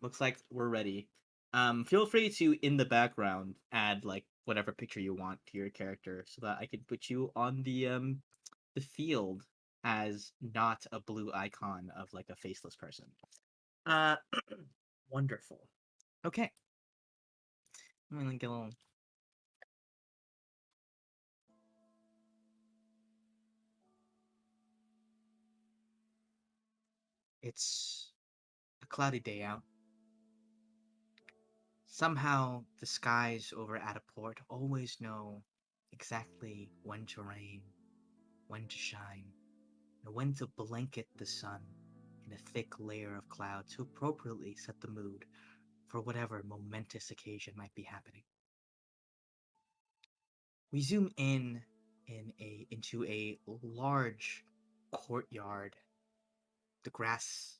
looks like we're ready. Feel free to, in the background, add like whatever picture you want to your character so that I can put you on the field as not a blue icon of like a faceless person. Uh, wonderful. Okay, I'm gonna get a little. It's a cloudy day out. Somehow, the skies over Adaport always know exactly when to rain, when to shine, and when to blanket the sun in a thick layer of cloud to appropriately set the mood for whatever momentous occasion might be happening. We zoom into a large courtyard. The grass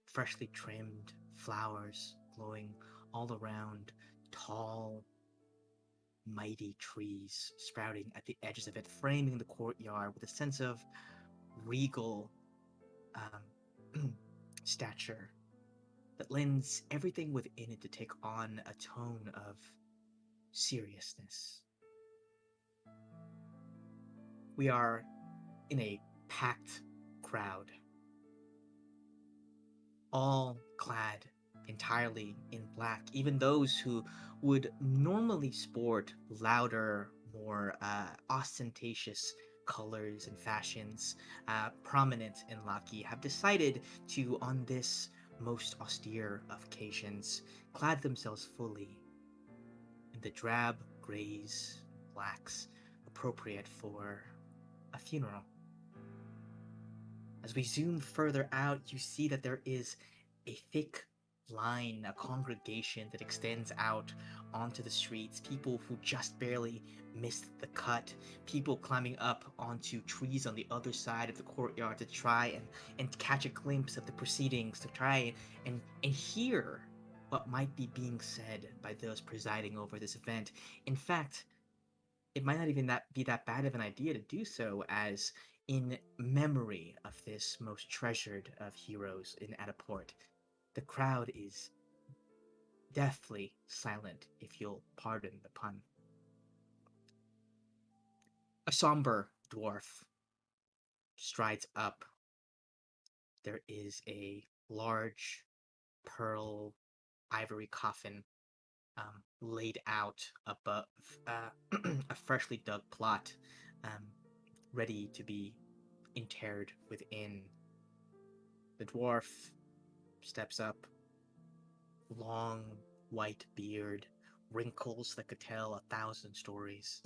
freshly trimmed, flowers glowing all around, tall, mighty trees sprouting at the edges of it, framing the courtyard with a sense of regal stature that lends everything within it to take on a tone of seriousness. We are in a packed crowd, all clad entirely in black. Even those who would normally sport louder, more ostentatious colors and fashions prominent in Laki have decided to, on this most austere of occasions, clad themselves fully in the drab grays, blacks appropriate for a funeral. As we zoom further out, you see that there is a thick line, a congregation that extends out onto the streets, people who just barely missed the cut, people climbing up onto trees on the other side of the courtyard to try and catch a glimpse of the proceedings, to try and hear what might be being said by those presiding over this event. In fact, it might not even be that bad of an idea to do so, as in memory of this most treasured of heroes in Adaport, the crowd is deathly silent, if you'll pardon the pun. A somber dwarf strides up. There is a large pearl ivory coffin laid out above a freshly dug plot, um, ready to be interred within. The dwarf steps up, long white beard, wrinkles that could tell 1,000 stories,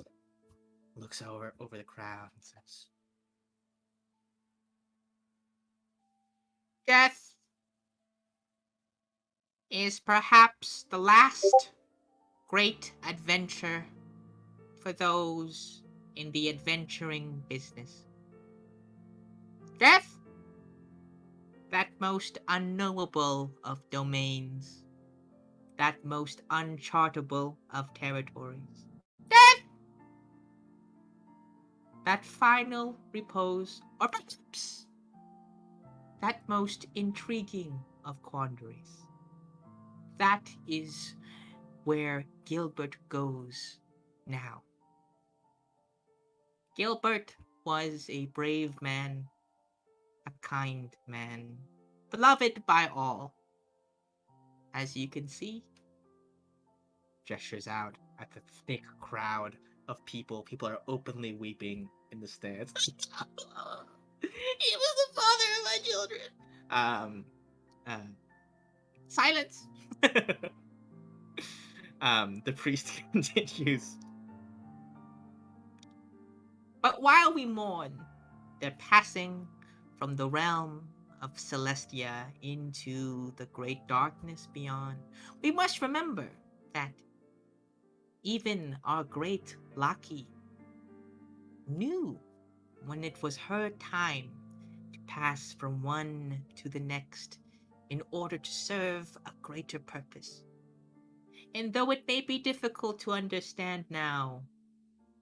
looks over the crowd and says, Death is perhaps the last great adventure for those in the adventuring business. Death, that most unknowable of domains, that most unchartable of territories. Death, that final repose, or perhaps that most intriguing of quandaries. That is where Gilbert goes now. Gilbert was a brave man, a kind man, beloved by all. As you can see, gestures out at the thick crowd of people. People are openly weeping in the stands. He was the father of my children. Um, uh, Silence. The priest continues. But while we mourn their passing from the realm of Celestia into the great darkness beyond, we must remember that even our great Laki knew when it was her time to pass from one to the next in order to serve a greater purpose. And though it may be difficult to understand now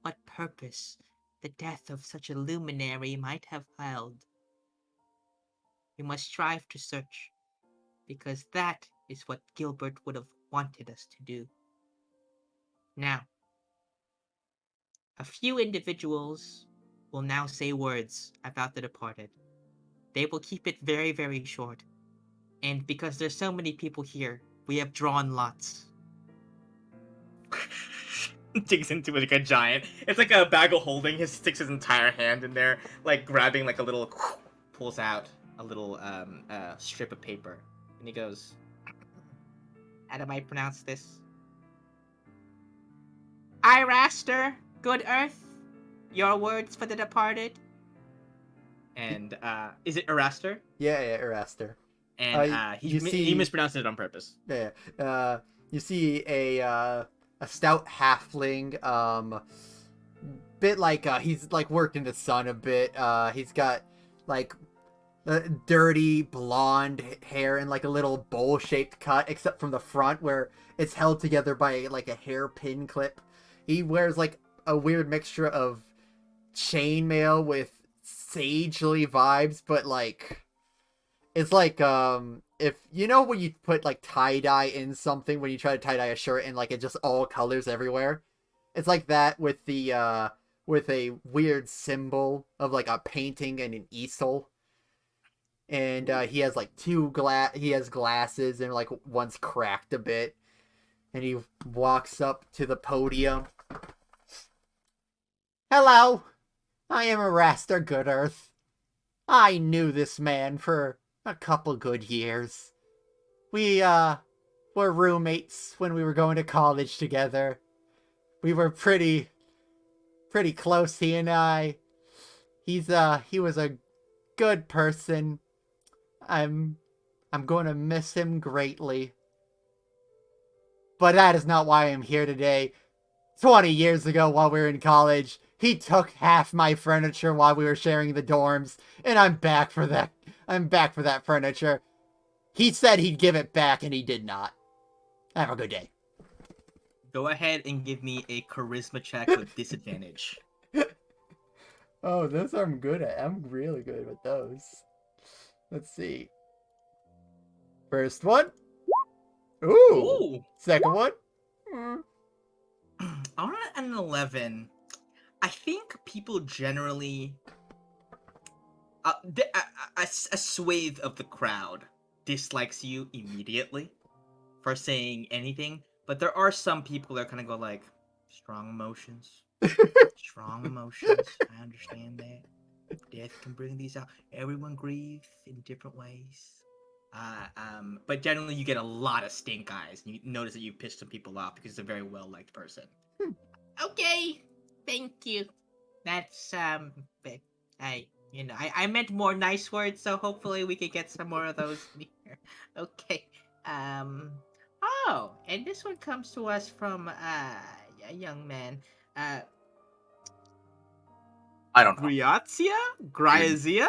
what purpose the death of such a luminary might have held, we must strive to search. because that is what Gilbert would have wanted us to do. Now, a few individuals will now say words about the departed. They will keep it very, very short. And because there's so many people here, we have drawn lots. Digs into it like a giant. It's like a bag of holding. He sticks his entire hand in there, like grabbing like a little, pulls out a little strip of paper, and he goes, How do I pronounce this? Iraster, good earth, your words for the departed. and is it Eraster? Yeah, Eraster. And he mispronounced it on purpose. Yeah. You see a stout halfling, bit like he's like worked in the sun a bit. He's got like dirty blonde hair and like a little bowl shaped cut, except from the front where it's held together by like a hairpin clip. He wears like a weird mixture of chainmail with sagely vibes, but like it's like if you know when you put like tie-dye in something when you try to tie-dye a shirt and like it just all colors everywhere. It's like that with a weird symbol of like a painting and an easel. And he has like he has glasses and like one's cracked a bit. And he walks up to the podium. Hello, I am Eraster Goodearth. I knew this man for a couple good years. We were roommates when we were going to college together. We were pretty close, he and I. He was a good person. I'm going to miss him greatly. But that is not why I'm here today. 20 years ago while we were in college, he took half my furniture while we were sharing the dorms, and I'm back for that. I'm back for that furniture. He said he'd give it back, and he did not. Have a good day. Go ahead and give me a charisma check with disadvantage. Oh, those I'm good at. I'm really good with those. Let's see. First one. Ooh. Ooh. Second one. On an 11, I think people generally, a swathe of the crowd dislikes you immediately for saying anything, but there are some people that kind of go like, strong emotions. Strong emotions. I understand that. Death can bring these out. Everyone grieves in different ways. But generally you get a lot of stink eyes, and you notice that you've pissed some people off because they're a very well-liked person. Okay, thank you. That's but I meant more nice words, so hopefully we could get some more of those in here. Okay. Oh, and this one comes to us from a young man. I don't know. Gryazia?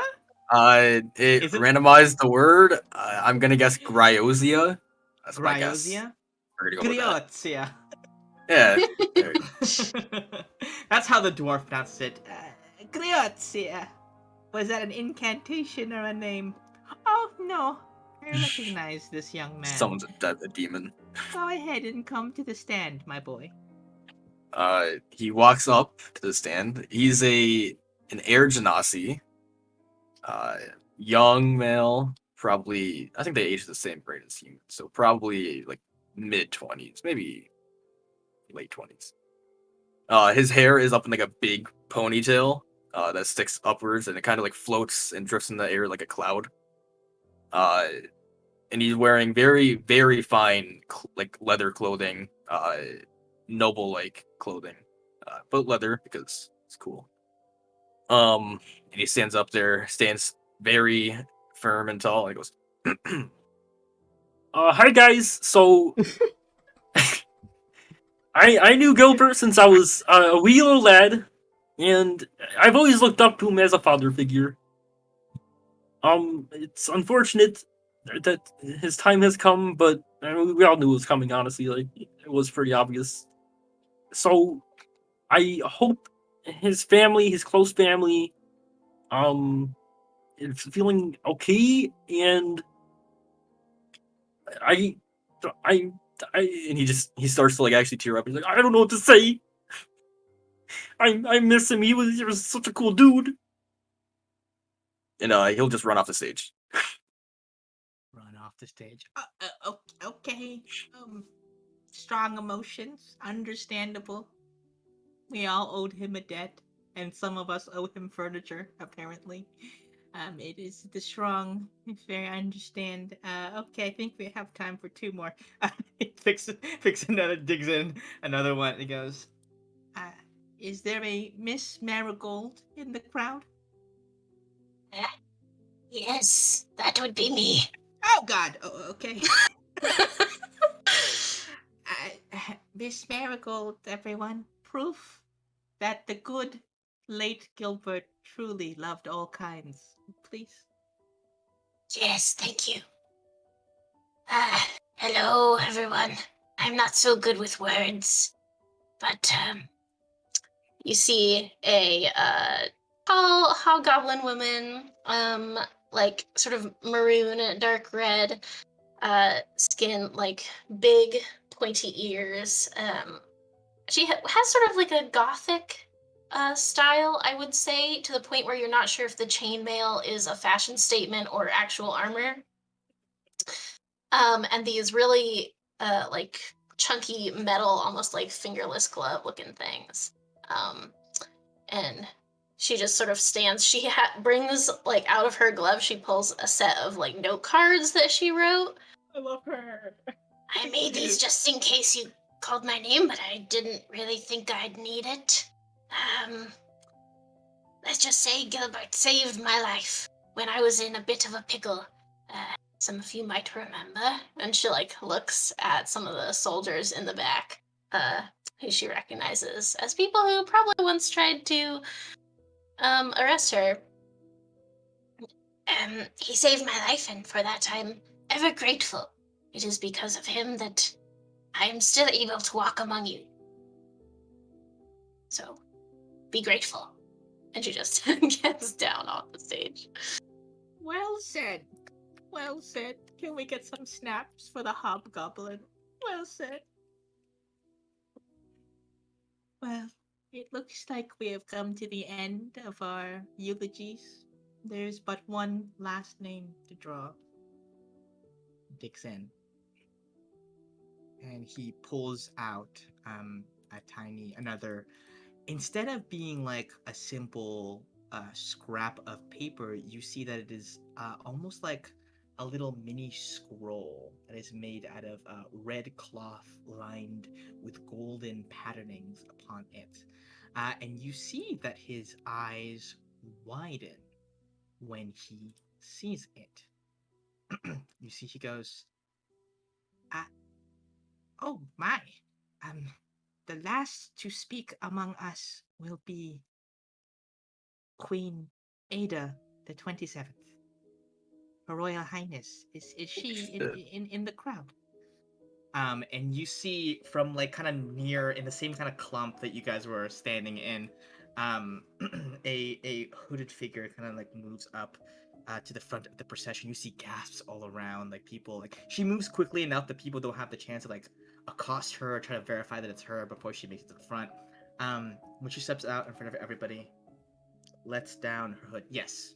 It Is it- randomized the word. I'm gonna guess Gryozia. That's my guess. Gryozia? We're gonna go with that. Gryozia. Yeah. There you go. That's how the dwarf pronounced it. Gryozia. Was that an incantation or a name? Oh no, I recognize this young man. Someone's a demon. Go ahead and come to the stand, my boy. He walks up to the stand. He's an Air Genasi. Young male, probably. I think they age the same grade as humans, so probably like mid-20s, maybe late 20s. His hair is up in like a big ponytail that sticks upwards, and it kind of like floats and drifts in the air like a cloud. And he's wearing very, very fine like leather clothing, noble like clothing, but leather because it's cool. And he stands up there, stands very firm and tall, and he goes, "Hi guys. So, I knew Gilbert since I was a wee little lad, and I've always looked up to him as a father figure. It's unfortunate that his time has come, but I mean, we all knew it was coming. Honestly, like it was pretty obvious. So, I hope his family, his close family, is feeling okay, and I, I, and he starts to like actually tear up. He's like, I don't know what to say. I miss him. He was such a cool dude. And he'll just run off the stage. Run off the stage. Okay. Strong emotions, understandable. We all owed him a debt, and some of us owe him furniture, apparently. It is the strong. It's very I understand. Okay, I think we have time for two more. Fix another, digs in another one. He goes, Uh, is there a Miss Marigold in the crowd? Uh, yes, that would be me. Oh God. Okay. Miss Marigold, everyone. Proof that the good late Gilbert truly loved all kinds. Please. Yes, thank you. Hello, everyone. I'm not so good with words, but you see a tall hobgoblin woman, like sort of maroon, dark red, skin, like big pointy ears. She has sort of like a gothic style, I would say, to the point where you're not sure if the chainmail is a fashion statement or actual armor. And these really like chunky metal, almost like fingerless glove looking things. And she just sort of stands. She brings like out of her glove. She pulls a set of like note cards that she wrote. I love her. I made these just in case you called my name, but I didn't really think I'd need it. Um, let's just say Gilbert saved my life when I was in a bit of a pickle. Some of you might remember. And she like looks at some of the soldiers in the back, who she recognizes as people who probably once tried to arrest her. He saved my life, and for that I'm ever grateful. It is because of him that I am still able to walk among you. So, be grateful. And she just gets down off the stage. Well said. Well said. Can we get some snaps for the hobgoblin? Well said. Well, it looks like we have come to the end of our eulogies. There's but one last name to draw. digs in, and he pulls out a tiny another. Instead of being like a simple scrap of paper, you see that it is almost like a little mini scroll that is made out of red cloth lined with golden patternings upon it. And you see that his eyes widen when he sees it. You see, he goes, uh, "Oh my! Um, the last to speak among us will be Queen Ada the 27th. Her Royal Highness. Is she in the crowd?" And you see from like kind of near in the same kind of clump that you guys were standing in, um, a hooded figure kind of like moves up to the front of the procession. You see gasps all around, like people like she moves quickly enough that people don't have the chance to like accost her or try to verify that it's her before she makes it to the front. When she steps out in front of everybody, lets down her hood. Yes.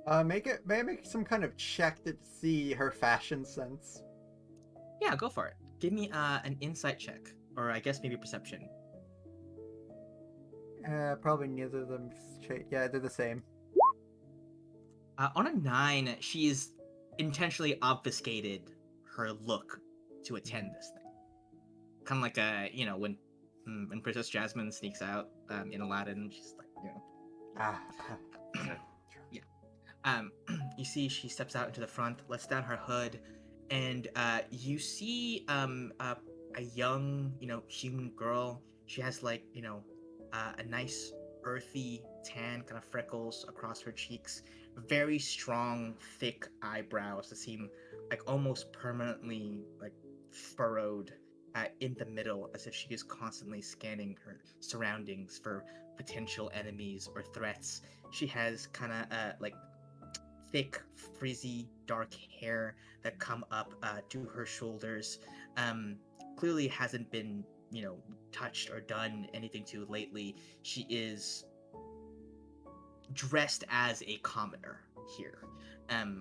May I make some kind of check to see her fashion sense? Yeah, go for it. Give me an insight check, or I guess maybe perception. Probably neither of them. Yeah, they're the same. On a 9, she is intentionally obfuscated her look to attend this thing. Kind of like when Princess Jasmine sneaks out in Aladdin, she's like, Ah. yeah. You see, she steps out into the front, lets down her hood, and you see a young, human girl. She has like, a nice earthy tan, kind of freckles across her cheeks, very strong, thick eyebrows that seem like almost permanently like furrowed in the middle, as if she is constantly scanning her surroundings for potential enemies or threats. She has kind of like thick, frizzy, dark hair that come up to her shoulders. Clearly hasn't been, touched or done anything to lately. She is dressed as a commoner here.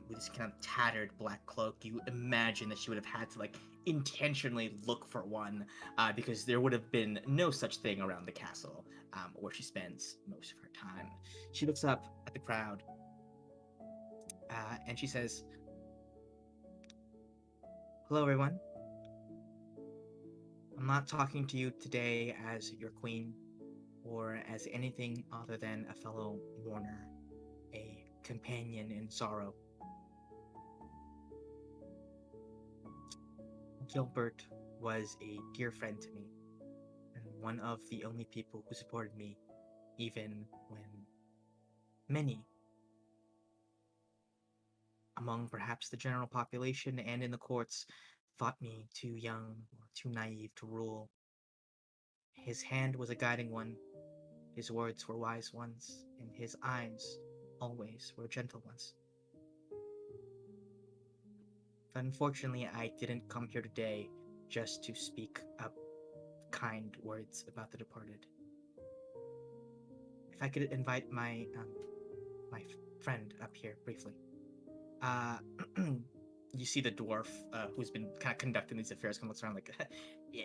With this kind of tattered black cloak, you imagine that she would have had to intentionally look for one, because there would have been no such thing around the castle, where she spends most of her time. She looks up at the crowd, and she says, "Hello, everyone. I'm not talking to you today as your queen, or as anything other than a fellow mourner, a companion in sorrow. Gilbert was a dear friend to me, and one of the only people who supported me, even when many, among perhaps the general population and in the courts, thought me too young or too naive to rule. His hand was a guiding one, his words were wise ones, and his eyes always were gentle ones. Unfortunately, I didn't come here today just to speak up kind words about the departed. If I could invite my friend up here briefly. Uh, you see the dwarf who's been kind of conducting these affairs kind of looks around like, yeah,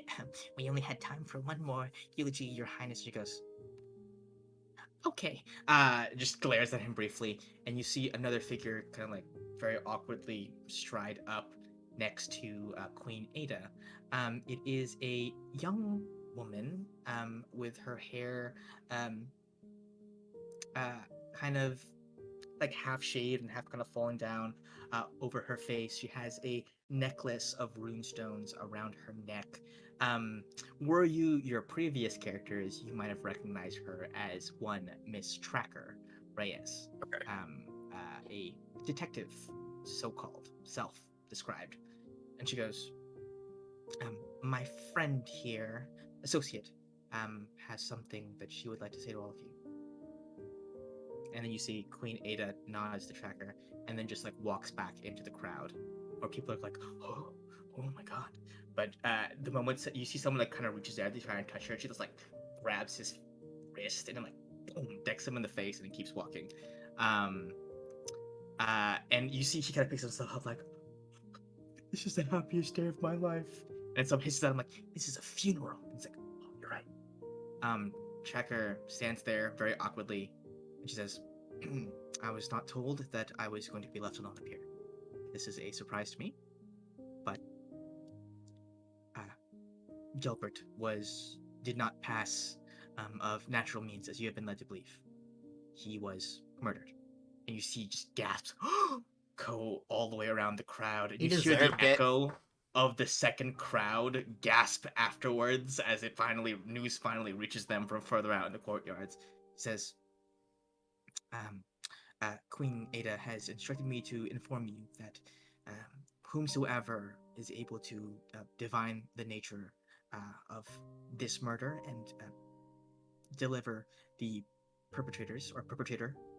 we only had time for one more eulogy, Your Highness. She goes, okay. Just glares at him briefly, and you see another figure kind of very awkwardly stride up next to Queen Ada. It is a young woman with her hair um, kind of half shaved and half kind of falling down over her face. She has a necklace of runestones around her neck. Were you your previous characters, you might have recognized her as one Miss Tracker Reyes, Okay. a detective, so-called, self-described. And she goes, my friend here, associate, has something that she would like to say to all of you. And then you see Queen Ada nods to Tracker, and then just walks back into the crowd, where people are like, oh my god. But the moment you see someone kind of reaches out to try and touch her, she just grabs his wrist and then boom, decks him in the face, and then keeps walking. And you see he kind of picks himself up this is the happiest day of my life. And some hisses at him this is a funeral. And he's like, oh, you're right. Tracker stands there very awkwardly, and she says, I was not told that I was going to be left alone up here. This is a surprise to me, but Gilbert did not pass of natural means, as you have been led to believe. He was murdered. And you see just gasps go all the way around the crowd. And He you hear the deserved it. echo of the second crowd gasp afterwards as news finally reaches them from further out in the courtyards. He says, Queen Ada has instructed me to inform you that whomsoever is able to divine the nature of this murder and deliver the perpetrator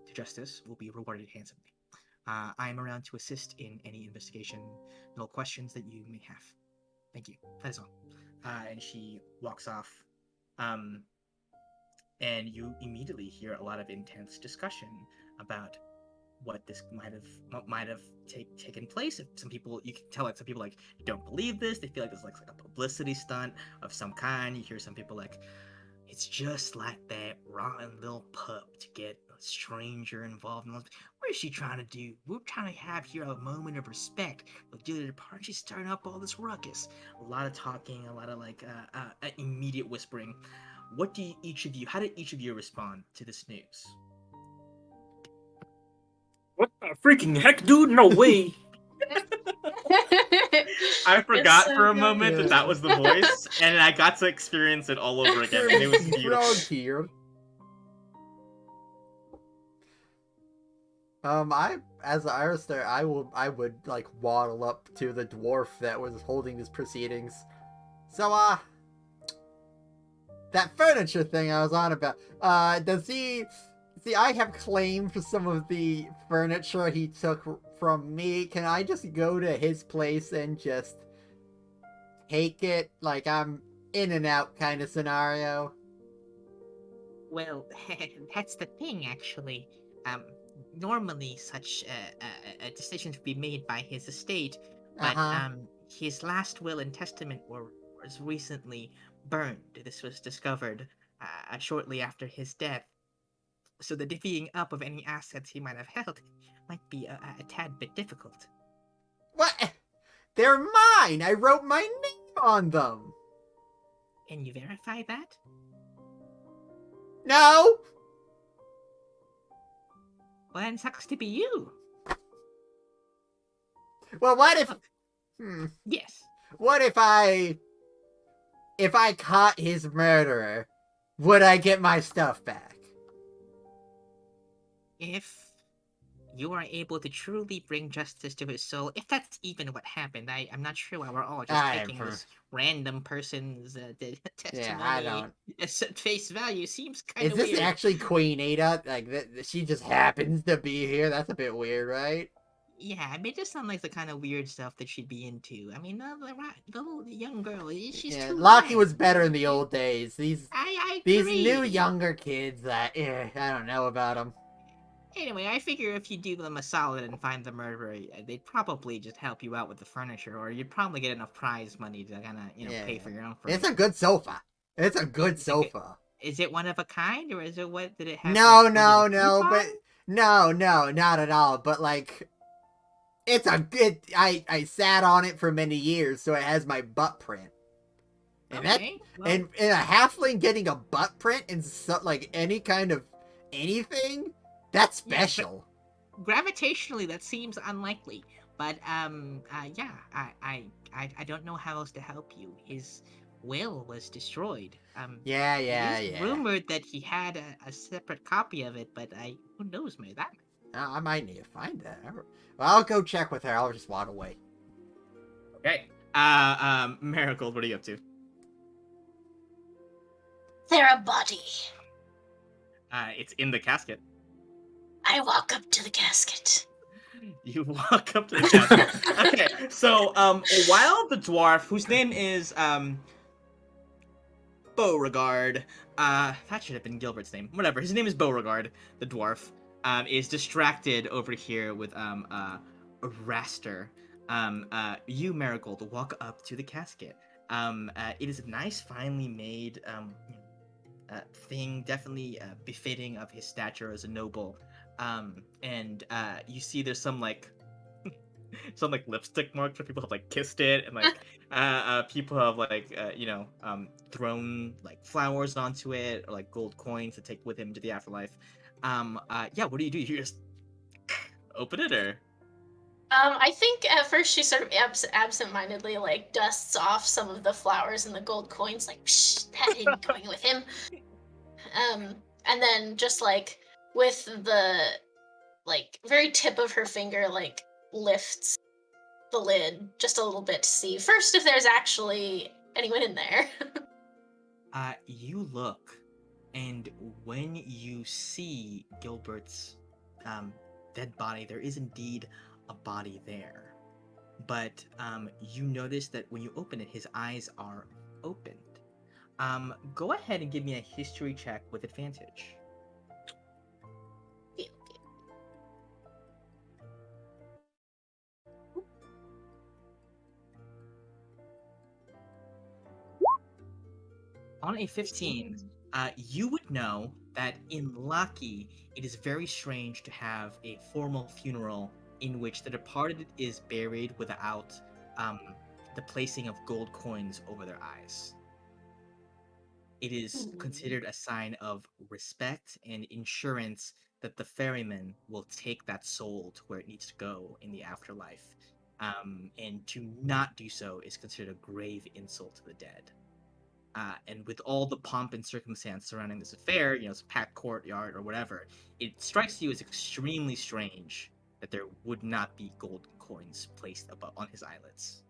to justice will be rewarded handsomely. I am around to assist in any investigational questions that you may have. Thank you. That is all. And she walks off. And you immediately hear a lot of intense discussion about what this might have taken place. If some people, you can tell some people don't believe this. They feel this is a publicity stunt of some kind. You hear some people it's just like that rotten little pup to get a stranger involved. What is she trying to do? We're trying to have here a moment of respect. The part she's stirring up all this ruckus. A lot of talking, a lot of immediate whispering. How did each of you respond to this news? What the freaking heck, dude? No way. I forgot so for a good. moment that was the voice, and I got to experience it all over again, and it was beautiful. Frog here. As the Arister, I would waddle up to the dwarf that was holding these proceedings. So, that furniture thing I was on about, does he See, I have claimed some of the furniture he took from me. Can I just go to his place and just take it? Like I'm in and out kind of scenario. Well, that's the thing, actually. Um, Normally such a decision would be made by his estate, Uh but huh. his last will and testament was recently burned. This was discovered shortly after his death, so the divvying up of any assets he might have held might be a tad bit difficult. What? They're mine. I wrote my name on them. Can you verify that? No. Well, then sucks to be you. Well, what if? Hmm. Yes. What if I caught his murderer? Would I get my stuff back? If you are able to truly bring justice to his soul, if that's even what happened, I'm not sure why we're all just taking this random person's Yeah, I testimony don't. as at face value. Seems kind Is of this weird. actually Queen Ada? Like, she just happens to be here? That's a bit weird, right? Yeah, I mean, it just sounds like the kind of weird stuff that she'd be into. I mean, the little young girl, she's Yeah, too Lockie young. was better in the old days. I These new agree. younger kids that I don't know about them. Anyway, I figure if you do them a solid and find the murderer, they'd probably just help you out with the furniture, or you'd probably get enough prize money to kind of, Yeah, pay for your own it's a furniture. good sofa. It's a good Is it good? sofa. Is it one of a kind, or is it what? Did it have No, like? Was it a no, no, coupon? but no, not at all. But like, it's a good. I sat on it for many years, so it has my butt print. And that Okay, well, and a halfling getting a butt print in like any kind of anything, that's yeah, special. gravitationally that seems unlikely, but yeah, I don't know how else to help you. His will was destroyed. Yeah, It yeah, is yeah. rumored that he had a separate copy of it, but who knows, maybe that. I might need to find that. Well, I'll go check with her. I'll just walk away. Okay. Marigold, what are you up to? They're a body. It's in the casket. I walk up to the casket. You walk up to the casket. Okay, so while the dwarf, whose name is Beauregard, that should have been Gilbert's name. Whatever, his name is Beauregard, the dwarf, is distracted over here with Raster. You, Marigold, walk up to the casket. It is a nice, finely made thing, definitely befitting of his stature as a noble. And you see there's some like lipstick marks where people have like kissed it, and like people have like thrown like flowers onto it, or like gold coins to take with him to the afterlife. Yeah, what do? You just open it, or I think at first she sort of absent-mindedly like dusts off some of the flowers and the gold coins, like psh, that ain't going with him. And then just like with the like very tip of her finger, like lifts the lid just a little bit to see first if there's actually anyone in there. you look, and when you see Gilbert's dead body, there is indeed a body there. But you notice that when you open it, his eyes are opened. Go ahead and give me a history check with advantage. Okay. On a 15, you would know that in Laki, it is very strange to have a formal funeral in which the departed is buried without um, the placing of gold coins over their eyes. It is considered a sign of respect and insurance that the ferryman will take that soul to where it needs to go in the afterlife. And to not do so is considered a grave insult to the dead. And with all the pomp and circumstance surrounding this affair, it's a packed courtyard or whatever, it strikes you as extremely strange that there would not be gold coins placed above on his eyelids.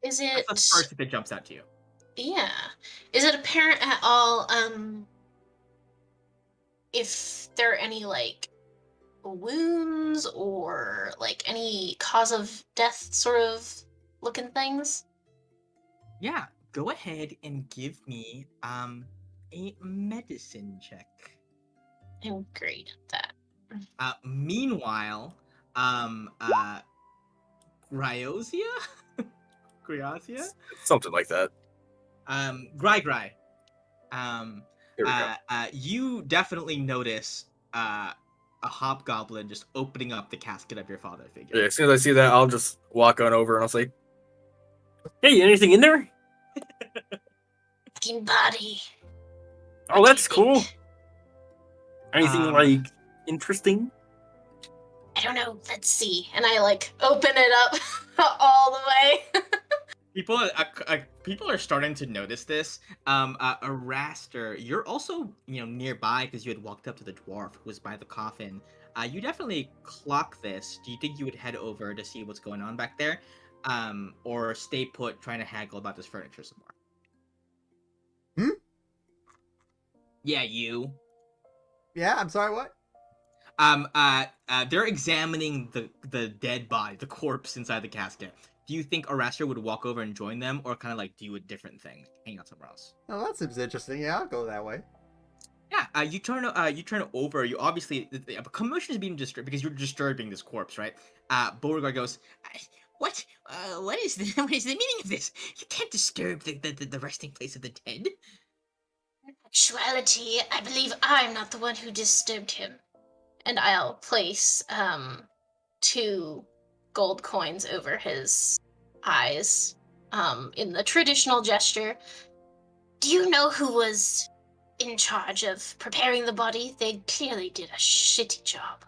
Is That's the it first thing that jumps out to you. yeah. Is it apparent at all if there are any like wounds or like any cause of death sort of looking things? Yeah, go ahead and give me a medicine check. I'm great at that. Meanwhile, Gryozia? Gryozia? Something like that. Gry. Um, There we go. you definitely notice a hobgoblin just opening up the casket of your father figure. Yeah, as soon as I see that, I'll just walk on over and I'll say, "Hey, anything in there? Fucking body. Oh, What do you that's cool. think? Anything Um, like interesting?" I don't know. Let's see. And I like open it up all the way. People are starting to notice this. Araster, you're also nearby because you had walked up to the dwarf who was by the coffin. You definitely clock this. Do you think you would head over to see what's going on back there, or stay put trying to haggle about this furniture some more? Hmm? Yeah, you. Yeah, I'm sorry, what? They're examining the dead body, the corpse inside the casket. Do you think Araster would walk over and join them, or kind of like do a different thing, hang out somewhere else? Oh, that seems interesting. Yeah, I'll go that way. Yeah, you turn over. You obviously the commotion is being disturbed because you're disturbing this corpse, right? Beauregard goes, "What? What is the what is the meaning of this? You can't disturb the resting place of the dead." In actuality, I believe I'm not the one who disturbed him. And I'll place 2 gold coins over his eyes in the traditional gesture. Do you know who was in charge of preparing the body? They clearly did a shitty job.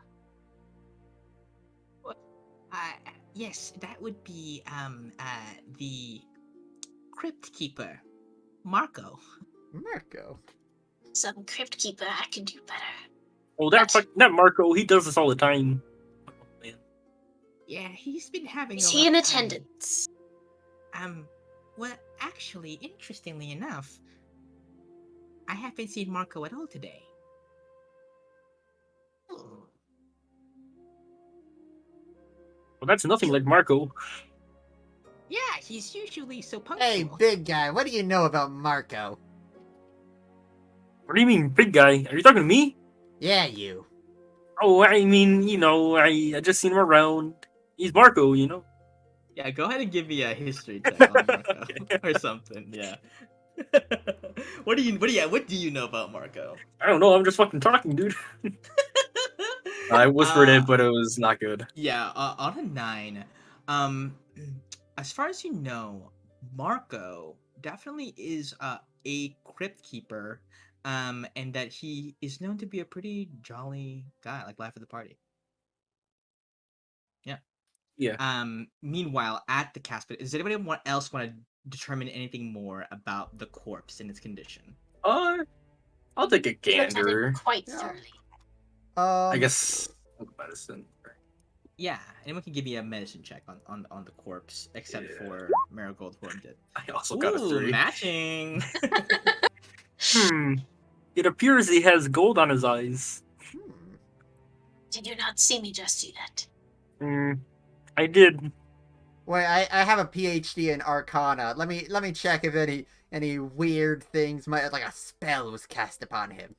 Yes, that would be the crypt keeper, Marco. Marco. Some crypt keeper, I could do better. Oh, But that Marco, he does this all the time. Oh, man. Yeah, he's been having is a he rough in time. attendance? Well, actually, interestingly enough, I haven't seen Marco at all today. Hmm. Well, that's nothing like Marco. Yeah, he's usually so Hey, punctual. big guy, what do you know about Marco? What do you mean, big guy? Are you talking to me? Yeah, you. Oh, I mean, I just seen him around. He's Marco, Yeah, go ahead and give me a history check on Marco or something. Yeah. What do you know about Marco? I don't know. I'm just fucking talking, dude. I whispered uh, it, but it was not good. yeah, on a 9, um, as far as you know, Marco definitely is a crypt keeper, and that he is known to be a pretty jolly guy, like life of the party. Yeah. Yeah. Meanwhile, at the casket, does anybody else want to determine anything more about the corpse and its condition? I'll take a You attended gander. quite Yeah. thoroughly. I guess medicine. Yeah, anyone can give me a medicine check on the corpse, except Yeah. for Marigold Horn did. I also got a Ooh, 3. matching. It appears he has gold on his eyes. Hmm. Did you not see me just do that? I did. Wait, I have a PhD in Arcana. Let me check if any weird things might like a spell was cast upon him.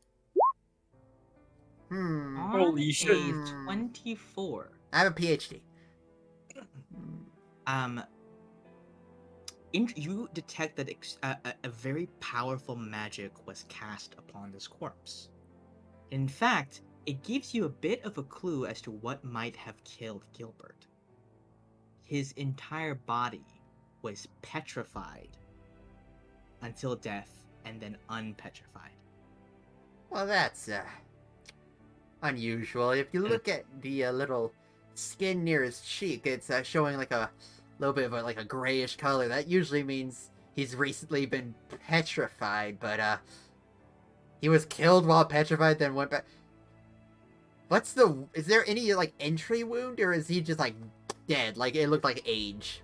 Hmm. On Holy shit. a 24. I have a PhD. Um, you detect that a very powerful magic was cast upon this corpse. In fact, it gives you a bit of a clue as to what might have killed Gilbert. His entire body was petrified until death and then unpetrified. Well, that's unusual. If you look at the little skin near his cheek, it's showing like a little bit of like a grayish color. That usually means he's recently been petrified, but he was killed while petrified, then went back. Is there any like entry wound, or is he just like dead? Like it looked like age.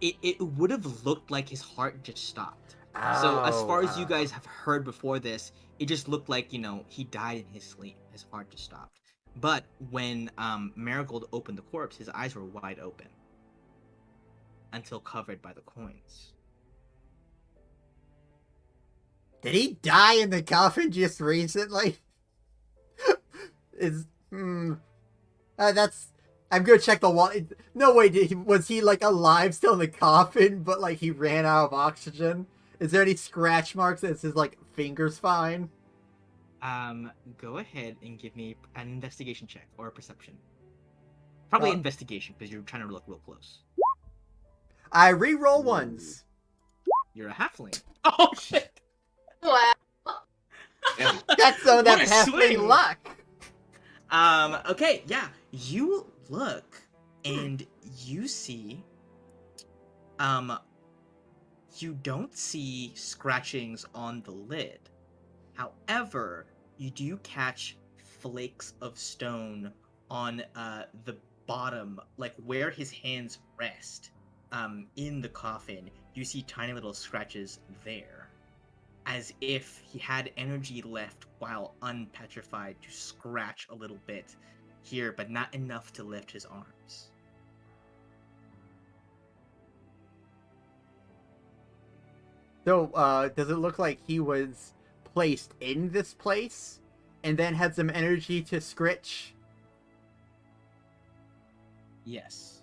It would have looked like his heart just stopped. So as Oh, far as you guys have heard before this, it just looked like, he died in his sleep. His heart just stopped. But when Marigold opened the corpse, his eyes were wide open until covered by the coins. did he die in the coffin just recently? Is that's. I'm gonna check the wall. No way. Was he like alive still in the coffin, but like he ran out of oxygen? Is there any scratch marks? Is his like fingers fine? Go ahead and give me an investigation check or a perception. Probably investigation because you're trying to look real close. I re-roll ones. You're a halfling. Oh shit! Wow. Damn. That's some of that What a halfling swing! luck. Okay, yeah. You look and you see you don't see scratchings on the lid. However, you do catch flakes of stone on the bottom, like where his hands rest. In the coffin, you see tiny little scratches there, as if he had energy left while unpetrified to scratch a little bit here, but not enough to lift his arms. So, does it look like he was placed in this place and then had some energy to scritch? Yes.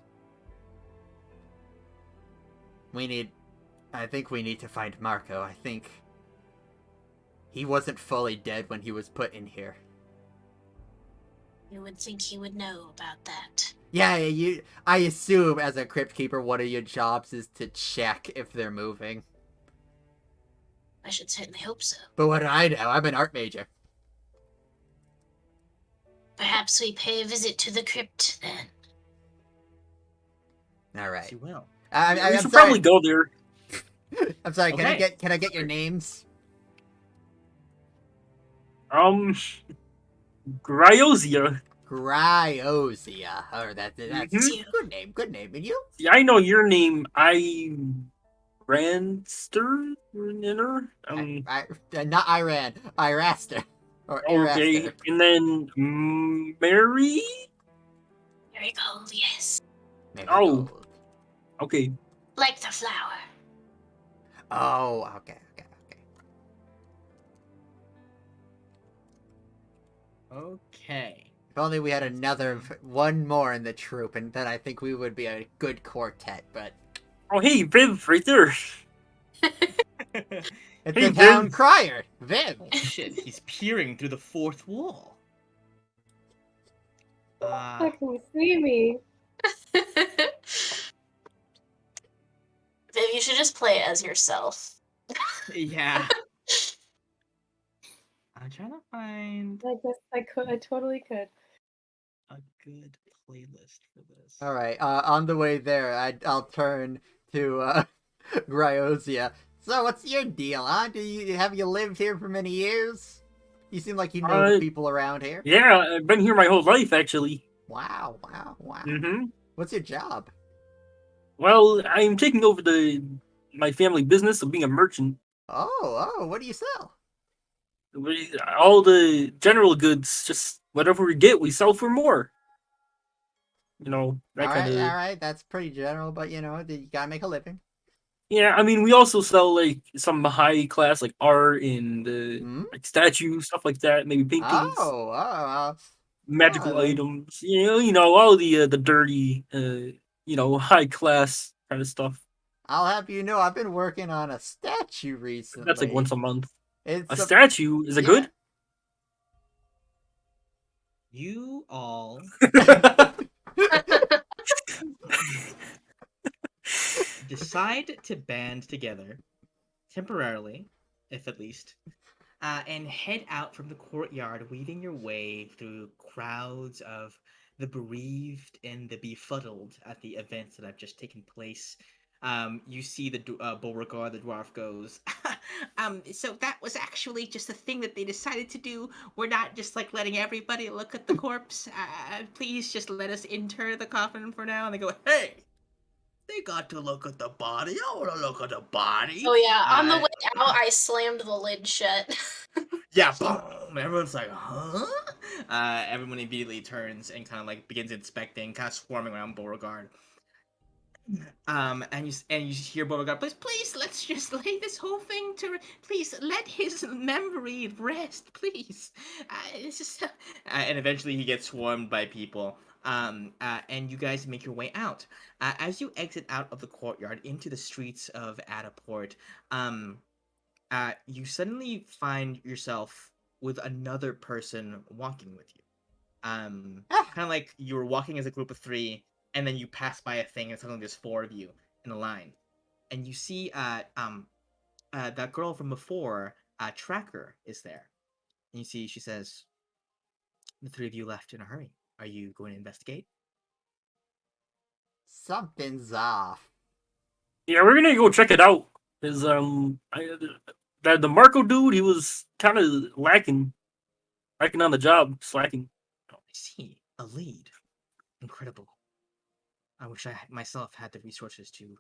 I think we need to find Marco. I think he wasn't fully dead when he was put in here. You would think he would know about that. Yeah, I assume as a crypt keeper, one of your jobs is to check if they're moving. I should certainly hope so. But what do I know? I'm an art major. Perhaps we pay a visit to the crypt then. All Yes, right. you will. We I'm should sorry. probably go there. I'm sorry. Can Okay. I get your names? Gryozia. Gryozia. Oh, that's Mhm. good name. Good name. And you? Yeah, I know your name. Ranster? Not Iran. Iraster. Or Okay, Iraster. and then Mary? Marigold, yes. Marigold. Okay. Like the flower. Oh, okay. Okay. If only we had one more in the troop, and then I think we would be a good quartet. But Oh, hey, Viv, right there. it's Hey, the town Viv. crier, Viv. Oh shit, he's peering through the fourth wall. How can you see me? Viv, you should just play as yourself. Yeah. I'm trying to find I guess I could. I totally could. a good playlist for this. All right. On the way there, I'll turn to Gryozia. So, what's your deal, huh? Have you lived here for many years? You seem like you know the people around here. Yeah, I've been here my whole life, actually. Wow. Mm-hmm. What's your job? Well, I'm taking over my family business of being a merchant. Oh, what do you sell? All the general goods, just whatever we get, we sell for more. That All kind of. right. That's pretty general, but you gotta make a living. Yeah, I mean, we also sell like some high class like art and Hmm? like statues, stuff like that. Maybe paintings, magical oh. items. All the dirty, high class kind of stuff. I'll have you know, I've been working on a statue recently. That's like once a month. It's A statue is it yeah. good? You all decide to band together, temporarily, if at least, and head out from the courtyard, weaving your way through crowds of the bereaved and the befuddled at the events that have just taken place. You see the Beauregard, the dwarf, goes, so that was actually just a thing that they decided to do. We're not just like letting everybody look at the corpse. Please just let us inter the coffin for now. And they go, hey, They got to look at the body. I want to look at the body. Oh yeah, on the Uh, way out, I slammed the lid shut. Yeah, boom! Everyone's like, huh? Everyone immediately turns and kind of like begins inspecting, kind of swarming around Beauregard. And you hear Beauregard, please, let's just lay this whole thing to, please let his memory rest, please. It's just, and eventually he gets swarmed by people. And you guys make your way out. As you exit out of the courtyard into the streets of Adaport, you suddenly find yourself with another person walking with you. Kind of like you were walking as a group of three, and then you pass by a thing, and suddenly there's four of you in a line, and you see that girl from before, Tracker, is there, and you see she says, "The three of you left in a hurry. Are you going to investigate?" Something's off. Yeah, we're gonna go check it out. Cause the Marco dude, he was kind of lacking on the job, slacking. I see a lead. Incredible. I wish I myself had the resources to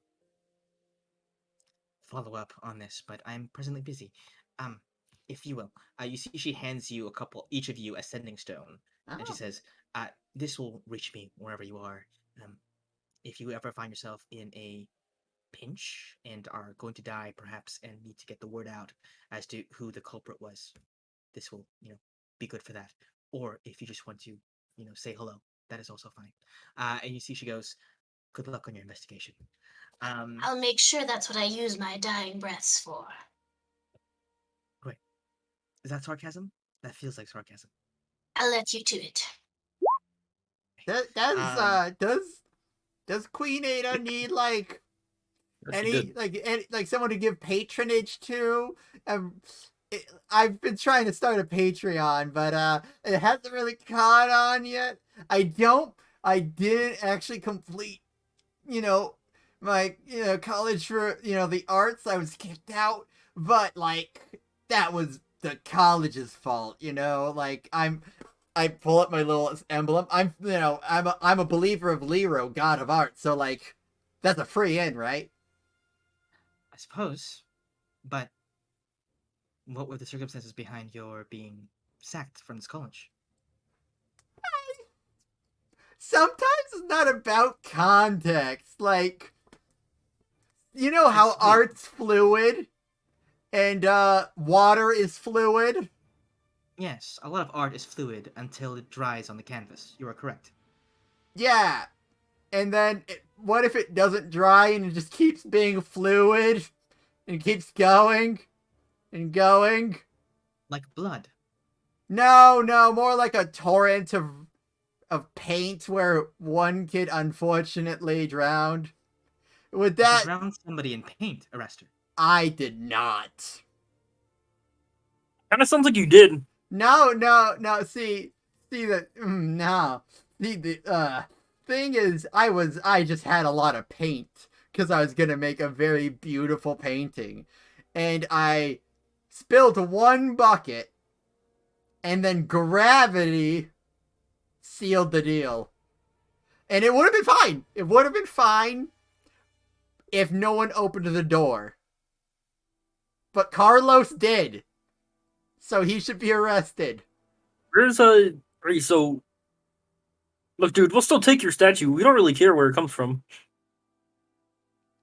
follow up on this, but I'm presently busy. Um, if you will, you see she hands you each of you a sending stone, and she Oh. says, "This will reach me wherever you are. If you ever find yourself in a pinch and are going to die, perhaps, and need to get the word out as to who the culprit was, this will, be good for that. Or if you just want to, say hello, that is also fine." And you see she goes, "Good luck on your investigation." Um, I'll make sure that's what I use my dying breaths for. Great. Is that sarcasm? That feels like sarcasm. I'll let you to it. Does Queen Ada need like Yes, he did. any someone to give patronage to? I've been trying to start a Patreon, but it hasn't really caught on yet. I didn't actually complete, my college for the arts. I was kicked out, but like that was the college's fault. I pull up my little emblem. I'm a believer of Lero, god of art. So like, that's a free in, right? I suppose. But what were the circumstances behind your being sacked from this college? Sometimes it's not about context. Like, you know how Wait. art's fluid and water is fluid? Yes, a lot of art is fluid until it dries on the canvas. You are correct. Yeah. And then what if it doesn't dry and it just keeps being fluid and keeps going and going? Like blood. No, more like a torrent of paint where one kid unfortunately drowned. With You that, drowned somebody in paint, Arrestor. I did not. Kind of sounds like you did. No. See that? No. The thing is, I just had a lot of paint because I was gonna make a very beautiful painting, and I spilled one bucket, and then gravity sealed the deal, and it would have been fine. It would have been fine if no one opened the door, but Carlos did, so he should be arrested. Where's so look, dude, we'll still take your statue. We don't really care where it comes from.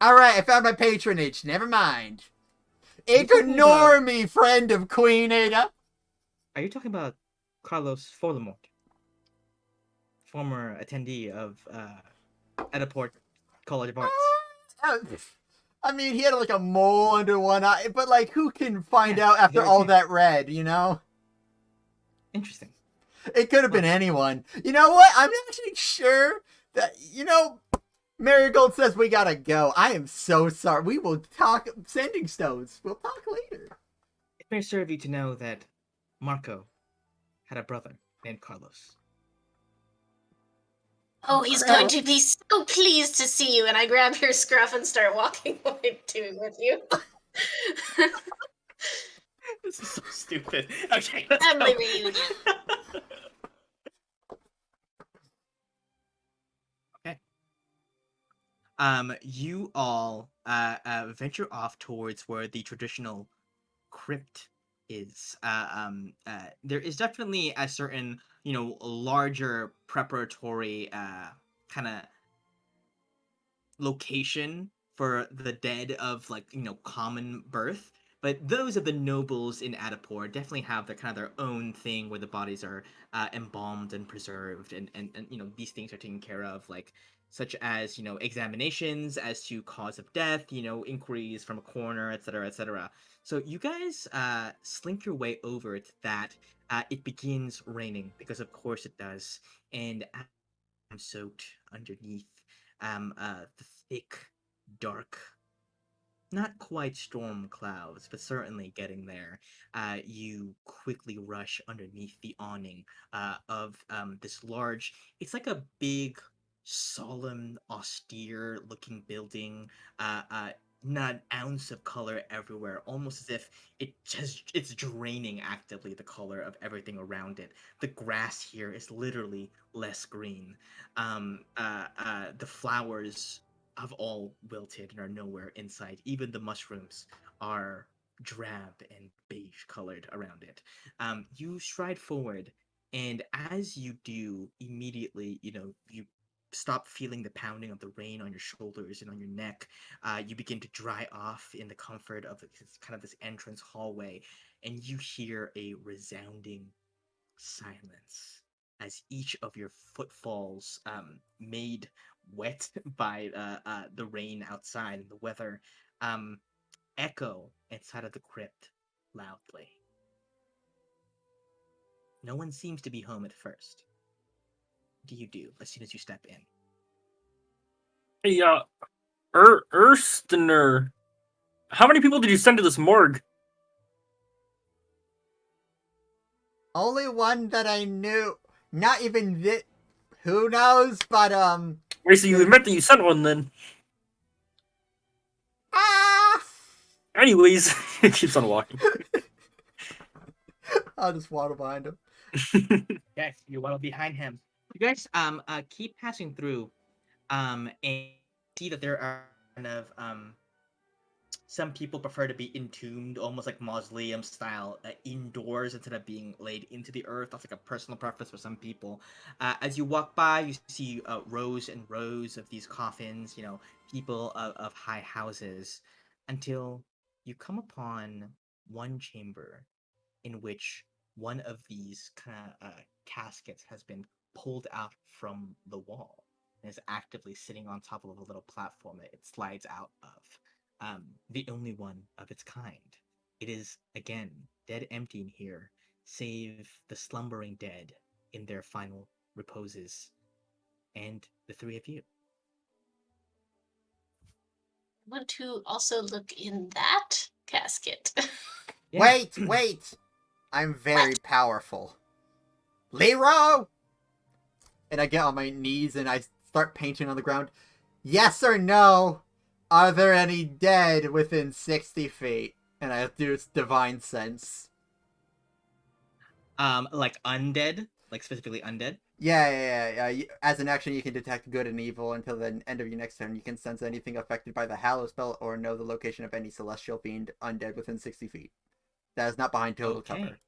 Alright, I found my patronage. Never mind. You talking Ignore me, friend of Queen Ada. Are you talking about Carlos Forlemort? Former attendee of Edaport College of Arts. I mean, he had like a mole under one eye, but like, who can find Yeah, out after very all true. that red, you know? Interesting. It could have been anyone. You know what? I'm actually sure that, Marigold says we gotta go. I am so sorry. We will talk sending stones. We'll talk later. It may serve you to know that Marco had a brother named Carlos. Oh, he's going to be so pleased to see you. And I grab your scruff and start walking away with you. This is so stupid. Okay, let's Family go. reunion. Okay. You all venture off towards where the traditional crypt is. There is definitely a certain, larger preparatory kind of location for the dead of like common birth, but those of the nobles in Adipor definitely have their kind of their own thing where the bodies are embalmed and preserved, and these things are taken care of, like such as examinations as to cause of death, inquiries from a coroner, etc., etc. So you guys slink your way over to that. It begins raining because of course it does, and I'm soaked underneath the thick, dark, not quite storm clouds, but certainly getting there. You quickly rush underneath the awning of this large. It's like a big, solemn, austere-looking building. Not an ounce of color everywhere, almost as if it's draining actively the color of everything around it. The grass here is literally less green. The flowers have all wilted and are nowhere in sight. Even the mushrooms are drab and beige colored around it. You stride forward, and as you do, immediately, you stop feeling the pounding of the rain on your shoulders and on your neck. You begin to dry off in the comfort of kind of this entrance hallway, and you hear a resounding silence as each of your footfalls, made wet by the rain outside and the weather, um, echo inside of the crypt loudly. No one seems to be home at first. What do you do as soon as you step in? Hey, Erstener, how many people did you send to this morgue? Only one that I knew. Not even this. Who knows? But Wait, so you admit that you sent one then? Ah! Anyways, it keeps on walking. I'll just waddle behind him. Yes, you waddle behind him. You guys keep passing through, and see that there are kind of some people prefer to be entombed, almost like mausoleum style, indoors instead of being laid into the earth. That's like a personal preference for some people. As you walk by, you see rows and rows of these coffins, people of high houses, until you come upon one chamber in which one of these kind of caskets has been pulled out from the wall and is actively sitting on top of a little platform that it slides out of. The only one of its kind. It is, again, dead empty in here, save the slumbering dead in their final reposes, and the three of you. Want to also look in that casket. Yeah. Wait! I'm very powerful. Lero! And I get on my knees and I start painting on the ground. Yes or no? Are there any dead within 60 feet? And I do divine sense. Like undead, like specifically undead. Yeah. As an action, you can detect good and evil until the end of your next turn. You can sense anything affected by the Hallow spell or know the location of any celestial fiend undead within 60 feet. That is not behind total cover.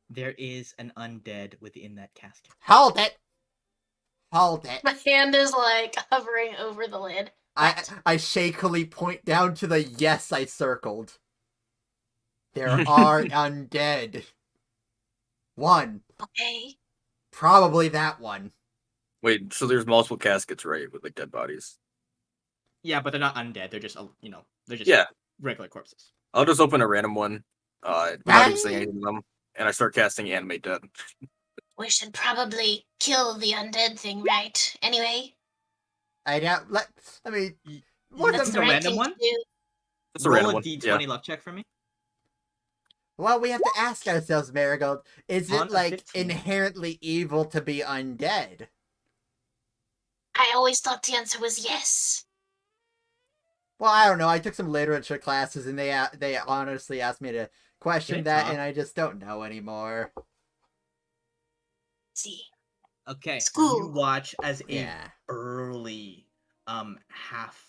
There is an undead within that casket. Hold it! Hold it! My hand is like hovering over the lid. I shakily point down to the yes I circled. There are undead. One. Okay. Probably that one. Wait, so there's multiple caskets, right, with like dead bodies? Yeah, but they're not undead. They're just they're just Yeah. regular corpses. I'll just open a random one, without even saying anything to them, and I start casting Animate Dead. We should probably kill the undead thing, right? Anyway, I don't let me. What that's is the a right random thing one? to do. Just a Roll random a one. d20 Yeah. luck check for me. Well, we have to ask ourselves, Marigold. Is On it a like 15. inherently evil to be undead? I always thought the answer was yes. Well, I don't know. I took some literature classes, and they honestly asked me to question Okay, that, Tom. and I just don't know anymore. See, Okay, you school. watch as a Yeah. burly, half.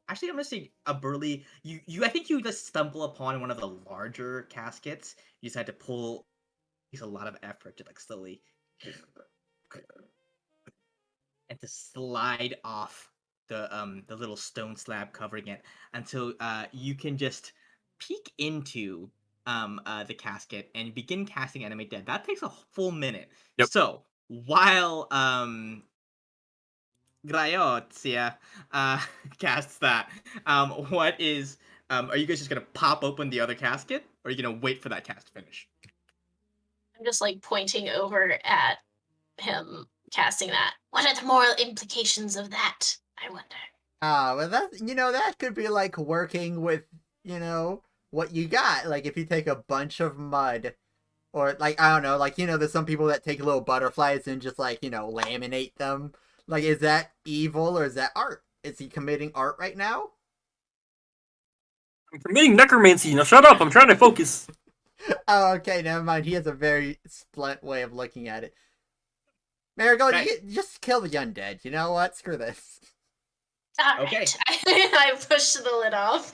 Actually, I'm gonna say a burly. You. I think you just stumble upon one of the larger caskets. You just had to pull. Use a lot of effort to like slowly and to slide off the little stone slab covering it until you can just peek into the casket and begin casting animate dead. That takes a full minute. Yep. So while Graiozia casts that, what is are you guys just gonna pop open the other casket, or are you gonna wait for that cast to finish? I'm just like pointing over at him casting that. What are the moral implications of that? I wonder. Well, that could be like working with, what you got. Like if you take a bunch of mud, or like I don't know, like there's some people that take little butterflies and just like laminate them. Like, is that evil or is that art? Is he committing art right now? I'm committing necromancy. Now shut up. I'm trying to focus. Oh, okay, never mind. He has a very splint way of looking at it. Marigold, Right. you just kill the undead. You know what? Screw this. All Okay. right. I pushed the lid off.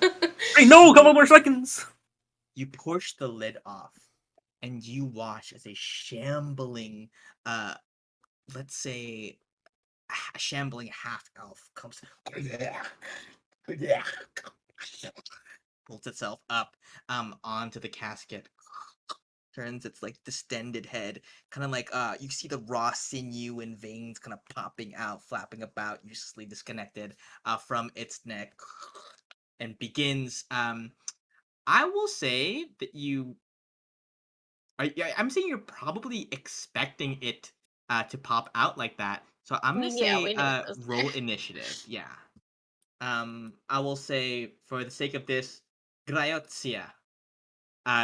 Hey, no, a couple more seconds. You push the lid off, and you watch as a shambling, let's say, a shambling half elf comes, pulls itself up, onto the casket, turns its like distended head, kind of like you see the raw sinew and veins kind of popping out, flapping about, uselessly disconnected, from its neck, and begins. I will say that I'm saying you're probably expecting it to pop out like that. So I'm gonna Yeah, say we knew it was roll there. initiative. Yeah. I will say for the sake of this, Graiozia,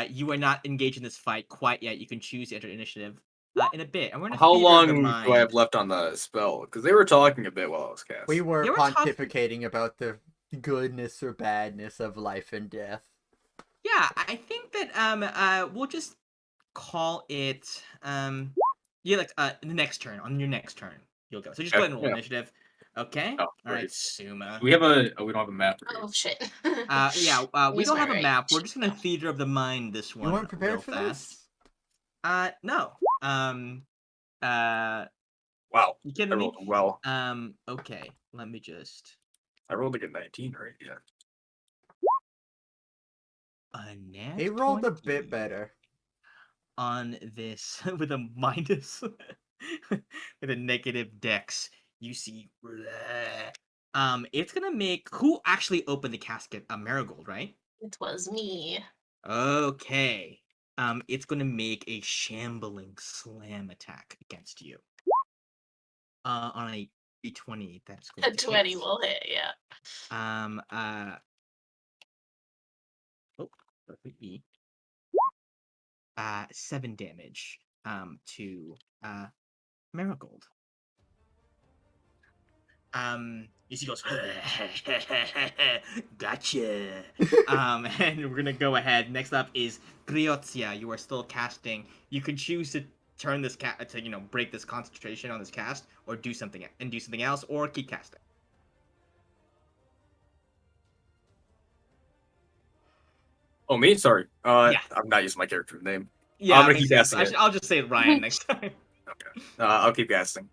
you are not engaged in this fight quite yet. You can choose to enter initiative in a bit. And we're in a How theater of the long do I have mind. left on the spell? Because they were talking a bit while I was We casting. were Yeah, we're talking. pontificating about the goodness or badness of life and death. Yeah, I think that we'll just call it yeah, like the next turn. On your next turn you'll go, so just go Okay, ahead and roll yeah. initiative. Okay, Oh, all right, great. Suma. We have a. Oh, we don't have a map. Right? Oh shit. Yeah, we Use don't my have a right map. We're cheek just gonna now. theater of the mind this You one weren't real prepared for fast. this? No. Uh Wow. you I kidding me? rolled well. Okay, let me just I rolled like a 19, right? Yeah. a nat He rolled a 20 bit better. on this with a minus with a negative dex. You see, it's gonna make who actually opened the casket? Marigold, right? It was me. Okay. It's gonna make a shambling slam attack against you. On a d20, that's going A to 20 hit. will hit, yeah. Um, uh, oh, perfect me. 7 damage. To Marigold. You see, he goes, gotcha. And we're gonna go ahead. Next up is Griozia. You are still casting. You can choose to turn this to break this concentration on this cast, or do something else, or keep casting. Oh, me? Sorry. Yeah, I'm not using my character name. I'm yeah, gonna makes keep sense. casting it. I'll just say Ryan next time. Okay. I'll keep casting.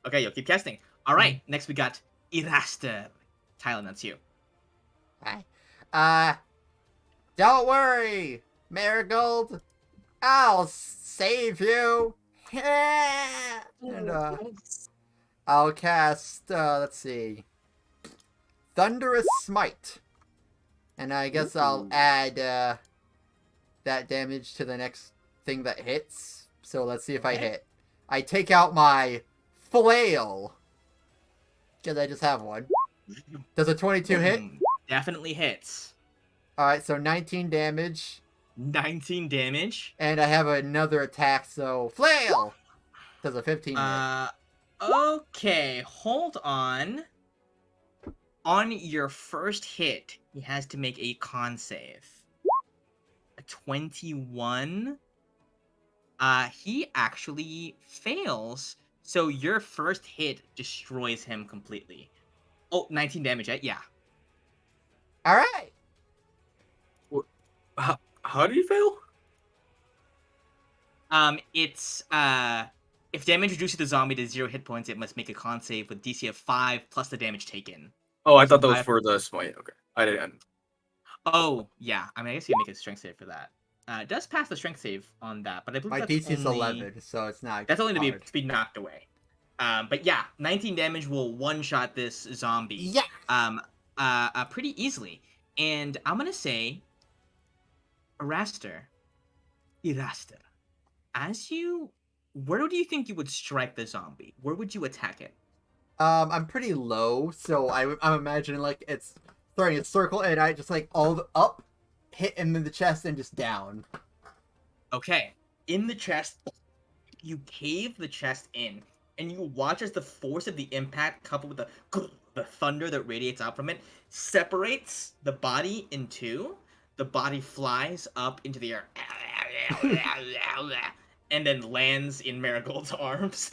Okay, you'll keep casting. All right, next we got Iraster. Tylen, that's you. Hi. Don't worry, Marigold. I'll save you. And Nice. I'll cast. Let's see, Thunderous Smite, and I guess I'll Ooh. add that damage to the next thing that hits. So let's see if I Okay. hit. I take out my flail because I just have one. Does a 22 hit? Definitely hits. All right, so 19 damage. 19 damage. And I have another attack, so flail does a 15 hit. Okay, hold on. On your first hit, he has to make a con save. A 21. He actually fails. So your first hit destroys him completely. Oh, 19 damage, yeah. All right. How did he fail? It's if damage reduces the zombie to 0 hit points, it must make a con save with DC of 5 plus the damage taken. Oh, I So thought that was 5. for the smite. Okay, I didn't. Oh, yeah. I mean, I guess you can make a strength save for that. It does pass the strength save on that, but I believe My that's DC is only 11, so it's not that's only hard. to be knocked away. But yeah, 19 damage will one shot this zombie. Yeah. Pretty easily. And I'm gonna say, Eraster, where do you think you would strike the zombie? Where would you attack it? I'm pretty low, so I'm imagining like it's throwing a circle, and I just like all the up, hit him in the chest, and just down. Okay, in the chest, you cave the chest in, and you watch as the force of the impact, coupled with the thunder that radiates out from it, separates the body in two. The body flies up into the air, and then lands in Marigold's arms.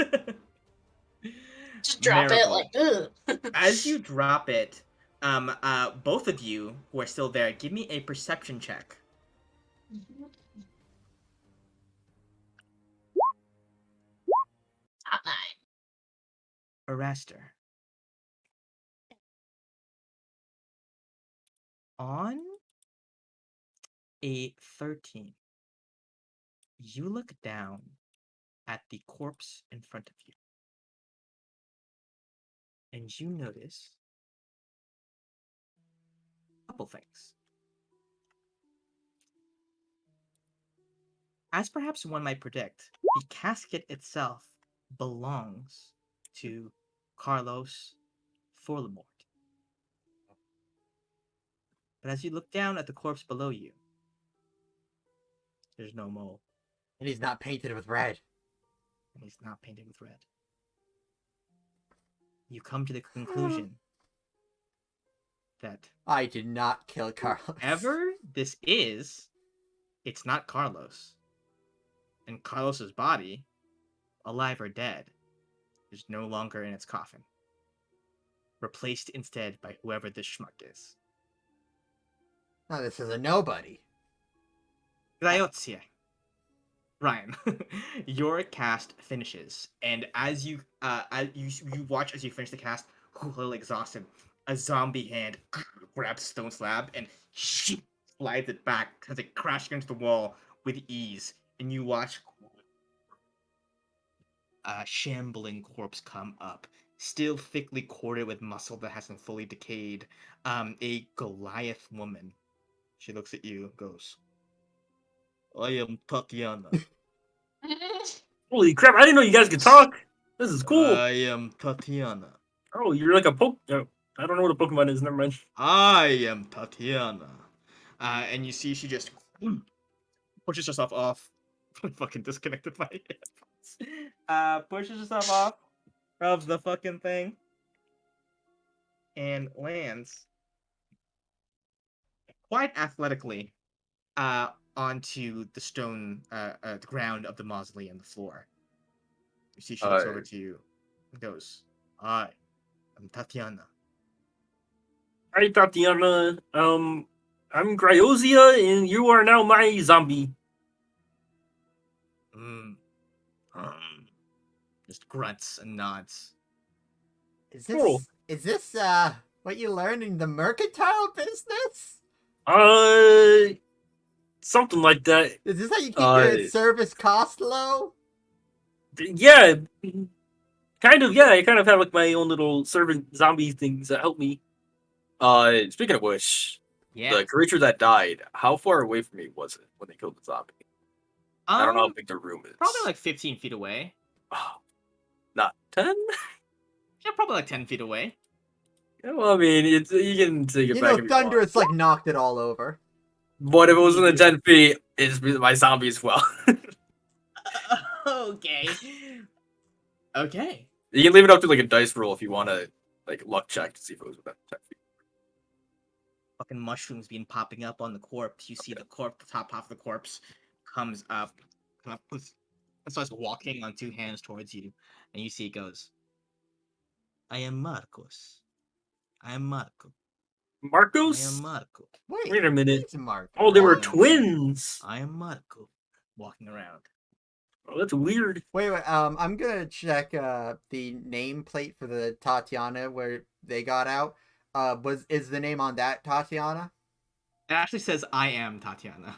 Just drop it like, ugh. As you drop it, both of you who are still there, give me a perception check. Top 9. Araster. On a 13, you look down at the corpse in front of you, and you notice a couple things. As perhaps one might predict, the casket itself belongs to Carlos Forlamort. But as you look down at the corpse below you, there's no mole, And he's not painted with red. and he's not painted with red. You come to the conclusion that I did not kill Carlos. whoever this is, it's not Carlos. And Carlos's body, alive or dead, is no longer in its coffin. Replaced instead by whoever this schmuck is. Now this is a nobody. Grazie. Ryan, your cast finishes, and as you watch as you finish the cast, a little exhausted, a zombie hand grabs a stone slab and slides it back as it crashes against the wall with ease, and you watch a shambling corpse come up, still thickly corded with muscle that hasn't fully decayed. A Goliath woman. She looks at you, goes, "I am Tatiana. Holy crap! I didn't know you guys could talk. This is cool. I am Tatiana. Oh, you're like a poke. Oh, I don't know what a Pokemon is. Never mind. I am Tatiana." And you see she just pushes herself off. Fucking disconnected my headphones. Pushes herself off of the fucking thing and lands quite athletically onto the stone, the ground of the mausoleum, the floor. You see she looks over to you and goes, "I am Tatiana." Hi, Tatiana. I'm Gryozia, and you are now my zombie. Mm. Just grunts and nods. Is Cool. this what you learned in the mercantile business? Something like that. Is this how you keep your service cost low? Yeah, kind of. Yeah, I kind of have like my own little servant zombie things that help me. Speaking of which, Yeah. the creature that died, how far away from me was it when they killed the zombie? I don't know how big the room is. Probably like 15 feet away. Oh, not 10? Yeah, probably like 10 feet away. Yeah, well, I mean, you can take it You back know, if you thunder, want. it's like knocked it all over. But if it was within 10 feet, it's my zombie as well. Okay. Okay. You can leave it up to like a dice roll if you want to like luck check to see if it was within 10 feet. Fucking mushrooms being popping up on the corpse. You see the corpse, the top half of the corpse comes up, starts walking on two hands towards you, and you see it goes, "I am Marcos. I am Marco. I am Marcos? Marco. Wait a minute. He's Mark. Oh, they were Yeah. twins. I am Marco. Walking around. Oh, that's weird. Wait. I'm gonna check the nameplate for the Tatiana where they got out. Is the name on that Tatiana? It actually says I am Tatiana.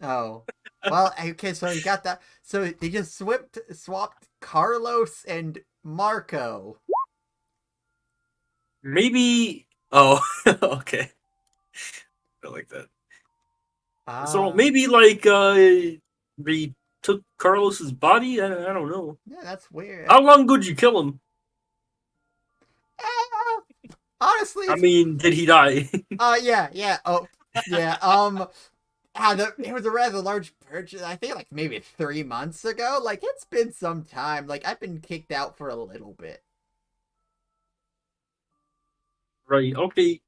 Oh. Well, okay, so you got that. So they just swapped Carlos and Marco. Maybe. Oh, okay. I like that. So Ah, maybe like they took Carlos's body. I don't know. yeah, that's weird. How long ago did you kill him? Honestly, I mean, did he die? yeah. Oh, yeah. It was a rather large purchase. I think like maybe 3 months ago. Like it's been some time. Like I've been kicked out for a little bit. Right. Okay.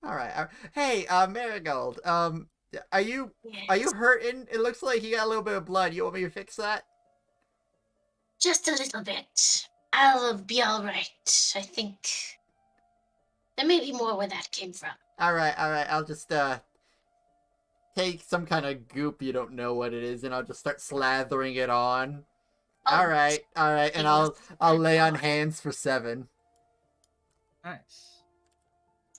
All right. Hey, Marigold. Are you Yes. hurting? It looks like you got a little bit of blood. You want me to fix that? Just a little bit. I'll be all right. I think there may be more where that came from. All right. I'll just take some kind of goop you don't know what it is, and I'll just start slathering it on. Oh, All right. And I'll lay on hands for 7. Nice.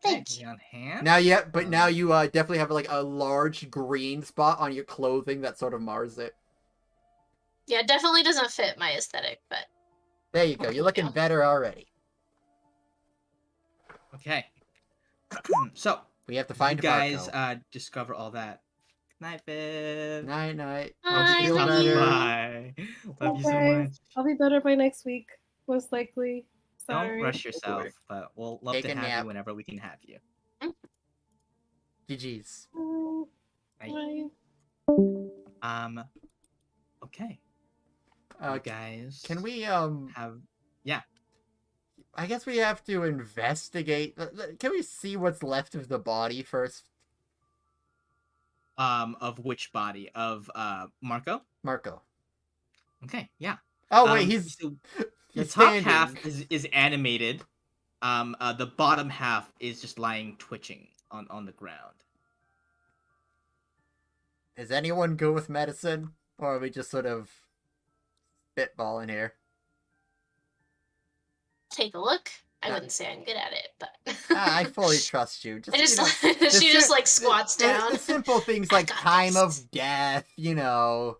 Thank you. On hand. Now, yeah, but now you definitely have like a large green spot on your clothing that sort of mars it. Yeah, it definitely doesn't fit my aesthetic, but There you go. You're looking better already. Okay. So We have to you find guys Marco. discover all that. Night, Viv. Night, night. Hi, Hope you feel love Stopping you. better. by. Love you so Okay. much. I'll be better by next week, most likely. Sorry. Don't rush yourself, but we'll love Take to a have nap. you whenever we can have you. GG's. Bye. Bye. Okay. Uh, You guys Can we have I guess we have to investigate. Can we see what's left of the body first, of which body? Of Marco? Marco? Okay, yeah. Oh wait, he's So the he's top standing. half is animated. The bottom half is just lying twitching on the ground. Is anyone good with medicine, or are we just sort of spitballing here? Take a look. I Ah. wouldn't say I'm good at it, but I fully trust you. Just, I just you know, she just like squats down. The simple things I like got time this. of death, you know.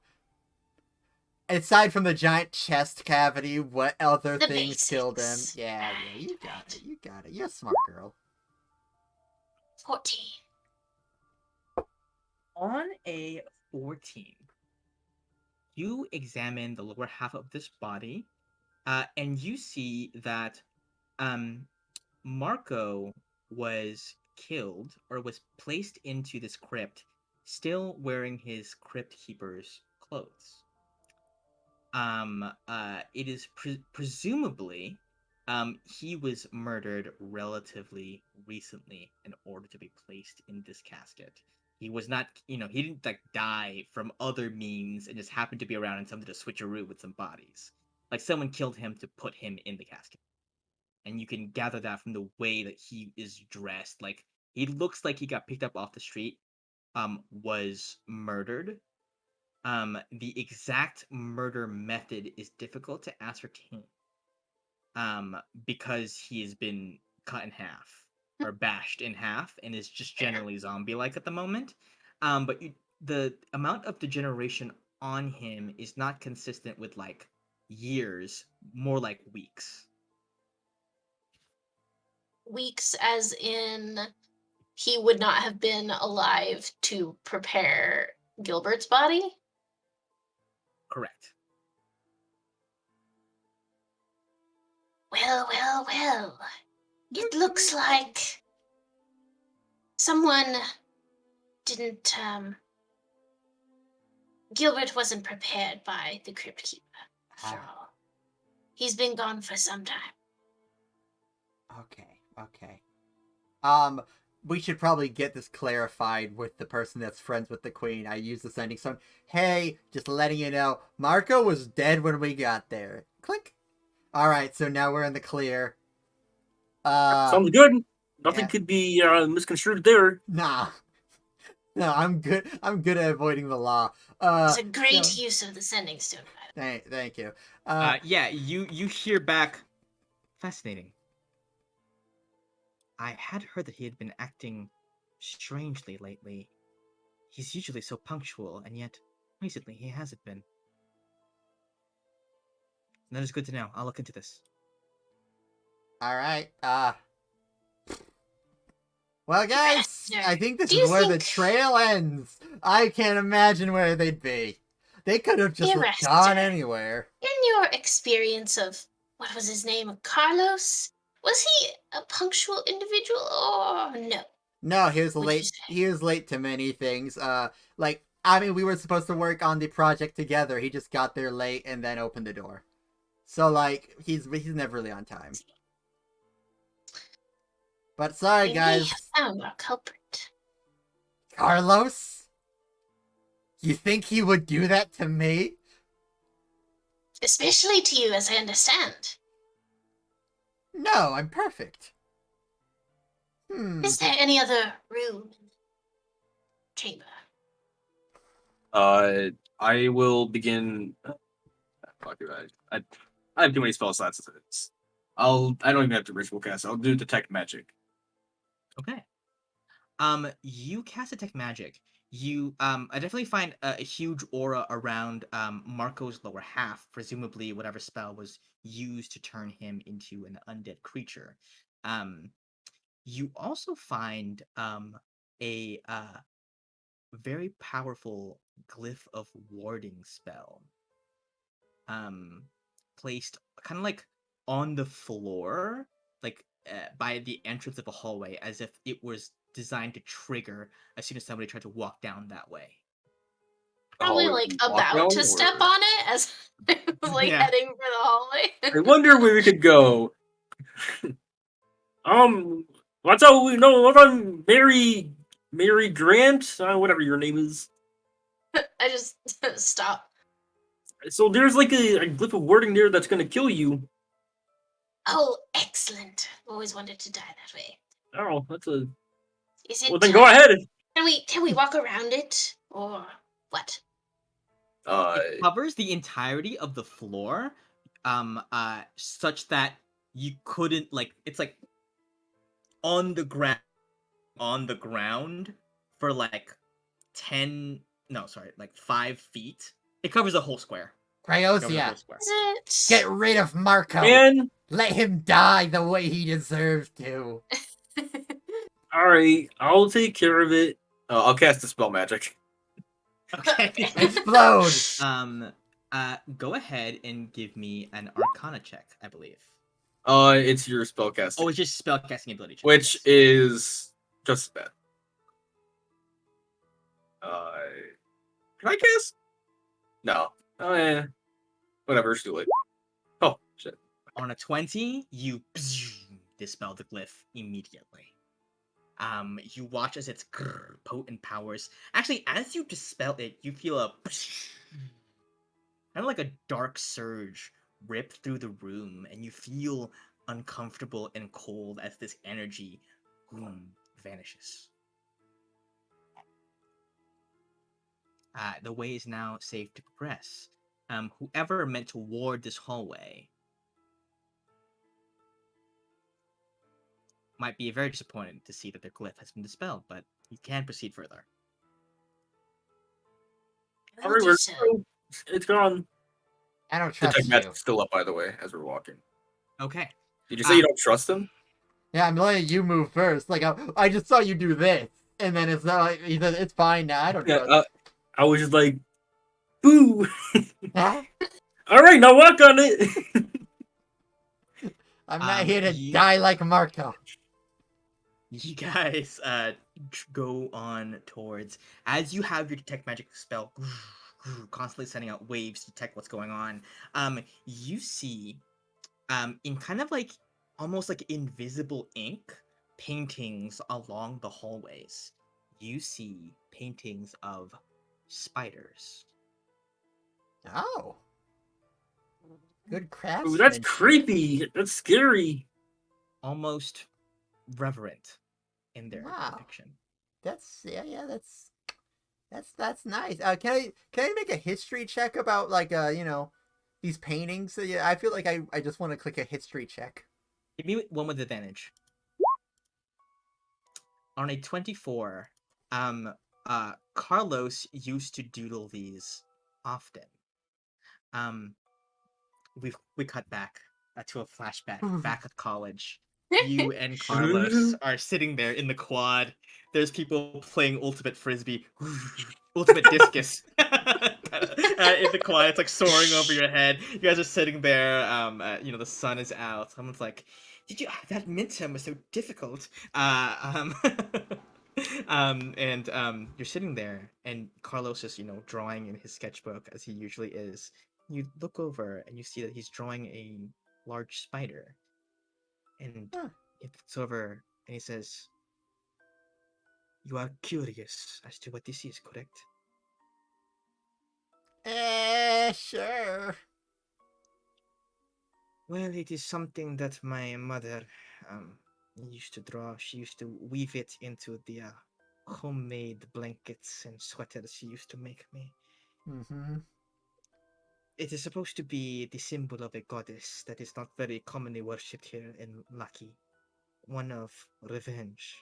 Aside from the giant chest cavity, what other The things killed him? basics. Yeah, you got it. You got it. You're a smart girl. 14. On a 14, you examine the lower half of this body, and you see that Marco was killed or was placed into this crypt still wearing his crypt keeper's clothes. It is presumably he was murdered relatively recently in order to be placed in this casket. He was not, he didn't like die from other means and just happened to be around and something to switcheroo with some bodies. Like someone killed him to put him in the casket. And you can gather that from the way that he is dressed. Like he looks like he got picked up off the street, was murdered. The exact murder method is difficult to ascertain. Because he has been cut in half or bashed in half and is just generally zombie-like at the moment. But the amount of degeneration on him is not consistent with like years, more like weeks. Weeks, as in he would not have been alive to prepare Gilbert's body. Correct. Well. It looks like someone didn't, Gilbert wasn't prepared by the Crypt Keeper, after all. He's been gone for some time. Okay. We should probably get this clarified with the person that's friends with the queen. I use the sending stone. Hey, just letting you know, Marco was dead when we got there. Click. All right, so now we're in the clear. Sounds good. Nothing Yeah. could be misconstrued there. Nah. No, I'm good. I'm good at avoiding the law. It's a great so- use of the sending stone. Thank you. Yeah, you hear back. Fascinating. I had heard that he had been acting strangely lately. He's usually so punctual, and yet recently he hasn't been. That is good to know. I'll look into this. All right. Well, guys, I think this Do is you where the think- trail ends. I can't imagine where they'd be. They could have just Dear gone Esther. anywhere. In your experience of, what was his name, Carlos, was he a punctual individual or no? No, he was What'd you late. say? He was late to many things. Like I mean, we were supposed to work on the project together. He just got there late and then opened the door. So like, he's never really on time. But sorry, Maybe guys. we have found our culprit. Carlos, you think he would do that to me? Especially to you, as I understand. No, I'm perfect. Is there any other room in the chamber? I will begin. Fuck it, I have too many spell slots as it is. I don't even have to ritual cast. I'll do detect magic. Okay. You cast detect magic. You I definitely find a huge aura around Marco's lower half, presumably whatever spell was used to turn him into an undead creature. You also find a very powerful glyph of warding spell placed kind of like on the floor, like by the entrance of a hallway, as if it was designed to trigger as soon as somebody tried to walk down that way. Probably hallway like we walk about down, to step or- on it as I was like Yeah. heading for the hallway. I wonder where we could go. What's up? No, what's on Mary Grant? Whatever your name is. I just stop. So there's like a glyph of wording there that's gonna kill you. Oh, excellent. Always wanted to die that way. Oh, that's a. Is it? Well, then go ahead. Can we walk around it or what? It covers the entirety of the floor, such that you couldn't like it's like on the ground for like 10 no sorry like 5 feet. It covers a whole square. Covers a Cryosia, whole square. Is it? get rid of Marco. Man, Let him die the way he deserves to. all right, I'll take care of it. I'll cast dispel magic. Okay. Explode. Go ahead and give me an Arcana check, I believe. It's your spell casting, Oh, it's just spellcasting ability check. which yes. is just as bad. Can I cast? No. Oh yeah. Whatever. It's too late. Oh shit. On a 20, you dispel the glyph immediately. You watch as its potent powers. Actually, as you dispel it, you feel a kind of like a dark surge rip through the room, and you feel uncomfortable and cold as this energy vanishes. The way is now safe to progress. Whoever meant to ward this hallway might be very disappointed to see that their glyph has been dispelled, but you can proceed further. All right, it's gone. I don't trust Detect you. magic's still up, by the way, as we're walking. Okay. Did you say you don't trust him? Yeah, I'm letting you move first. Like I just saw you do this, and then it's not like he said it's fine now. I don't Yeah. trust. I was just like, boo. Huh? All right, now walk on it. I'm not here to you- die like Marco. You guys go on towards, as you have your detect magic spell constantly sending out waves to detect what's going on. You see in kind of like almost like invisible ink paintings along the hallways. You see paintings of spiders. Oh, good Ooh, craftsmanship. that's creepy. That's scary. Almost reverent in their Wow. depiction. That's that's nice. Can I make a history check about like these paintings? Yeah, I feel like I just want to click a history check. Give me one with advantage. On a 24, Carlos used to doodle these often. We cut back to a flashback back at college. You and Carlos are sitting there in the quad. There's people playing ultimate frisbee, ultimate discus in the quad. It's like soaring over your head. You guys are sitting there. The sun is out. Someone's like, "Did you? That mintum was so difficult." You're sitting there, and Carlos is drawing in his sketchbook as he usually is. You look over and you see that he's drawing a large spider. And he looks over and he says, "You are curious as to what this is, correct?" Sure. "Well, it is something that my mother used to draw. She used to weave it into the homemade blankets and sweaters she used to make me. Mm-hmm. It is supposed to be the symbol of a goddess that is not very commonly worshipped here in Lucky. One of revenge.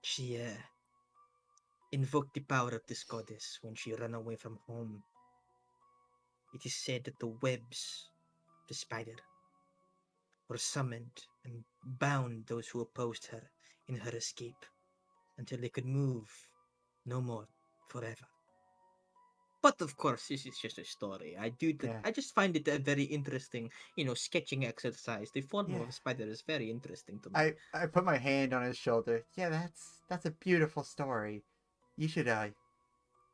She invoked the power of this goddess when she ran away from home. It is said that the webs of the spider were summoned and bound those who opposed her in her escape until they could move no more forever. But of course, this is just a story. I just find it a very interesting, sketching exercise. The form of a spider is very interesting to me. I put my hand on his shoulder. Yeah, that's a beautiful story. You should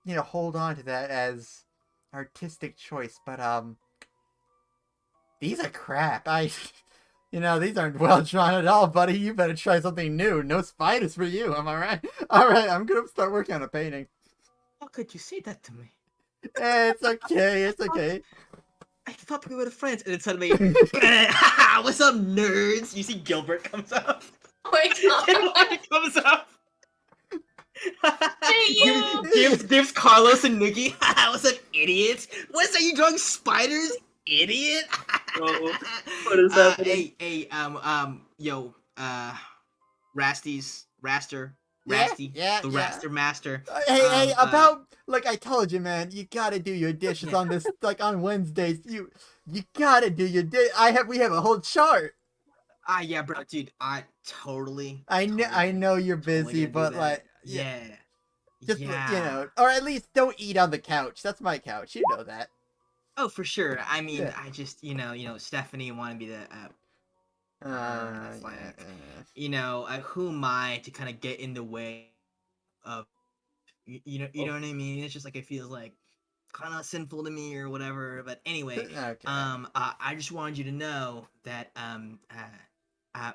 hold on to that as artistic choice. But these are crap. These aren't well drawn at all, buddy. You better try something new. No spiders for you. Am I right? All right, I'm gonna start working on a painting. How could you say that to me? It's okay. It's okay. I thought we were friends, and then suddenly, what's up, nerds? You see Gilbert comes up. Oh my god. Gilbert comes up. you. gives Carlos and Nikki. What's up, idiots? What are you drawing spiders, idiot? What is happening? Rasty, Yeah. Raster Master. Hey, I told you, man, you gotta do your dishes on this, on Wednesdays. You gotta do your we have a whole chart. Yeah, bro, dude, I totally. I know you're busy, but just or at least don't eat on the couch. That's my couch. You know that. Oh, for sure. I mean, I just Stephanie wanted me to. Who am I to kind of get in the way of, know what I mean? It's just like it feels like kind of sinful to me or whatever. But anyway, Okay. I just wanted you to know that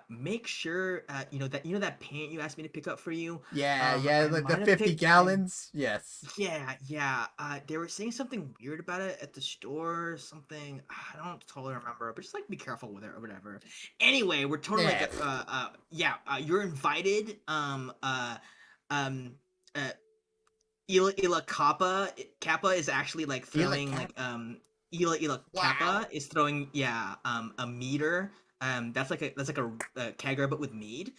make sure that paint you asked me to pick up for you. Like the 50 gallons. Yes. Yeah. They were saying something weird about it at the store or something. I don't totally remember, but just be careful with it or whatever. Anyway, we're totally you're invited. Ila Kappa is actually throwing Ila Kappa is throwing a meter. That's like a kegger but with mead.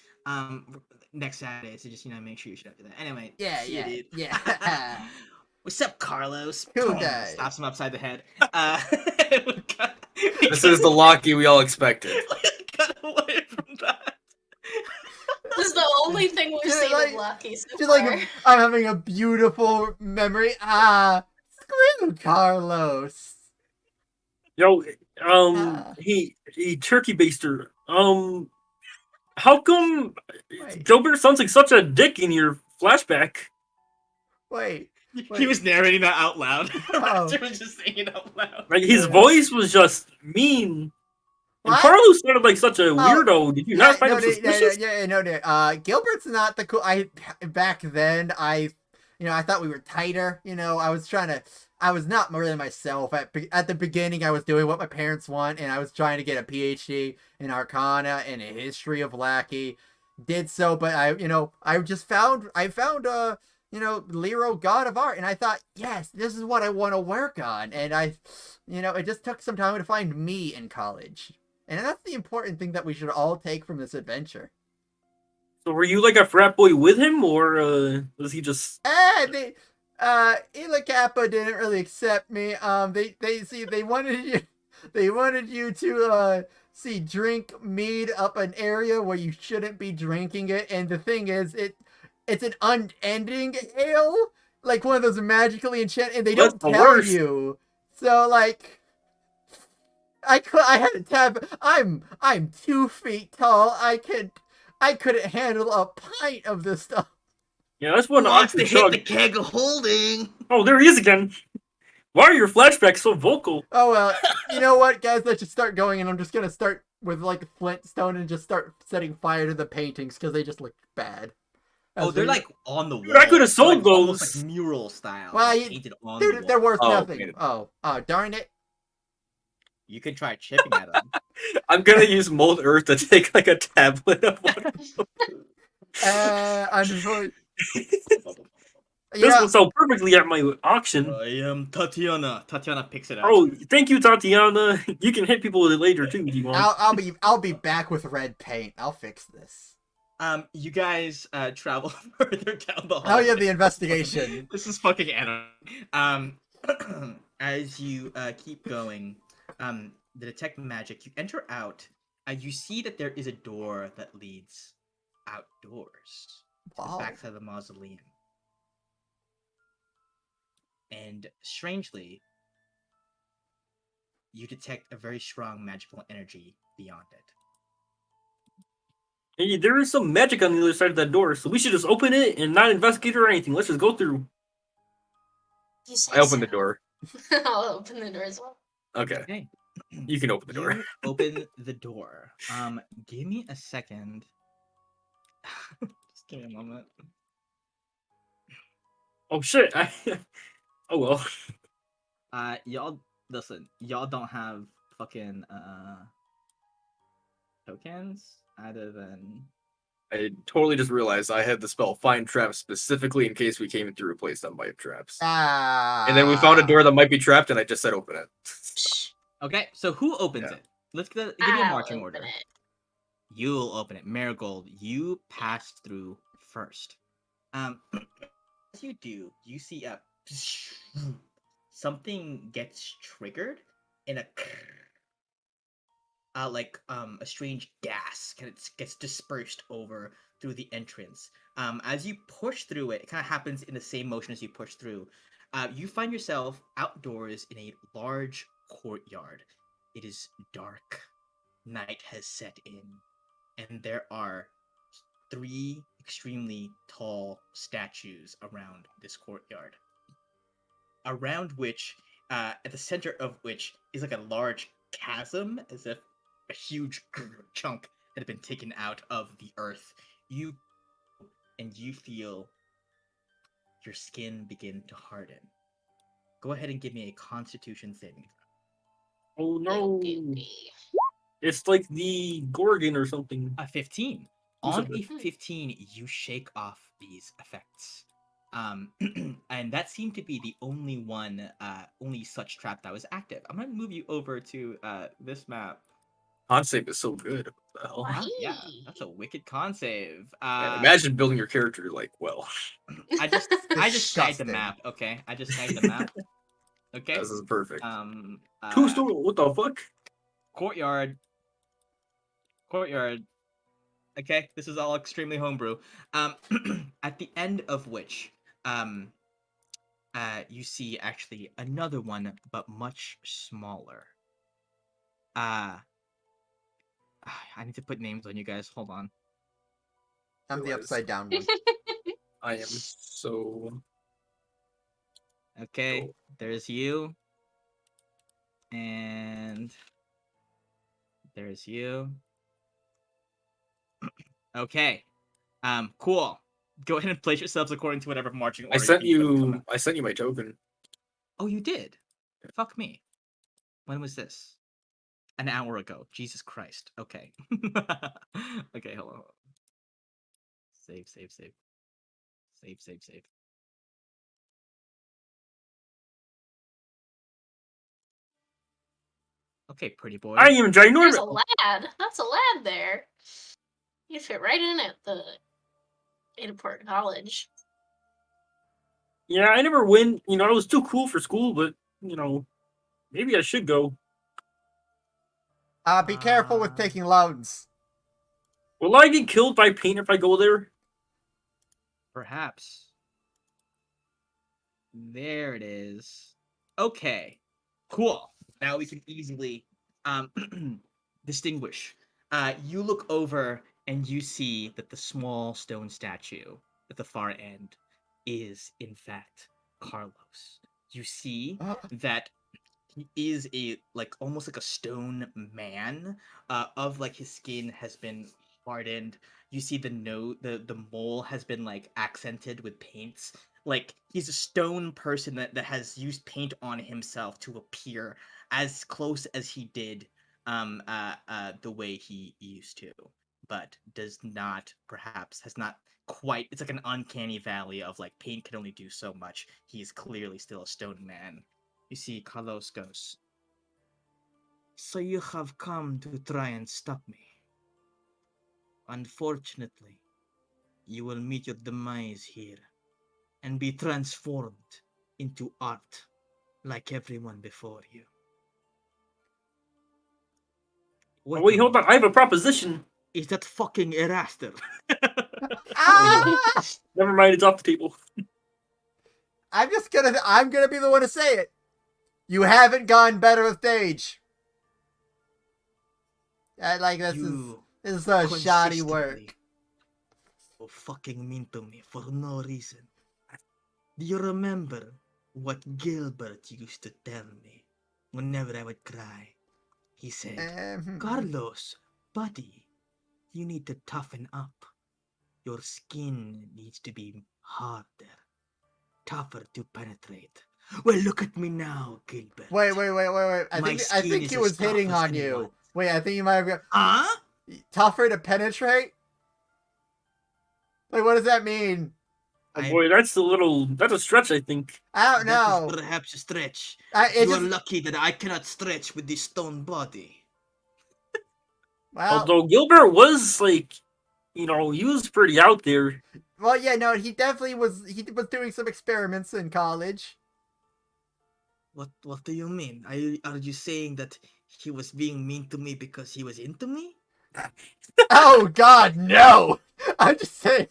Next Saturday, so just make sure you should do that. Anyway, Yeah. What's up, Carlos? Who Boom, died? Stops him upside the head. This is the Locky we all expected. Cut away from that. This is the only thing we've seen of Lucky so Just far. I'm having a beautiful memory. Screw Carlos. Yo, he turkey baster. How come Gilbert sounds like such a dick in your flashback? Wait. He was narrating that out loud. Oh. He was just saying it out loud. Like his voice was just mean. And What? Carlos sounded like such a weirdo. Did you not find him suspicious? No. Gilbert's not the cool. Back then I thought we were tighter. I was trying to I was not really myself. At the beginning, I was doing what my parents want, and I was trying to get a PhD in Arcana and a history of Lackey. Did so, but I found Lero God of Art, and I thought, yes, this is what I want to work on. And it just took some time to find me in college, and that's the important thing that we should all take from this adventure. So were you like a frat boy with him, or was he just? Ila Kappa didn't really accept me. They wanted you to drink mead up an area where you shouldn't be drinking it, and the thing is, it's an unending ale, like one of those magically enchanted, and they That's don't the tell worst. you. So like, I had to tap. I'm 2 feet tall. I couldn't handle a pint of this stuff. Yeah, that's Who one wants to awkward hit chug. the keg of holding? Oh, there he is again. Why are your flashbacks so vocal? Oh well, you know what, guys? Let's just start going, and I'm just gonna start with like a flintstone and just start setting fire to the paintings because they just look bad. Oh, they're That's like on the wall. I could have They're, sold like, almost those. like mural style. Well, like, you- painted on the they're wall. worth Oh, nothing. painted. Oh darn it! You can try chipping at them. I'm gonna use mold earth to take like a tablet of water. Unfortunately, This will sell perfectly at my auction. I am Tatiana. Tatiana picks it up. Oh, thank you, Tatiana. You can hit people with it later too if you want. I'll be back with red paint. I'll fix this. You guys travel further down the hall. Oh yeah, the investigation. This is fucking anarchy. As you keep going, the detect magic, you enter out. You see that there is a door that leads outdoors to the Wow. backside of the mausoleum. And strangely, you detect a very strong magical energy beyond it. Hey, there is some magic on the other side of that door, so we should just open it and not investigate or anything. Let's just go through. You say I opened so. the door. I'll open the door as well. Okay, Okay. you can open the door. You open the door. Give me a second. Just give me a moment. Oh shit! Oh well. Y'all listen. Y'all don't have fucking tokens other than. I totally just realized I had the spell Find Traps specifically in case we came through a place that might have traps. And then we found a door that might be trapped, and I just said open it. Shh. Okay, so who opens Yeah. it? Let's give me a I'll marching open order. it. You'll open it. Marigold, you pass through first. As you do, you see something gets triggered in a strange gas gets dispersed over through the entrance. As you push through it, it kind of happens in the same motion as you push through. You find yourself outdoors in a large courtyard. It is dark. Night has set in, and there are 3 extremely tall statues around this courtyard. Around which, at the center of which, is like a large chasm, as if a huge chunk had been taken out of the earth. You feel your skin begin to harden. Go ahead and give me a Constitution saving throw. Oh no! Okay. It's like the Gorgon or something. A 15. Ooh, so On a good. 15, you shake off these effects. And that seemed to be the only only such trap that was active. I'm gonna move you over to this map. Con save is so good. What the hell? Why? Yeah, that's a wicked con save. Man, imagine building your character like well. I just tagged the Disgusting. map. Okay, I just tagged the map. Okay. This is perfect. Two story. What the fuck? Courtyard. Okay, this is all extremely homebrew. At the end of which, you see actually another one, but much smaller. I need to put names on you guys. Hold on. I'm the upside down one. I am so. Okay, Cool. there's you. And there's you. Okay. Cool. Go ahead and place yourselves according to whatever marching order. I sent you put them you. I sent you my token. Oh, you did? Fuck me. When was this? An hour ago. Jesus Christ. Okay. Okay, hold on. Save, save, save. Save, save, save. Okay, pretty boy. I am There's a ginormous. lad. That's a lad there. You fit right in at the Adaport College. Yeah, I never went. I was too cool for school, but maybe I should go. Be careful with taking loans. Will I get killed by paint if I go there? Perhaps. There it is. Okay. Cool. Now we can easily um distinguish. You look over and you see that the small stone statue at the far end is in fact Carlos. You see that he is a like almost like a stone man. Of like his skin has been hardened. You see the mole has been like accented with paints. Like he's a stone person that has used paint on himself to appear as close as he did the way he used to, but does not perhaps has not quite. It's like an uncanny valley of like paint can only do so much. He's clearly still a stone man. You see, Carlos goes, "So you have come to try and stop me. Unfortunately, you will meet your demise here and be transformed into art like everyone before you." Oh, wait, hold on. I have a proposition. Is that fucking Eraster? Ah! Never mind, it's off the table. I'm gonna be the one to say it. You haven't gone better with Dage. This is shoddy work. So fucking mean to me for no reason. Do you remember what Gilbert used to tell me whenever I would cry? He said, "Carlos, buddy, you need to toughen up. Your skin needs to be harder, tougher to penetrate." Well, look at me now, Gilbert. Wait. I My think skin he is was as tough hitting as on you. anyone. Wait, I think you might have Huh? tougher to penetrate. Wait, what does that mean? Oh boy, that's a stretch, I think. I don't know. That is perhaps a stretch. It's You are just lucky that I cannot stretch with this stone body. well. Although Gilbert was like, he was pretty out there. Well, yeah, no, he definitely was. He was doing some experiments in college. What do you mean? Are you saying that he was being mean to me because he was into me? Oh God, no! I'm just saying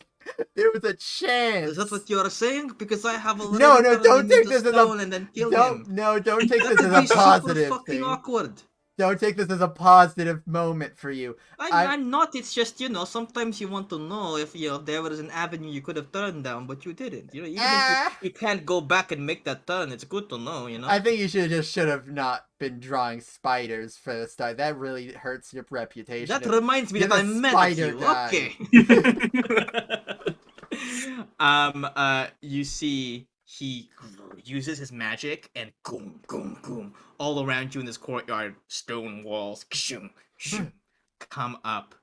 there was a chance. Is that what you are saying? Because I have already No, turned don't him take into this as stone a and then killed don't him. don't take this That as would a be super positive fucking thing. awkward. Don't take this as a positive moment for you. I'm not. It's just sometimes you want to know if there was an avenue you could have turned down, but you didn't. Even if you can't go back and make that turn, it's good to know. I think you should have not been drawing spiders for the start. That really hurts your reputation. That reminds me You're that the I'm mad at spider you. guy. Okay. You see, he uses his magic and boom, boom, boom, all around you in this courtyard, stone walls, come up.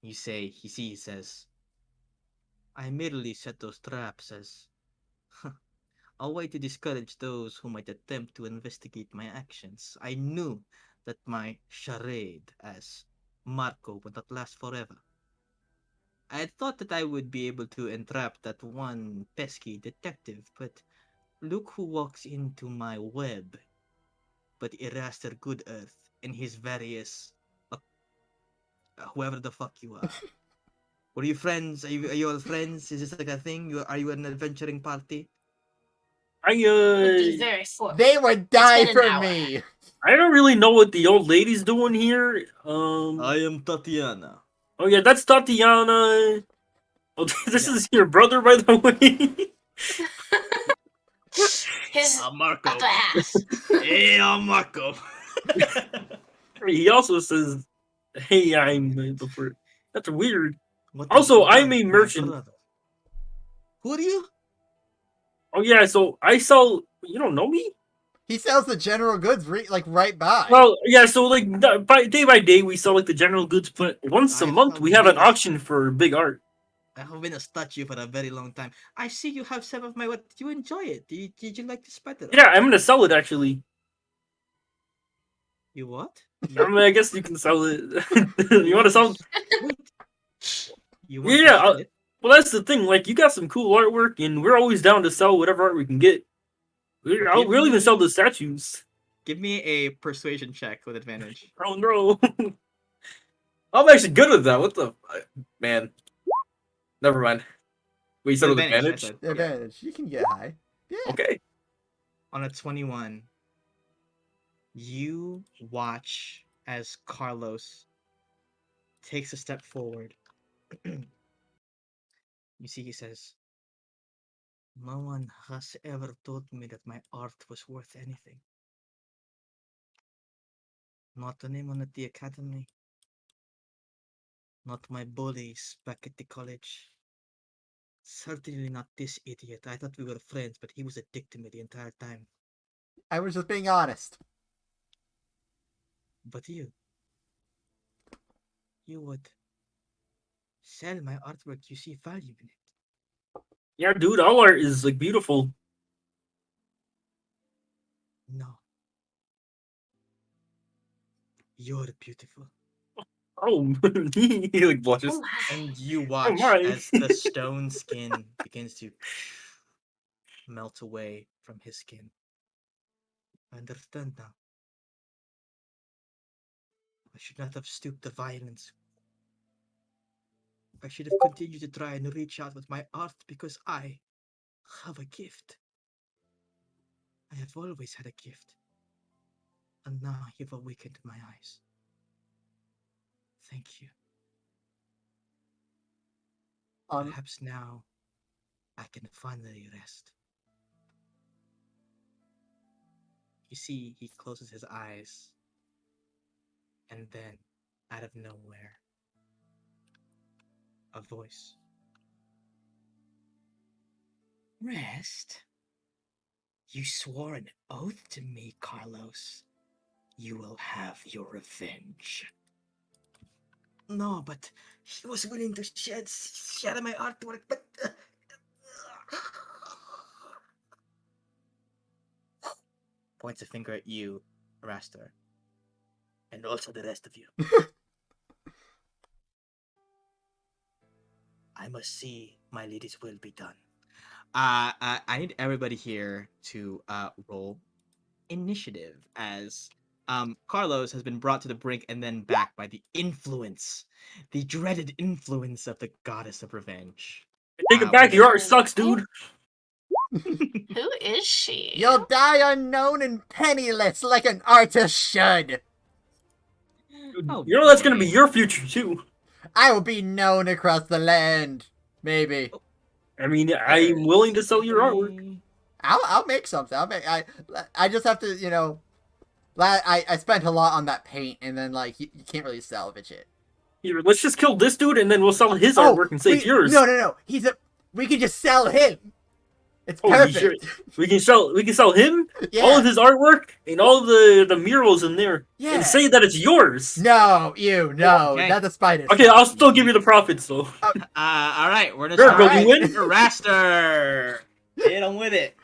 He says, "I merely set those traps as a way to discourage those who might attempt to investigate my actions. I knew that my charade as Marco would not last forever. I thought that I would be able to entrap that one pesky detective, but look who walks into my web but Eraster Good Earth and his various whoever the fuck you are. Were you friends? Are you all friends? Is this like a thing? Are you an adventuring party?" Would be very They would die for me. I don't really know what the old lady's doing here. I am Tatiana. Oh yeah, that's Tatiana. Oh, this is your brother, by the way. His Marco. upper half. Hey, I'm Marco. He also says, "Hey, I'm the first." That's weird. What Also, is I'm a my merchant. brother? Who are you? Oh yeah, so I sell. You don't know me? He sells the general goods right by. Well, yeah. So like day by day, we sell like the general goods, but once a I month have we have an been a- auction for big art. I have been a statue for a very long time. I see you have some of my what. You enjoy it? Did you like to spread it? Yeah, I'm gonna sell it actually. You what? I mean, I guess you can sell it. You want to sell? Wait. You want Yeah. to sell it? Well, that's the thing. Like, you got some cool artwork, and we're always down to sell whatever art we can get. We'll even sell the statues. Give me a persuasion check with advantage. Oh no! I'm actually good with that. What the man? Never mind. Wait, you said with I advantage? said. The Yeah. advantage. You can get high. Yeah. Okay. On a 21, you watch as Carlos takes a step forward. You see, he says, "No one has ever told me that my art was worth anything. Not anyone at the academy. Not my bullies back at the college. Certainly not this idiot. I thought we were friends, but he was a dick to me the entire time. I was just being honest. But you would sell my artwork. You see value in it. Yeah, dude, all art is like beautiful. No. You're beautiful." Oh, He like blushes. Oh my. And you watch my. as the stone skin begins to melt away from his skin. I understand now. I should not have stooped to violence. I should have continued to try and reach out with my art because I have a gift. I have always had a gift. And now you've awakened my eyes. Thank you. Perhaps now I can finally rest. You see, he closes his eyes. And then, out of nowhere, a voice. "Rest? You swore an oath to me, Carlos. You will have your revenge." "No, but he was willing to shatter my artwork, but..." Points a finger at you, Raster. "And also the rest of you. I must see my lady's will be done." I need everybody here to roll initiative as Carlos has been brought to the brink and then back by the influence, the dreaded influence of the goddess of revenge. Take it back. Your art sucks, dude. Who is she? You'll die unknown and penniless like an artist should. Oh, You know that's gonna boy. be your future too. I will be known across the land. Maybe. I mean, I'm willing to sell your artwork. I'll make something. I just have to, I spent a lot on that paint, and then like you can't really salvage it. Here, let's just kill this dude and then we'll sell his artwork and say it's yours. No. We can just sell him. It's Holy perfect. shit. We can sell him, Yeah. all of his artwork, and all the murals in there, Yeah. and say that it's yours. No, Okay. not the spider. Okay, I'll still give you the profits though. All right, we're gonna Miracle, start you win. Raster. Hit him with it.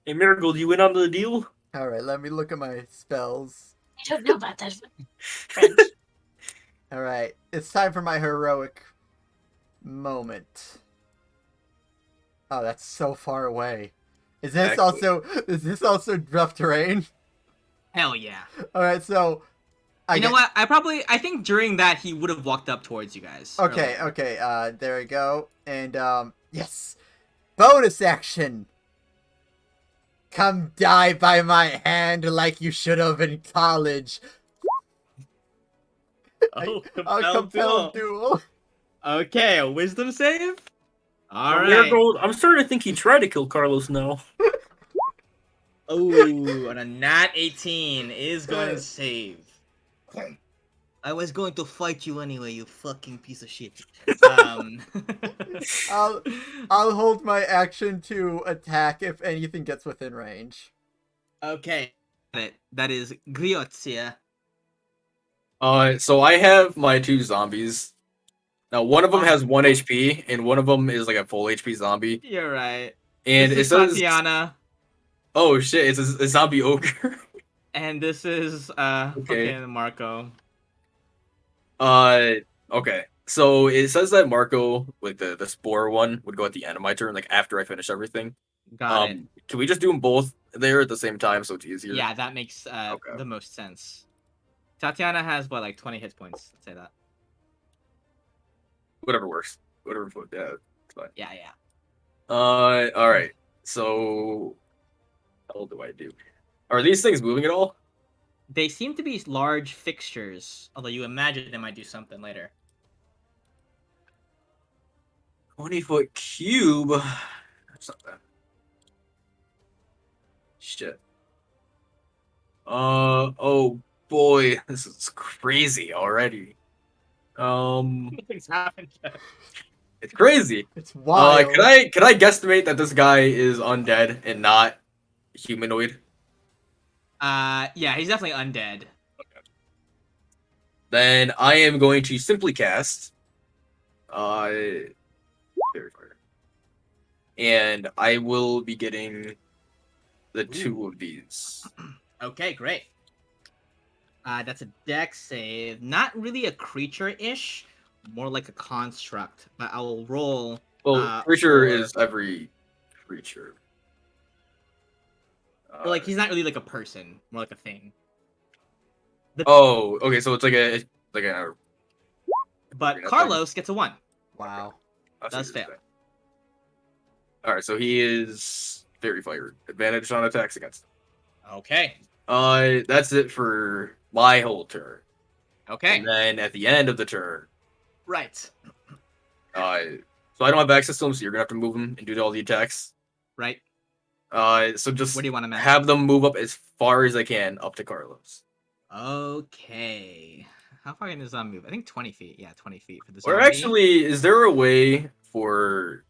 Hey, Miracle, do you win on the deal? All right, let me look at my spells. I don't know about that. French. All right, it's time for my heroic moment. Oh, that's so far away. Is this also rough terrain? Hell yeah. All right, so You know what? I think during that he would have walked up towards you guys. Okay, earlier. okay. There we go. And yes, bonus action. Come die by my hand like you should have in college. Oh, A compelled duel. Okay, a wisdom save. All right. Miracle, I'm starting to think he tried to kill Carlos now. Oh, and a nat 18 is going to save. I was going to fight you anyway, you fucking piece of shit. I'll hold my action to attack if anything gets within range. Okay. it. That is Griozia. So I have my 2 zombies. Now one of them Oh. has 1 HP, and one of them is like a full HP zombie. You're right. And This it is says, Tatiana, "Oh shit, it's a zombie ogre." and this is Okay. fucking Marco. Okay. So it says that Marco, like the spore one, would go at the end of my turn, like after I finish everything. Got it. Can we just do them both there at the same time so it's easier? Yeah, that makes Okay. the most sense. Tatiana has what, like 20 hit points. Let's say that. Whatever works. Whatever. Yeah, it's fine. Yeah, yeah. All right. So, how do I do? Are these things moving at all? They seem to be large fixtures, although you imagine they might do something later. 20-foot cube. That's not bad. Shit. Oh boy, this is crazy already. Nothing's happened yet. It's crazy. It's wild. Can I guesstimate that this guy is undead and not humanoid? Yeah, he's definitely undead. Then I am going to simply cast Fairy Fire. And I will be getting the 2 of these. Okay, great. That's a dex save. Not really a creature-ish, more like a construct. But I will roll. Well, creature for- is every creature. But, like, he's not really like a person, more like a thing. Oh, okay, so it's like a But Okay, Carlos gets a 1. Wow. Does fail. Alright, so he is Fairy Fire. Advantage on attacks against him. Okay. That's it for my whole turn. Okay. And then at the end of the turn, Right. so I don't have access to them, so you're gonna have to move them and do all the attacks. Right. So just What do you want to match? have them move up as far as I can up to Carlos. Okay. How far can the zombie move? I think 20 feet. Yeah, 20 feet for the Or zombie. actually, is there a way for...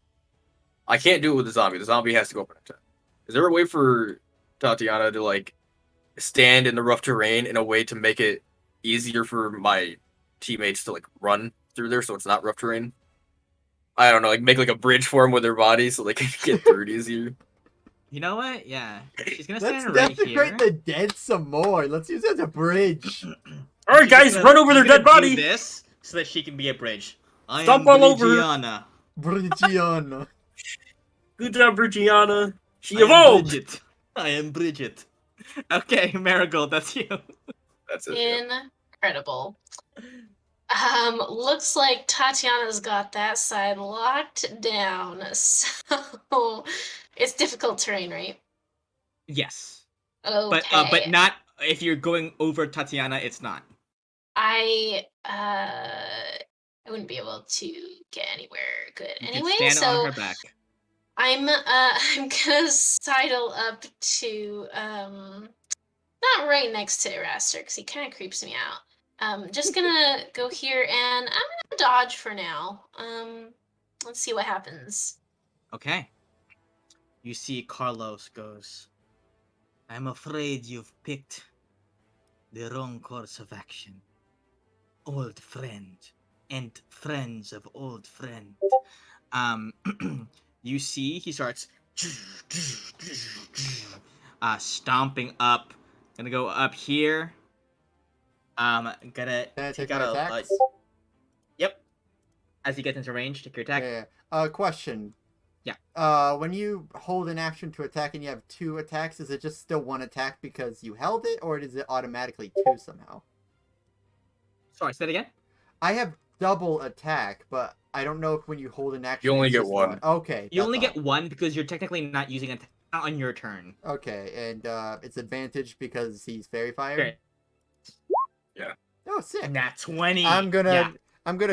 I can't do it with the zombie. The zombie has to go up an attack. Is there a way for Tatiana to, like, stand in the rough terrain in a way to make it easier for my teammates to, like, run through there so it's not rough terrain? I don't know, like, make, like, a bridge for them with their body so they can get through it easier. You know what? Yeah. She's going to Let's stand right desecrate here. the dead some more. Let's use it as a bridge. All right, She's guys, gonna- run over their she's gonna dead body. do this so that she can be a bridge. I Stomp am all over her. Bridgiana. Bridgiana. Good job, Bridgiana. She I am evolved. Bridget. I am Bridget. Okay, Marigold, that's you. That's it. Yeah. Incredible. Looks like Tatiana's got that side locked down. So it's difficult terrain, right? Yes. Okay. But not if you're going over Tatiana, it's not. I wouldn't be able to get anywhere good You anyway. can stand So on her back. I'm gonna sidle up to not right next to Eraster because he kind of creeps me out. Just gonna go here and I'm gonna dodge for now. Let's see what happens. Okay. You see Carlos goes, I'm afraid you've picked the wrong course of action. Old friend and friends of old friend. You see he starts stomping up. Gonna go up here. Gonna Can I take take out my a attacks? yep. As you get into range, take your attack. Yeah. Question. Yeah. When you hold an action to attack and you have 2 attacks, is it just still 1 attack because you held it, or is it automatically 2 somehow? Sorry, say that again. I have double attack, but I don't know if when you hold an action, only it's get just 1. Okay. You that's only all. get 1 because you're technically not using it on your turn. Okay, and it's advantage because he's fairy fire. Great. Yeah. Oh, sick. Nat 20. I'm gonna. Yeah.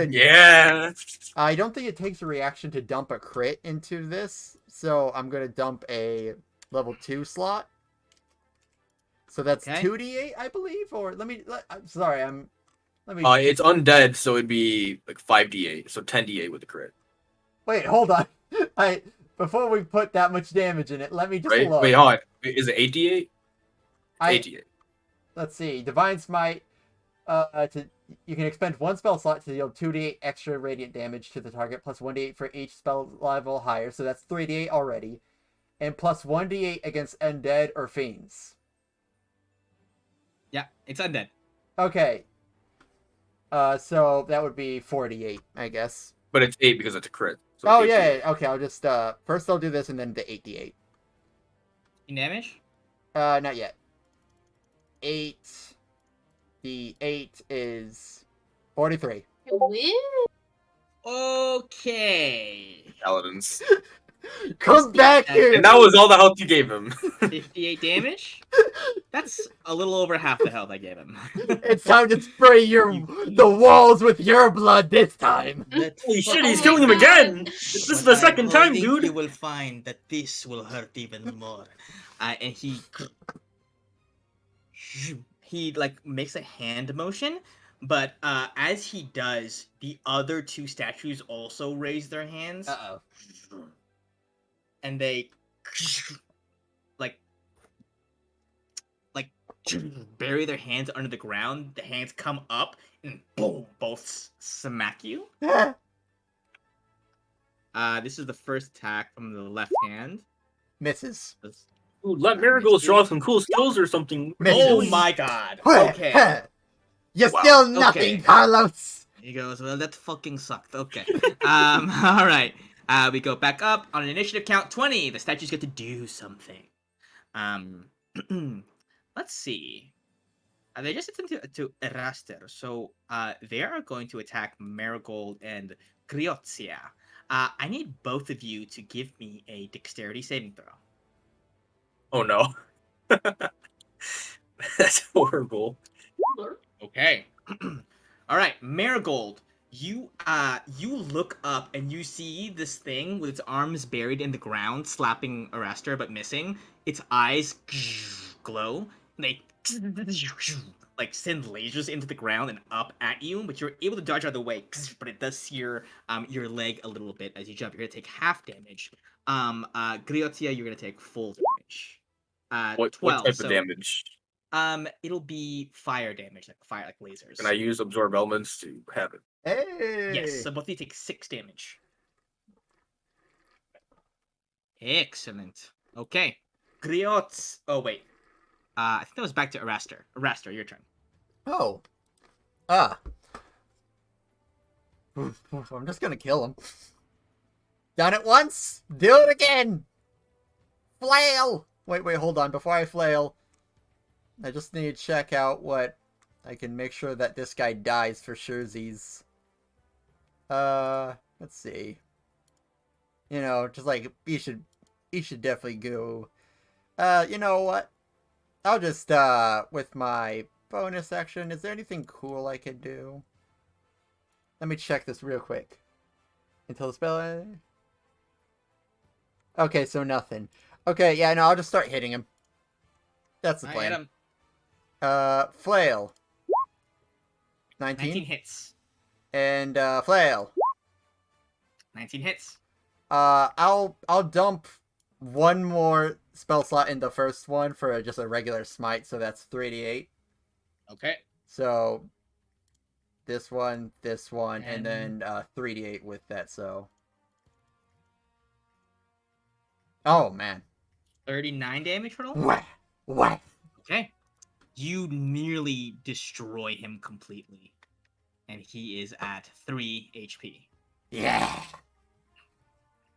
Yeah. I don't think it takes a reaction to dump a crit into this, so I'm gonna dump a level 2 slot. So that's Okay. 2d8, I believe. Or I'm sorry. Let me. It's undead, so it'd be like 5d8, so 10d8 with the crit. Wait, hold on. Before we put that much damage in it, let me just Right? look. Wait, hold on. Is it 8d8? Let's see. Divine Smite. You can expend one spell slot to deal 2d8 extra radiant damage to the target, plus 1d8 for each spell level higher. So that's 3d8 already, and plus 1d8 against undead or fiends. Yeah, it's undead. Okay. So that would be 48, I guess. But it's 8 because it's a crit. So Oh it's yeah, 8d8. yeah. Okay, I'll just first I'll do this and then the 8d8. In damage? Not yet. 8. The 8 is 43. Woo. Okay. Paladins. Come back here. And that was all the health you gave him. 58 damage? That's a little over half the health I gave him. It's time to spray the walls with your blood this time. Holy shit, Oh he's my killing him God. again! This is the second time, You dude. will find that this will hurt even more. And he like makes a hand motion, but as he does, the other two statues also raise their hands, Uh-oh. and they like bury their hands under the ground. The hands come up and boom, both smack you. This is the first attack from the left hand. Misses. Dude, let Marigolds draw some cool skills or something. Misses. Oh my god. Okay. You're Wow, still nothing, okay. Carlos. He goes, well, that fucking sucked. Okay. All right. We go back up on an initiative count 20. The statues get to do something. Let's see. They just attempt to Eraster, so they are going to attack Marigold and Griozia. I need both of you to give me a dexterity saving throw. Oh no. That's horrible. Okay. All right, Marigold. You look up and you see this thing with its arms buried in the ground, slapping Araster but missing. Its eyes glow. And they like send lasers into the ground and up at you, but you're able to dodge out of the way. But it does sear your leg a little bit as you jump. You're gonna take half damage. Griozia, you're gonna take full damage. What 12. type So, of damage? it'll be fire damage, like lasers. Can I use absorb elements to have it? Hey. Yes, so both of you take 6 damage. Excellent. Okay. Griots. Oh, wait. I think that was back to Araster. Araster, your turn. Oh. I'm just gonna kill him. Done it once. Do it again. Flail. Wait, hold on. Before I flail, I just need to check out what I can make sure that this guy dies for surezies. Let's see. You know, just like he should definitely go. You know what? I'll just with my bonus action. Is there anything cool I can do? Let me check this real quick. Until the spell. Okay, so nothing. Okay, yeah, no, I'll just start hitting him. That's the I hit plan. him. Flail. 19. 19 hits. And flail. 19 hits. I'll dump one more spell slot in the first one for just a regular smite, so that's 3d8. Okay. So this one, and And- then 3d8 with that, so. Oh man. 39 damage for all? What? Okay. You nearly destroy him completely. And he is at 3 HP. Yeah.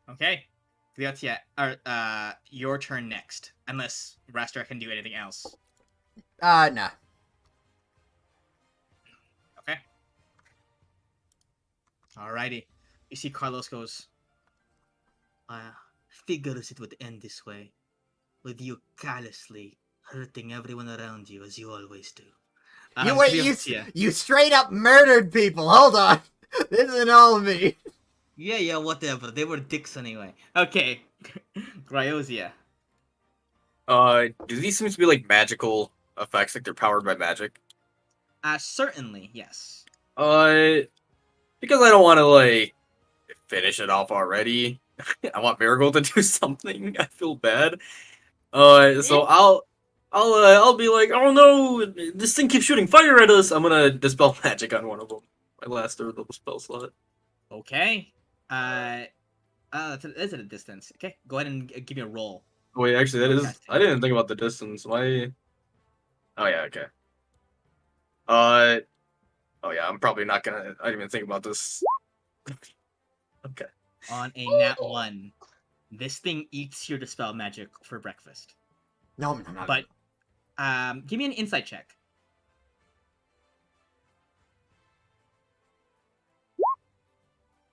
Okay. Griozia, your turn next. Unless Rastar can do anything else. Nah. Okay. Alrighty. You see Carlos goes, figures it would end this way. With you callously hurting everyone around you as you always do. You straight up murdered people. Hold on. This isn't all me. Yeah, whatever. They were dicks anyway. Okay. Griozia. Do these seem to be like magical effects, like they're powered by magic? Certainly, yes. Because I don't want to like finish it off already. I want Marigold to do something. I feel bad. So I'll be like, oh no, this thing keeps shooting fire at us. I'm gonna dispel magic on one of them. My last third level spell slot. Okay. That's at a distance. Okay, go ahead and give me a roll. Wait, actually, that is. Casting. I didn't think about the distance. Why? Oh yeah, okay. Oh yeah, I'm probably not gonna. I didn't even think about this. Okay. On a nat 1, this thing eats your dispel magic for breakfast. No. But give me an insight check.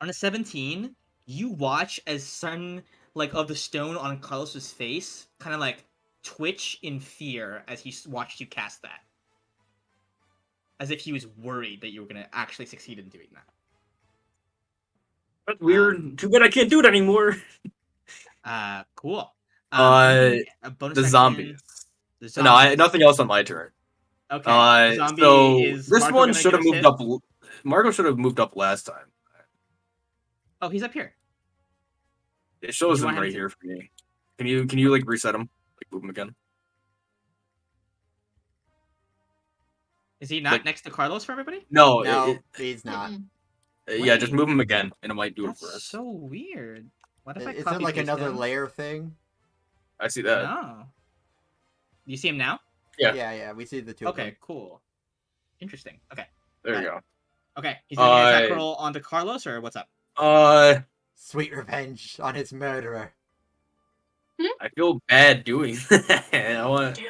On a 17, you watch as some of the stone on Carlos's face kind of twitch in fear as he watched you cast that. As if he was worried that you were gonna actually succeed in doing that. That's weird. Too bad I can't do it anymore. Cool. The A bonus action. zombies. The No, zombies. nothing else on my turn. Okay. Zombie So is this Marco one gonna should have give us moved hit? up. Marco should have moved up last time. Oh, he's up here. It shows You him want him right to- here for me. Can you like reset him? Like move him again? Is he not Like- next to Carlos for everybody? No, No, he's not. Mm-mm. yeah, just Wait. move him again, and it might do it for That's us. so weird. What if I Is copy it like paste another him? layer thing? I see that. No. You see him now? Yeah. Yeah, we see the two of them. Okay, cool. Interesting. Okay. There you go. Okay. He's gonna make an attack Uh, roll onto Carlos, or what's up? Sweet revenge on his murderer. I feel bad doing that. I want, Do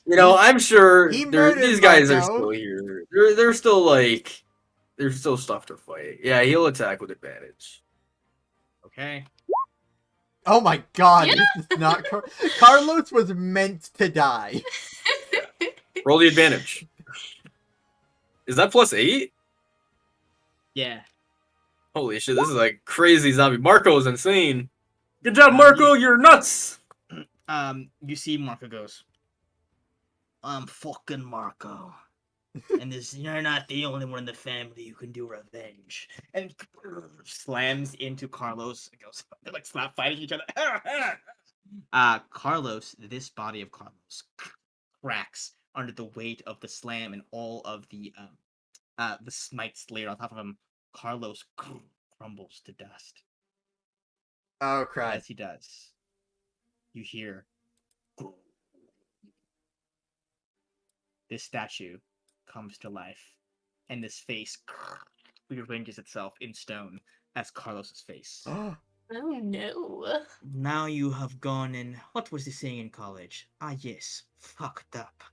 it. I'm sure he these murdered guys are Marco. still here. They're still there's still stuff to fight. Yeah, he'll attack with advantage. Okay. Oh my god, Yeah. this is not Carlos was meant to die. Roll the advantage. Is that +8? Yeah. Holy shit, this is like crazy zombie. Marco is insane. Good job, Marco. You're nuts. You see Marco goes, I'm fucking Marco. And you're not the only one in the family who can do revenge. And slams into Carlos and goes, they're slap fighting each other. Carlos, this body of Carlos cracks under the weight of the slam and all of the smites laid on top of him. Carlos crumbles to dust. Oh crap. As he does, you hear this statue comes to life, and this face rearranges itself in stone as Carlos's face. Oh no. Now you have gone and what was the saying in college? Ah yes, fucked up.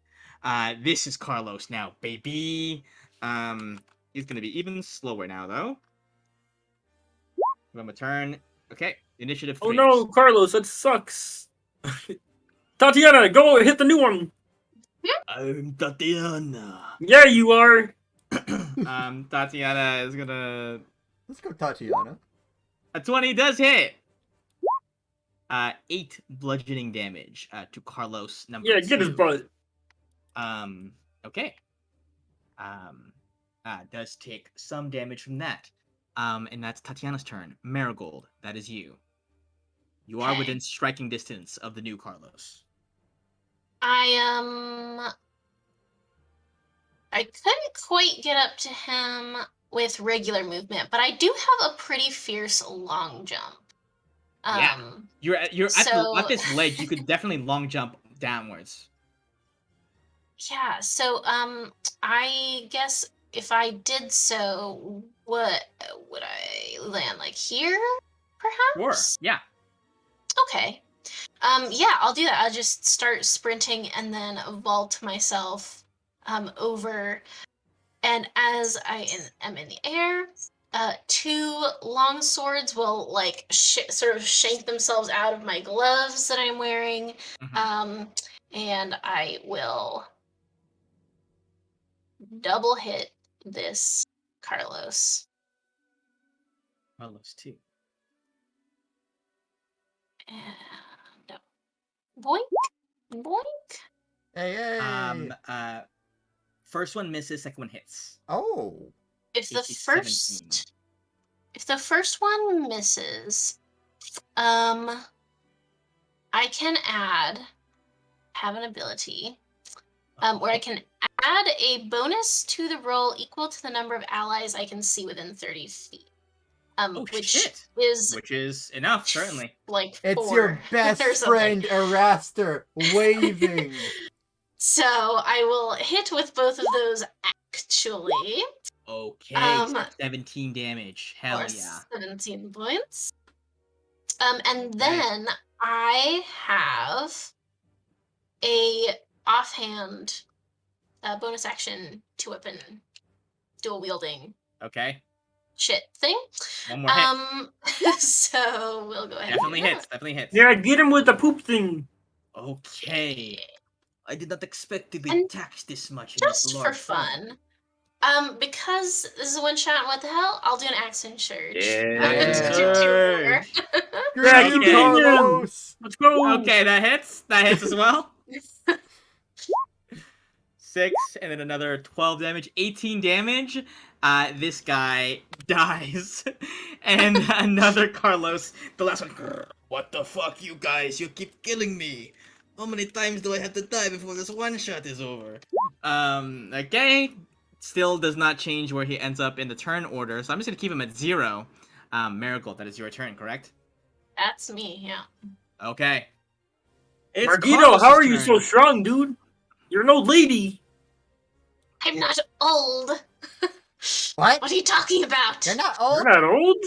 This is Carlos now, baby. He's gonna be even slower now though. Give him a turn. Okay, initiative 3. Oh no, Carlos, that sucks. Tatiana, go hit the new one. I'm Tatiana. Yeah, you are. Tatiana is gonna. Let's go Tatiana. A 20 does hit. 8 bludgeoning damage to Carlos number Yeah, get his 2. butt. Okay. Does take some damage from that. And that's Tatiana's turn. Marigold, that is you. You are Okay. within striking distance of the new Carlos. I couldn't quite get up to him with regular movement, but I do have a pretty fierce long jump. Yeah. You're at this ledge. You could definitely long jump downwards. Yeah, so I guess if I did so, what would I land here? Sure. Perhaps? Yeah. Okay. Yeah, I'll do that. I'll just start sprinting and then vault myself over. And as I am in the air, 2 long swords will sort of shank themselves out of my gloves that I'm wearing. Mhm. And I will double hit this Carlos. Carlos too. And boink, boink. Hey. First one misses, second one hits. Oh. If the AC 17. first one misses, I can add have an ability where I can add a bonus to the roll equal to the number of allies I can see within 30 feet. Oh Which shit! is Which is enough, certainly. like It's 4 your or best something. friend, Eraster, waving. So I will hit with both of those actually. Okay, 17 damage. Hell For yeah. 17 points. And Okay. then I have a offhand bonus action two weapon dual wielding Okay. shit thing. One more hit. So we'll go ahead Definitely and do hits. Definitely hits. Yeah, get him with the poop thing. Okay. I did not expect to be And taxed this much in this just for large body. fun, because this is a one shot, what the hell? I'll do an action surge. Action Yeah. surge. Screw Yeah, you, keep Okay. hitting him. Carlos. Let's go. Okay, that hits. That hits as well. 6, and then another 12 damage. 18 damage. This guy dies. And another Carlos, the last one. "Grr, what the fuck, you guys? You keep killing me. How many times do I have to die before this one shot is over? Okay. Still does not change where he ends up in the turn order, so I'm just gonna keep him at 0. Marigold, that is your turn, correct? That's me, yeah. Okay. It's Margito, Carlos's how are you turn. so strong, dude? You're an old lady. I'm not old. What? What are you talking about? You're not old? You're not old?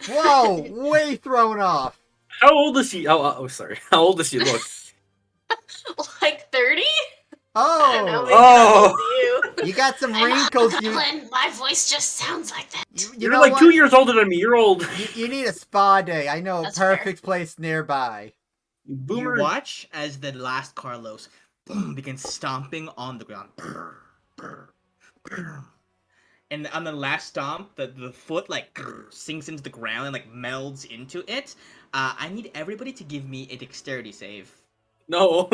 Whoa, way thrown off. How old is she? Oh, sorry. How old does she look? Like 30? I don't know, maybe Oh, not old to you. you got some I'm a wrinkles. You, goblin. My voice just sounds like that. you You're know like what? 2 years older than me. You're old. You need a spa day. I know a That's fair. perfect place nearby. You You boomer. watch as the last Carlos boom, begins stomping on the ground. Brr, brr, brr. And on the last stomp, the foot like sinks into the ground and like melds into it. I need everybody to give me a dexterity save. No.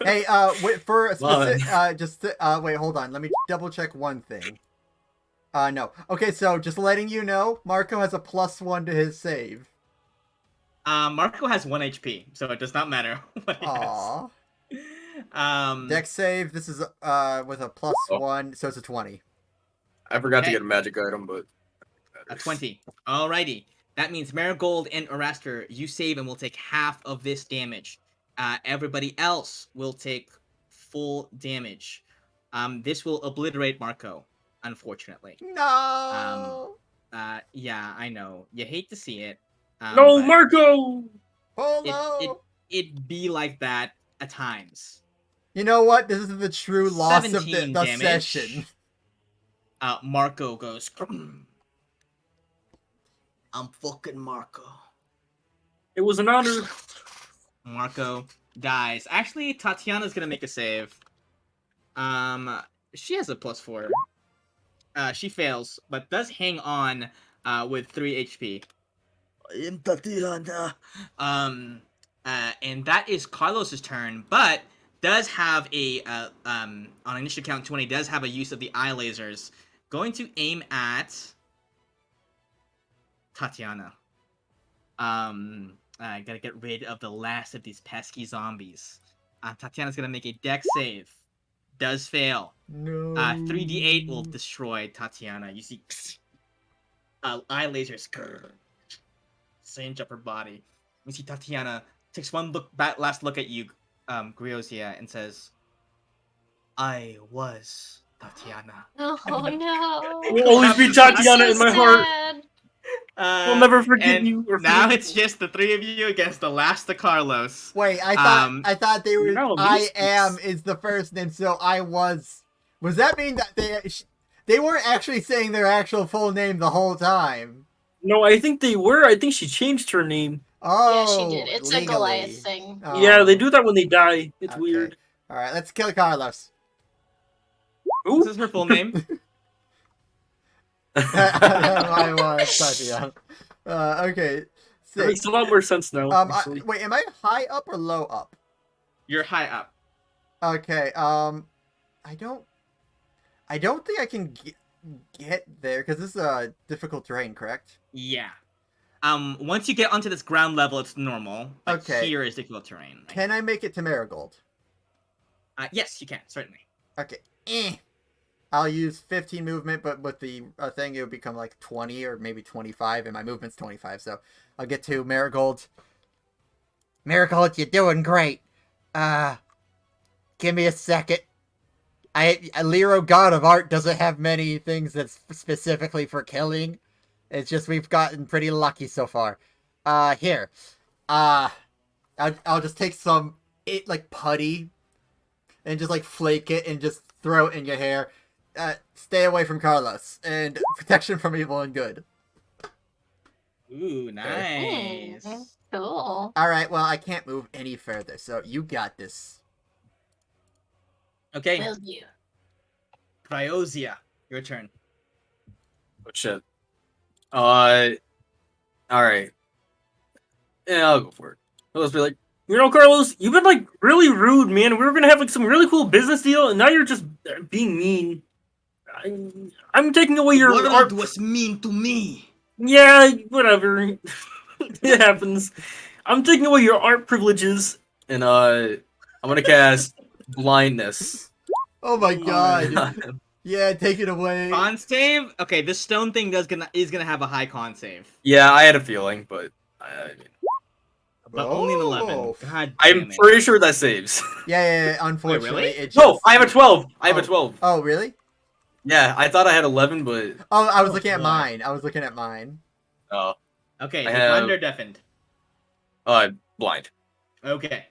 Hey, wait for a Fun. specific. Wait, hold on. Let me double check one thing. No. Okay, so just letting you know, Marco has a +1 to his save. Marco has 1 HP, so it does not matter what he Aww. has. Dex save. This is with a +1, so it's a 20. I forgot to Okay. get a magic item, but A 20. Alrighty. That means Marigold and Araster, you save and will take half of this damage. Everybody else will take full damage. This will obliterate Marco, unfortunately. No. Yeah, I know. You hate to see it. No, but Marco. Oh it no. it be like that at times. You know what? This is the true loss of the 17 damage. session. Marco goes. I'm fucking Marco. It was an honor. Marco dies. Actually, Tatiana's gonna make a save. She has a +4. She fails, but does hang on with 3 HP. I'm Tatiana. And that is Carlos's turn, but does have a on initiative count 20 does have a use of the eye lasers. Going to aim at Tatiana. I gotta get rid of the last of these pesky zombies. Tatiana's gonna make a dex save. Does fail. No. 3d8 will destroy Tatiana. You see eye lasers singe up her body. You see Tatiana takes one last look at you, Griozia, and says, I was Tatiana. Oh no. Will always be Tatiana So in my heart. sad. We'll never forget and you or now forget it's just the 3 of you against the last of Carlos. Wait, I thought they were. No, I this- am is the first name, so I was. Was that mean that they weren't actually saying their actual full name the whole time? No, I think they were. I think she changed her name. Yeah, she Oh, did. It's legally. a Goliath thing. Oh. Yeah, they do that when they die. It's Okay. weird. All right, let's kill Carlos. Ooh. This is her full name. I was Tatiana. Okay. That makes a lot more sense now. actually. Wait, am I high up or low up? You're high up. Okay. I don't think I can get there because this is a difficult terrain, correct? Yeah. Once you get onto this ground level, it's normal. But Okay. here is difficult terrain. Can I make it to Marigold? Yes, you can certainly. Okay. I'll use 15 movement, but with the thing, it would become like 20 or maybe 25, and my movement's 25, so I'll get to Marigold. Marigold, you're doing great. Give me a second. Lero God of Art doesn't have many things that's specifically for killing. It's just we've gotten pretty lucky so far. Here. I'll just take some, putty, and just, flake it and just throw it in your hair. Stay away from Carlos, and protection from evil and good. Ooh, nice. Cool. Alright, well, I can't move any further, so you got this. Okay, Will you? Cryozia, your turn. Oh shit. Alright. Yeah, I'll go for it. I'll just be like, Carlos, you've been like really rude, man. We were gonna have like some really cool business deal, and now you're just being mean. I'm taking away your art. was mean to me. Yeah, whatever. It happens. I'm taking away your art privileges. and I'm gonna cast blindness. Oh my Oh, god. Yeah, take it away. Con save? Okay, this stone thing is gonna have a high con save. Yeah, I had a feeling, but I mean, But only an 11. Oh. God damn I'm it. pretty sure that saves. Yeah, unfortunately, really? it just... No, I have a 12. I have a 12. Oh, really? Yeah, I thought I had 11, but Oh, I was Oh, looking at boy. mine. I was looking at mine. oh, Okay, I the have- blind or deafened? blind. Okay.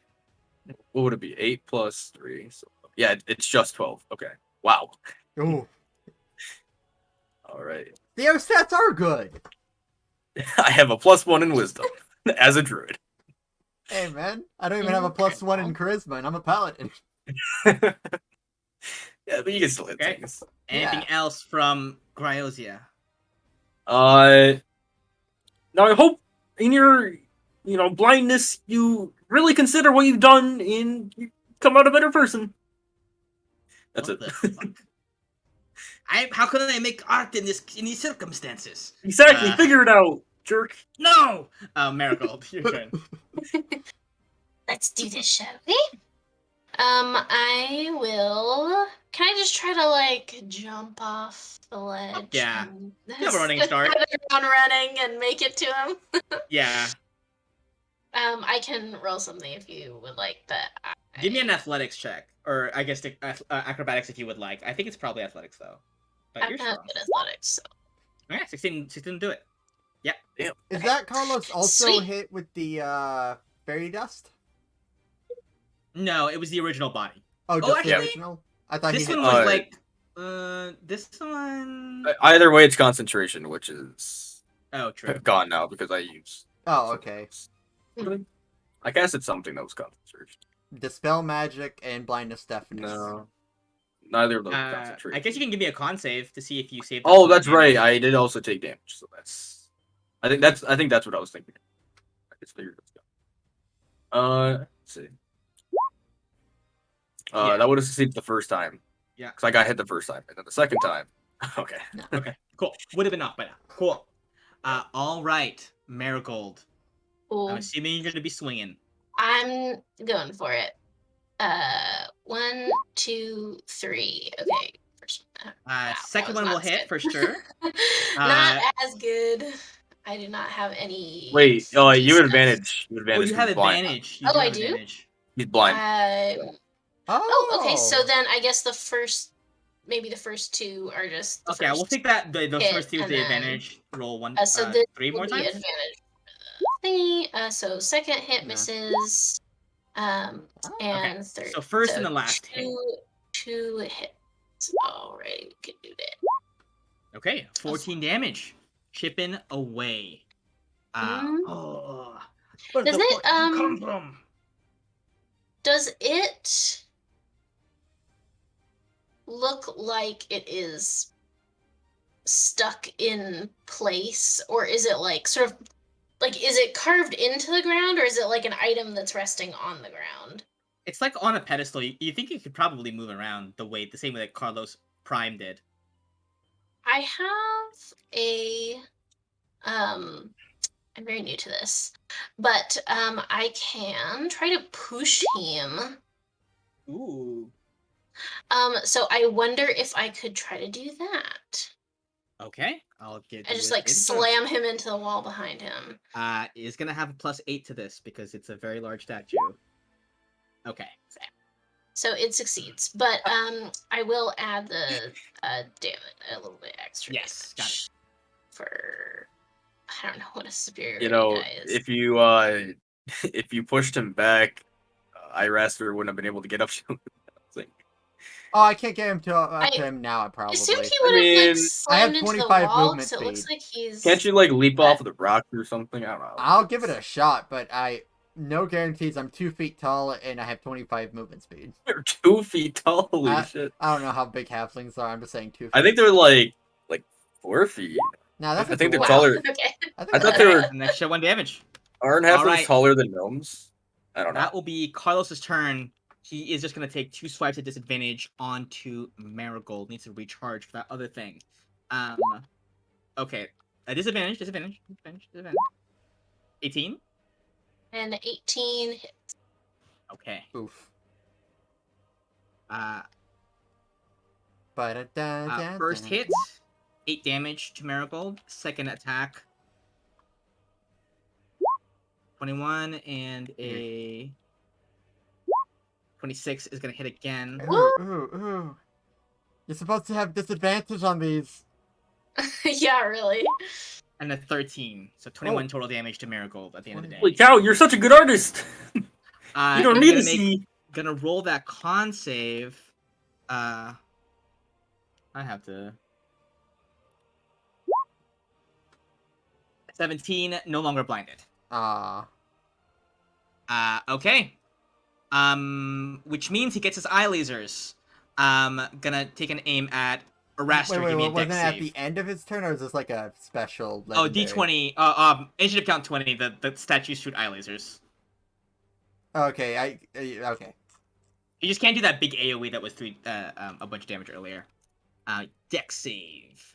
What would it be? 8 plus 3. So yeah, it's just 12. Okay. Wow. Ooh. All right. The other stats are good. I have a +1 in wisdom as a druid. Hey, man. I don't even have a +1 in charisma, and I'm a paladin. Yeah, but you can still hit Okay. things. Anything else from Cryozia? Uh, Now I hope in your, blindness, you really consider what you've done and you come out a better person. that's What it. the fuck? How can I make art in these circumstances? Exactly. Figure it out, jerk. No! Marigold, your turn. Let's do this, shall we? I will. Can I just try to jump off the ledge? Yeah. and You have a running start. hit the ground running and make it to him. Yeah. I can roll something if you would like, but Give me an athletics check. Or I guess acrobatics if you would like. I think it's probably athletics though. But I'm you're not strong. good at athletics. So. Yeah, 16 do it. Is that Carlos also Sweet. hit with the fairy dust? No, it was the original body. Oh, just the actually, original? I thought This he one hit... was Uh, like this one Either way, it's concentration, which is Oh, true. gone now because I used. Oh, okay. I casted something that was concentration. Dispel magic and blindness deafness. No, neither of those are concentration. I guess you can give me a con save to see if you saved. Oh, that's right. I did also take damage, so that's. I think that's what I was thinking. I just figured it was good. Let's see. Yeah. That would have succeeded the first time. Yeah. Because I got hit the first time, and then the second time. Okay. Okay, cool. Would have been off by now. Cool. All right, Marigold. Cool. I'm assuming you're gonna be swinging. I'm going for it. 1, 2, 3. Okay. First, wow, Second that one was will not hit good. for sure. Not as good. I do not have any. Wait. Oh, you have stuff. advantage. You have Oh, advantage. you 'cause have he's blind. advantage. Oh, I have do? advantage. He's blind. Oh, okay. So then I guess maybe the first two are just. The Okay, we'll first. take that. Those hit, first two with and the then- advantage. Roll one. So this 3 more will be times. advantage for the thingy. So second hit Yeah. misses. And third. So first and the last hit. Two hits. Alright, we can do that. Okay, 14 damage, chipping away. Mhm. Where Does the it, fuck you come from? Does it look like it is stuck in place, or is it sort of is it carved into the ground, or is it like an item that's resting on the ground? It's like on a pedestal. You think it could probably move around the same way that Carlos Prime did. I have a I'm very new to this, but I can try to push him. Ooh. So I wonder if I could try to do that. Okay. I'll give I you just a like saving throw. slam him into the wall behind him. Is gonna have a +8 to this because it's a very large statue. Okay. So it succeeds, but I will add the damage a little bit extra. Yes, got damage for I don't know what a superior You know, guy is. if you if you pushed him back, Iraster wouldn't have been able to get up to him. I think. Oh, I can't get him to up I to him now. I assumed Probably. he would have mean, like I have slammed into the 25 wall movement because it looks speed. like he's. Can't you like leap What? off of the rock or something? I don't know. I'll give it a shot, but no guarantees. I'm 2 feet tall and I have 25 movement speed. They're 2 feet tall. Holy shit! I don't know how big halflings are. I'm just saying 2 feet. I think they're like 4 feet. No, that's I a think they're dwarf. taller. Okay. I I thought they were. An extra 1 damage. Aren't All halflings right. taller than gnomes? I don't know. That will be Carlos's turn. He is just gonna take 2 swipes at disadvantage onto Marigold. Needs to recharge for that other thing. Okay. Disadvantage. 18. And 18. Okay. Oof. First hit, 8 damage to Marigold. Second attack, 21 and a 26 is gonna hit again. Ooh. You're supposed to have disadvantage on these. Yeah, really. And a 13. So 21 total damage to Marigold at the end of the day. Holy cow, you're such a good artist. You don't I'm need gonna to see. Gonna roll that con save. I have to. 17, no longer blinded. Okay. Which means he gets his eye lasers. Gonna take an aim at Araster. Give me a Wasn't dex it at save. the end of his turn, or is this like a special? Oh, Legendary? D20. Initiative count 20. The statues shoot eye lasers. Okay, okay. You just can't do that big AOE that was a bunch of damage earlier. Dex save.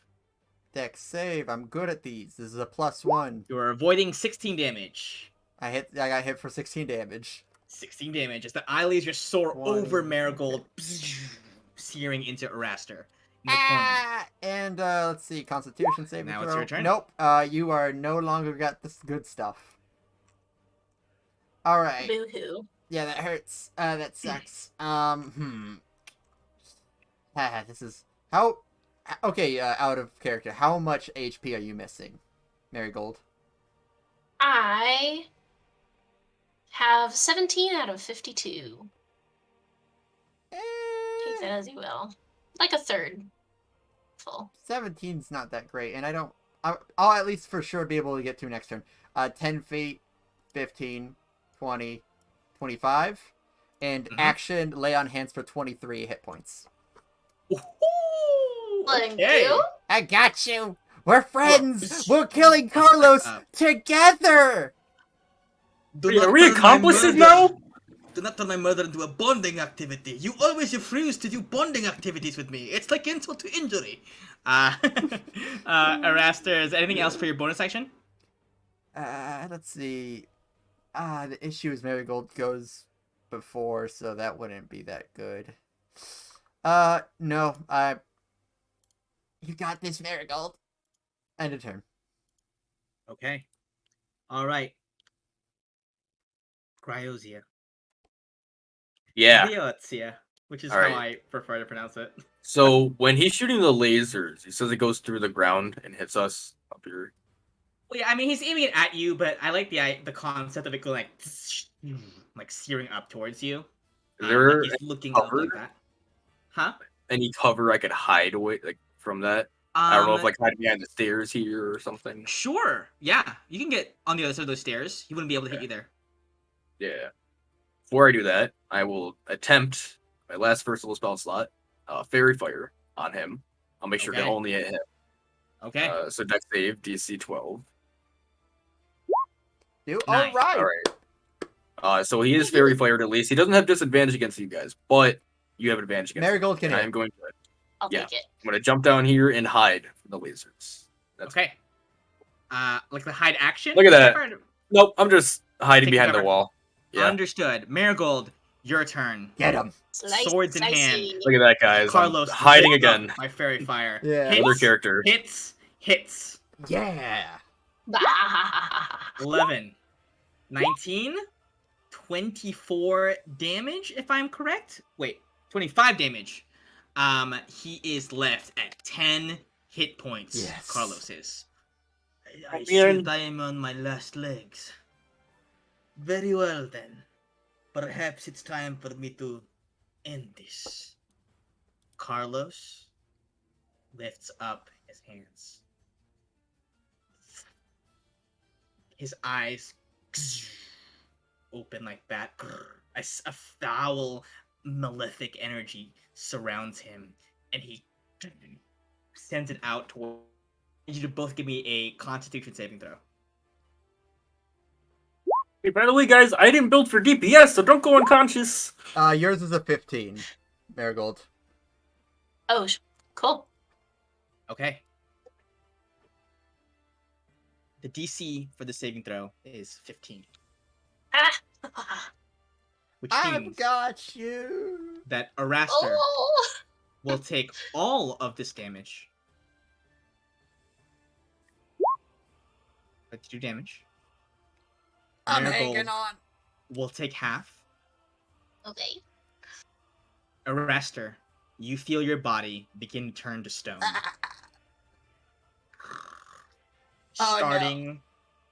Dex save. I'm good at these. This is a +1. You're avoiding 16 damage. I got hit for 16 damage. 16 damage as the eye lasers soar 20. over Marigold, searing into Araster in the corner. And let's see, Constitution saving Now throw. it's your turn. Nope. You are no longer got this good stuff. All right. Boo-hoo. Yeah, that hurts. That sucks. This is how. Okay, out of character. How much HP are you missing, Marigold? I have 17 out of 52. Take that as you will. Like a third full. 17's not that great, and I'll at least for sure be able to get to next turn. 10 feet, 15, 20, 25, and action lay on hands for 23 hit points. Thank Okay. you. I got you. We're friends. We're killing Carlos together. Are we accomplices now? Do not turn my murder into a bonding activity. You always refuse to do bonding activities with me. It's like insult to injury. Araster, is there anything else for your bonus action? Let's see. The issue is Marigold goes before, so that wouldn't be that good. No. You got this, Marigold. End of turn. Okay. All right. Cryozia. Yeah. Cryozia, which is All right. how I prefer to pronounce it. So when he's shooting the lasers, he says it goes through the ground and hits us up here. Well, yeah, I mean, he's aiming it at you, but I like the concept of it going like searing up towards you. Is there like he's looking up cover? like that. Huh? Any cover I could hide away from that? I don't know if like hide behind the stairs here or something. Sure. Yeah, you can get on the other side of those stairs. He wouldn't be able to hit you there. Yeah. Before I do that, I will attempt my last versatile spell slot, Fairy Fire on him. I'll make sure to Okay. only hit him. Okay. So dex save, DC 12. Do Nice. all right. All right. So he is Fairy Fired at least. He doesn't have disadvantage against you guys, but you have an advantage against him. Marigold can And I hit. am going to I'll Yeah. take it. I'm going to jump down here and hide from the lasers. That's Okay. Like the hide action. Look at that. Fire- Nope, I'm just hiding Taking behind the cover. wall. Yeah. Understood. Marigold, your turn. Get him. Swords in hand. Look at that, guys. Carlos I'm hiding lit up again. by fairy fire. Yeah. Hits, Other character. hits. Yeah. 11, 19, 24 damage, if I'm correct. Wait, 25 damage. He is left at 10 hit points. Yes. Carlos is. I Oh, see man. that I am on my last legs. Very well then. Perhaps it's time for me to end this. Carlos lifts up his hands. His eyes open like that. A foul, malefic energy surrounds him, and he sends it out toward. I need you to both give me a Constitution saving throw. Hey, by the way, guys, I didn't build for DPS, so don't go unconscious. Yours is a 15, Marigold. Oh, cool. Okay. The DC for the saving throw is 15, Ah. which I've means got you. that Araster Oh. will take all of this damage. 52 damage. I'm Marigold hanging on. will take half. Okay. Araster, you feel your body begin to turn to stone. Oh, no. Starting,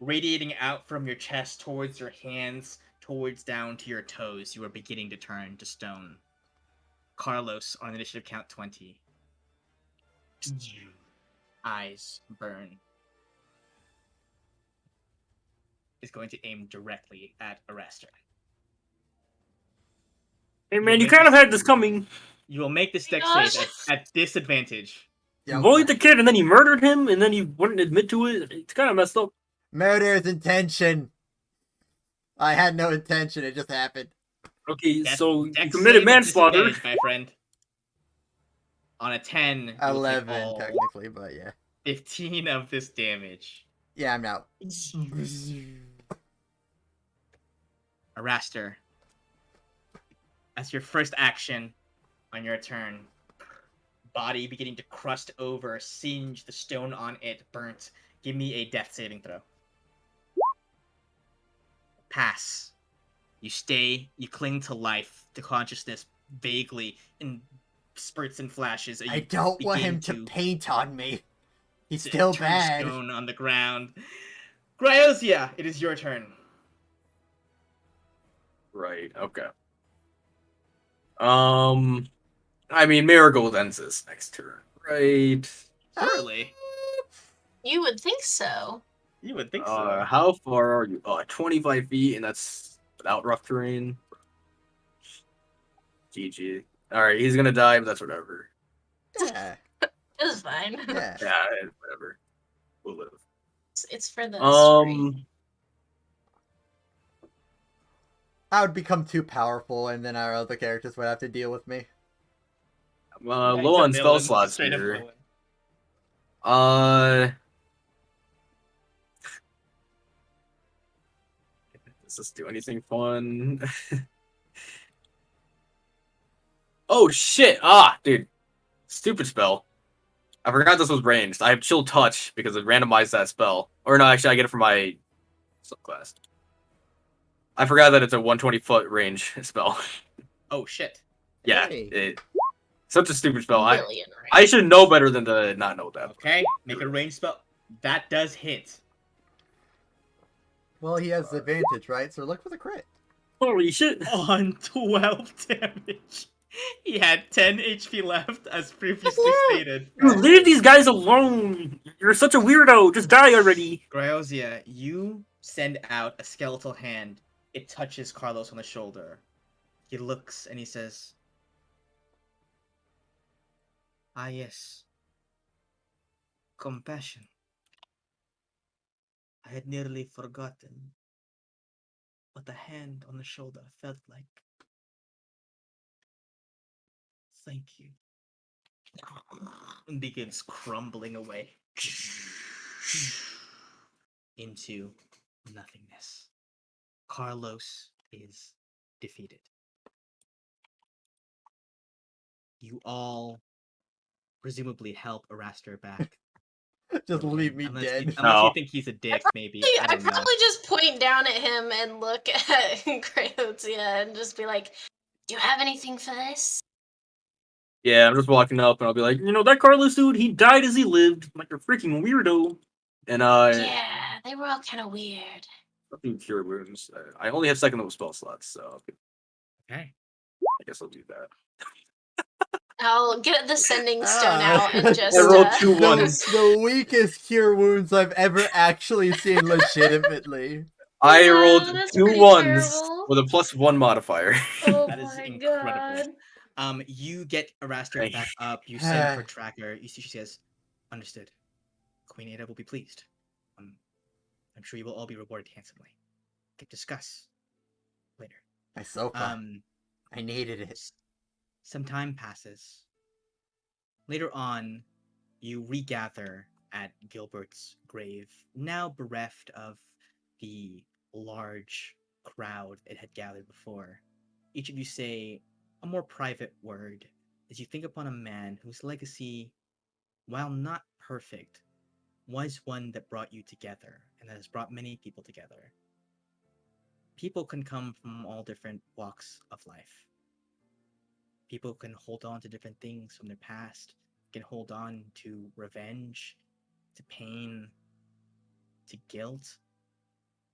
radiating out from your chest towards your hands, towards down to your toes, you are beginning to turn to stone. Carlos, on initiative count 20. Eyes burn. Is going to aim directly at Araster. Hey, man, you kind of had this coming. You will make this dex Gosh. save at disadvantage. Yeah, You bullied the kid, and then you murdered him, and then you wouldn't admit to it. It's kind of messed up. Murder's intention. I had no intention. It just happened. Okay, Dex- so you dex committed save at manslaughter. disadvantage, my friend. On a 10, you will take 11 all technically, but yeah. 15 of this damage. Yeah, I'm out. Araster, as your first action on your turn, body beginning to crust over, singe, the stone on it burnt. Give me a death saving throw. Pass. You stay, you cling to life, to consciousness, vaguely, in spurts and flashes. I don't want him to paint on me. He's still turn bad. stone on the ground. Gryosia, it is your turn. Right. Okay. I mean, Marigold ends this next turn, right? Surely. You would think so. You would think so. How far are you? 25 feet, and that's without rough terrain. GG. All right, he's gonna die, but that's whatever. Yeah. It was fine. Yeah. Yeah, whatever. We'll live. It's for the story. I would become too powerful, and then our other characters would have to deal with me. Low on spell slots here. Does this do anything fun? Oh shit! Dude, stupid spell. I forgot this was ranged. I have chill touch because it randomized that spell. Or no, actually, I get it from my subclass. I forgot that it's a 120-foot range spell. Oh shit. Yeah, Hey. such a stupid spell. Brilliant, right? I should know better than to not know that. Okay, make a range spell. That does hit. Well, he has advantage, right? So look for the crit. Holy shit. On 12 damage. He had 10 HP left, as previously stated. Dude, leave these guys alone. You're such a weirdo. Just die already. Gryosia, you send out a skeletal hand. It touches Carlos on the shoulder. He looks and he says, "Ah, yes. Compassion. I had nearly forgotten what a hand on the shoulder felt like. Thank you." And begins crumbling away. into nothingness. Carlos is defeated. You all presumably help Araster back. Just Okay, leave me unless dead. unless you No. think he's a dick, maybe. I I'd don't know. probably just point down at him and look at Crayotia and just be like, "Do you have anything for this?" Yeah, I'm just walking up and I'll be like, That Carlos dude, he died as he lived, like a freaking weirdo. and Yeah, they were all kind of weird. I'll do cure wounds. I only have second level spell slots, so Okay. I guess I'll do that. I'll get the sending stone Ah. out and just. I rolled 2 the, 1s. the weakest cure wounds I've ever actually seen legitimately. I rolled that's 2 pretty 1s terrible. with a +1 modifier. Oh That is my incredible. god. You get Araster Thank back you. up. You send for Tracker. You see, she says, "Understood. Queen Ada will be pleased. I'm sure you will all be rewarded handsomely. Can discuss later." My sopa. I needed it. Some time passes. Later on, you regather at Gilbert's grave, now bereft of the large crowd it had gathered before. Each of you say a more private word as you think upon a man whose legacy, while not perfect, was one that brought you together and that has brought many people together. People can come from all different walks of life. People can hold on to different things from their past, can hold on to revenge, to pain, to guilt,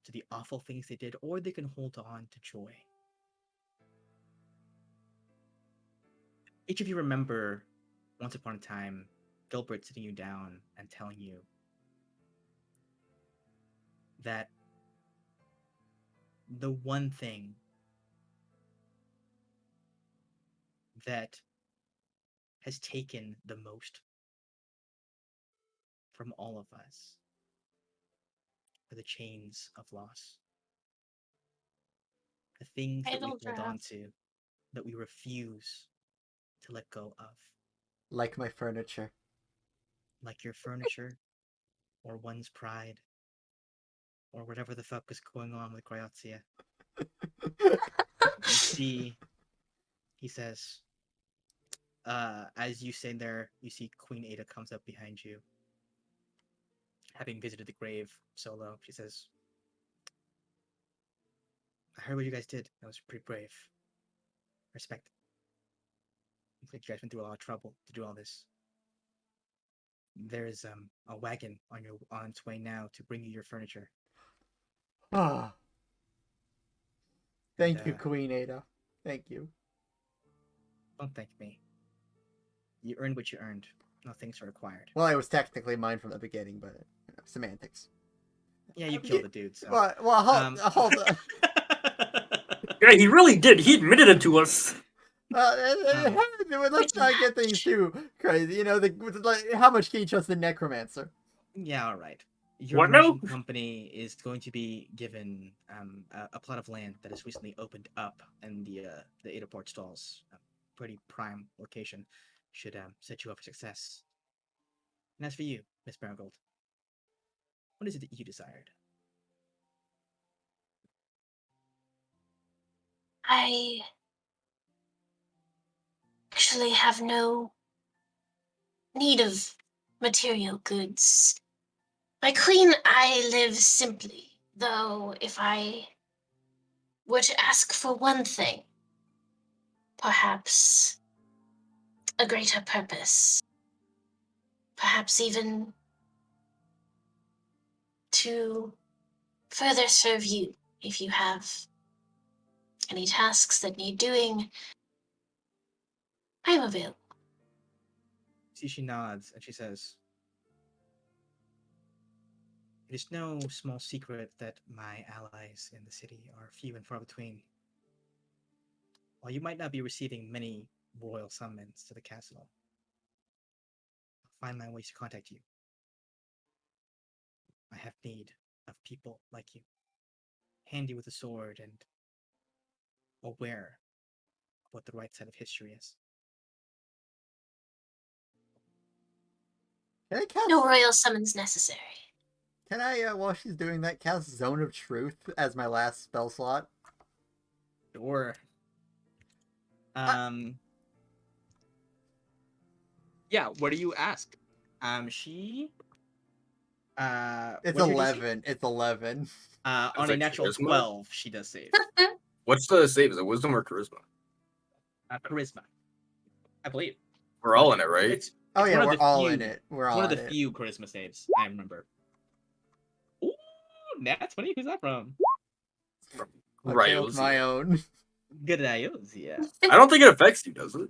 to the awful things they did, or they can hold on to joy. Each of you remember, once upon a time, Gilbert sitting you down and telling you that the one thing that has taken the most from all of us are the chains of loss. The things that we Idle hold on draft. to, that we refuse to let go of. Like my furniture. Like your furniture, or one's pride, or whatever the fuck is going on with Gryazia. You see, he says, as you stand there, you see Queen Ada comes up behind you. Having visited the grave solo, she says, "I heard what you guys did. That was pretty brave. Respect it. Looks like you guys went through a lot of trouble to do all this. There's a wagon on its way now to bring you your furniture." Ah. Thank And, you, Queen Ada. Thank you. Don't thank me. You earned what you earned. No thanks are required. Well, it was technically mine from the beginning, but semantics. Yeah, you killed the dude, so. Well, hold on. Yeah, he really did. He admitted it to us. Let's not get things too crazy. How much can you trust the necromancer? Yeah, all right. Your What now? merchant company is going to be given a plot of land that has recently opened up in the Ada Port stalls. A pretty prime location. Should set you up for success. And as for you, Miss Marigold, what is it that you desired? I actually have no need of material goods. My queen, I live simply, though if I were to ask for one thing, perhaps a greater purpose, perhaps even to further serve you if you have any tasks that need doing, I am available. See, she nods and she says, "It is no small secret that my allies in the city are few and far between. While you might not be receiving many royal summons to the castle, I'll find my ways to contact you. I have need of people like you, handy with a sword and aware of what the right side of history is." Can I cast? No royal summons necessary. Can I, while she's doing that, cast Zone of Truth as my last spell slot? Sure. Yeah, what do you ask? She It's what's your DC? 11. It's 11. On a like natural charisma? 12, she does save. What's the save? Is it wisdom or charisma? Charisma, I believe. We're all in it, right? It's Oh one yeah, of we're the all few- in it. We're It's all one of in the it. few charisma saves I remember. Ooh, that's funny. Who's that from? I Right. failed my own. Good IOs, yeah. I don't think it affects you, does it?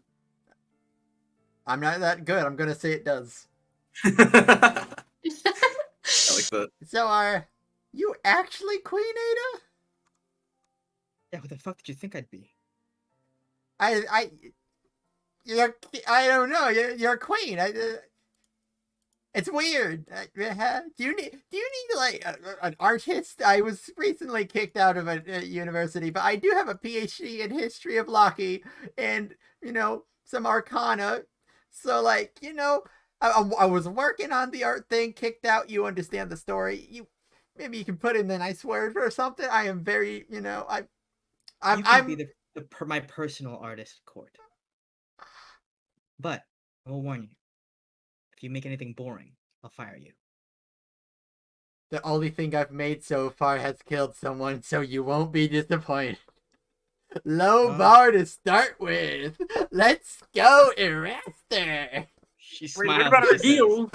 I'm not that good. I'm gonna say it does. I like that. So are you actually Queen Ada? Yeah, what the fuck did you think I'd be? You're, I don't know. You're a queen. It's weird. Do you need like an artist? I was recently kicked out of a university, but I do have a PhD in history of Loki and some arcana. So like I was working on the art thing. Kicked out. You understand the story. Maybe you can put in a nice word or something. I am very I'm be my personal artist court. But I will warn you. If you make anything boring, I'll fire you. The only thing I've made so far has killed someone, so you won't be disappointed. Low bar to start with. Let's go, Eraster. She Wait, smiles. what about and our she deal?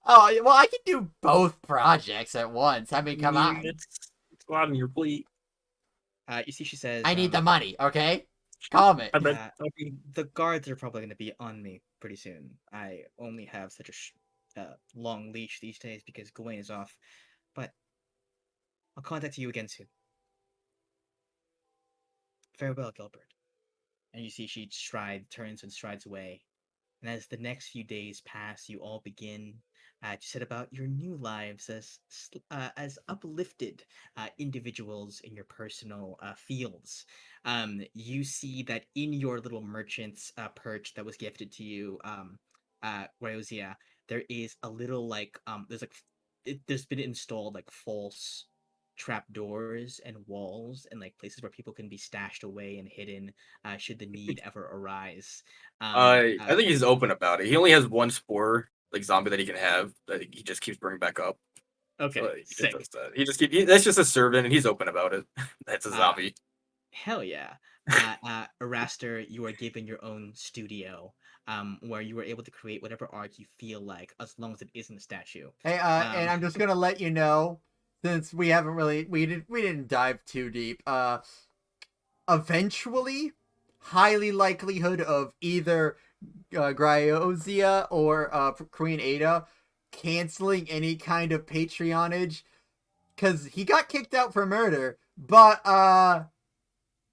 Oh, well, I can do both projects at once. I mean, come I on. mean, it's a lot on your plate. You see, she says, I need the money, okay? Calm it. I bet. The guards are probably going to be on me pretty soon. I only have such a long leash these days because Gawain is off. But I'll contact you again soon. Farewell, Gilbert. And you see she turns and strides away. And as the next few days pass, you all begin to set about your new lives as uplifted individuals in your personal fields. You see that in your little merchant's perch that was gifted to you, Ryosia, there is a little there's been installed like false trapdoors and walls and like places where people can be stashed away and hidden should the need ever arise. I think he's open about it. He only has one spore like zombie that he can have that he just keeps bringing back up. Okay, So he just sick. does that. That's just a servant, and he's open about it. That's a zombie. Hell yeah. Eraster, you are given your own studio, where you are able to create whatever art you feel like, as long as it isn't a statue. Hey, and I'm just gonna let you know, since we didn't dive too deep. Eventually, highly likelihood of either Gryozia or Queen Ada canceling any kind of patronage, because he got kicked out for murder, but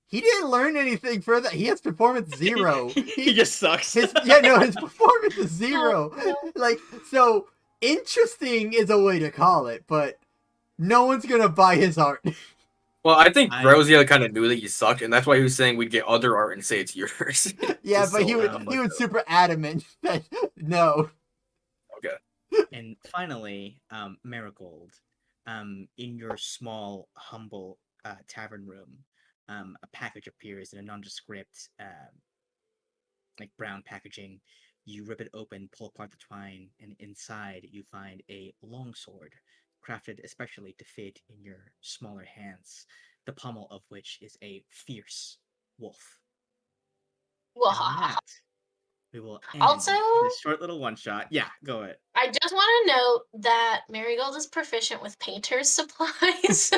he didn't learn anything further. He has performance 0. He just sucks. His performance is 0. Like, so interesting is a way to call it, but no one's gonna buy his art. Well, I think Rosia kind of knew that he sucked, and that's why he was saying we'd get other art and say it's yours. Yeah, but he was super adamant that no. Okay. And finally, Marigold, in your small, humble tavern room, a package appears in a nondescript, like brown packaging. You rip it open, pull apart the twine, and inside you find a longsword, crafted especially to fit in your smaller hands, the pommel of which is a fierce wolf. And on that, we will end Also, this short little one shot. Yeah, go ahead. I just want to note that Marigold is proficient with painter's supplies.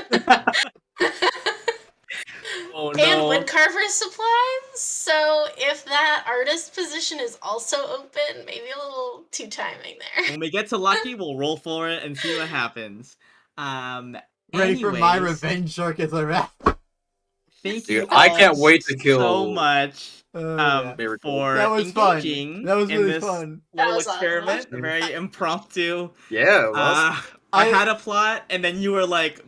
Oh And no. woodcarver's supplies. So if that artist position is also open, maybe a little too timing there. When we get to Lucky, we'll roll for it and see what happens. Ready for my anyways, revenge arc as a rat. Thank Dude, you I all can't wait to kill so much Yeah. for That was fun. engaging That was in really this fun. That little was awesome. experiment. Very impromptu. Yeah, well, I had a plot, and then you were like,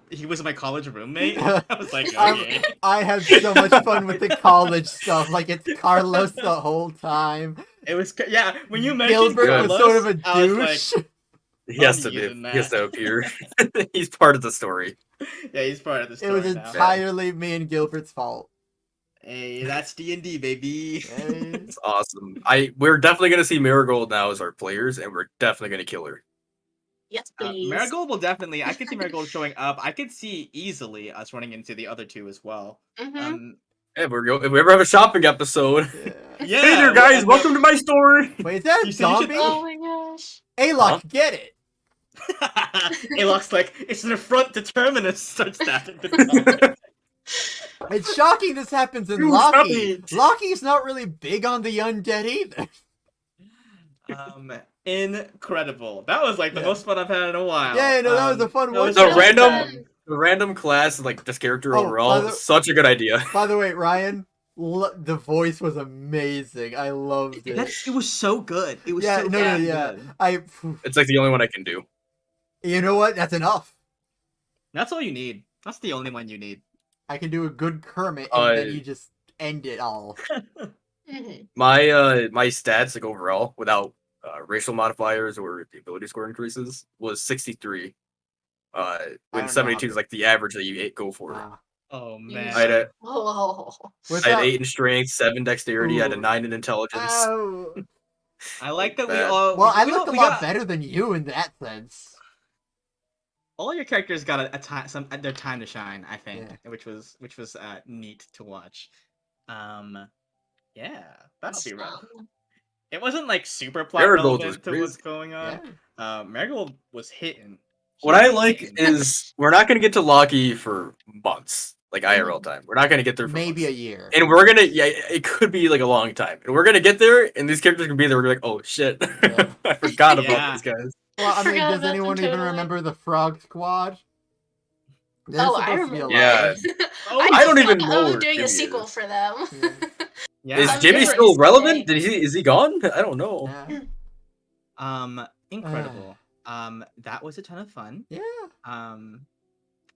he was my college roommate. I was like, okay. I had so much fun with the college stuff. Like, it's Carlos the whole time. It was, yeah, when you mentioned Gilbert Carlos, was sort of a I was like, douche. He has I'm to be. using He has that. to appear. He's part of the story. Yeah, he's part of the It story was now. entirely me and Gilbert's fault. Hey, that's D&D, baby. Hey. It's awesome. We're definitely gonna see Marigold now as our players, and we're definitely gonna kill her. Yes, please. Marigold will definitely. I could see Marigold showing up. I could see easily us running into the other two as well. Mhm. Hey, if we ever have a shopping episode, Yeah. Yeah. Hey there, guys! Welcome to my story. Wait, is that a You said you should- zombie? Oh my gosh. Alox, Huh? get it! It looks like it's an affront to Terminus. Starts stabbing the zombie. It's shocking this happens in You stop Locky. it. Locky's not really big on the undead either. Incredible. That was like the Yeah. most fun I've had in a while. Yeah, no, that was a fun that one. was the That was random, fun. the random class, like this character Oh, overall, by the- is such a good idea. By the way, Ryan, the voice was amazing. I loved it. It was so good. It was Yeah, so no, fucking yeah. good. It's like the only one I can do. You know what? That's enough. That's all you need. That's the only one you need. I can do a good Kermit, and then Uh, you just end it all. Mhm. My stats, like overall, without racial modifiers or the ability score increases, was 63. I When don't know 72 how is like the average that you go for. Oh You man. I had a Oh. What's I had up? 8 in strength, 7 dexterity, I had a Ooh. 9 in intelligence. Oh. I like that we Bad. all. Well, I we looked got- a we lot got- better than you in that sense. All your characters got a time, their time to shine. I think, Yeah. which was neat to watch. Yeah, that'll be rough. It wasn't like super plot Marigold was relevant to crazy. what's going on. Yeah. Marigold was hitting. What I like is we're not gonna get to Loki for months, like Mm-hmm. IRL time. We're not gonna get there for Maybe a months. year. And we're gonna, it could be like a long time. And we're gonna get there, and these characters can be there. We're like, oh shit, Yeah. I forgot Yeah. about these guys. Well, I mean, Forgot does about them anyone even totally. remember the Frog Squad? They're Oh, I supposed to be remember. alive. Yeah. Oh, I I don't just even found know out I'm where doing Jimmy a sequel is. for them. Yeah. Is I'm Jimmy different still today. relevant? Is he gone? I don't know. Yeah. Incredible. That was a ton of fun. Yeah.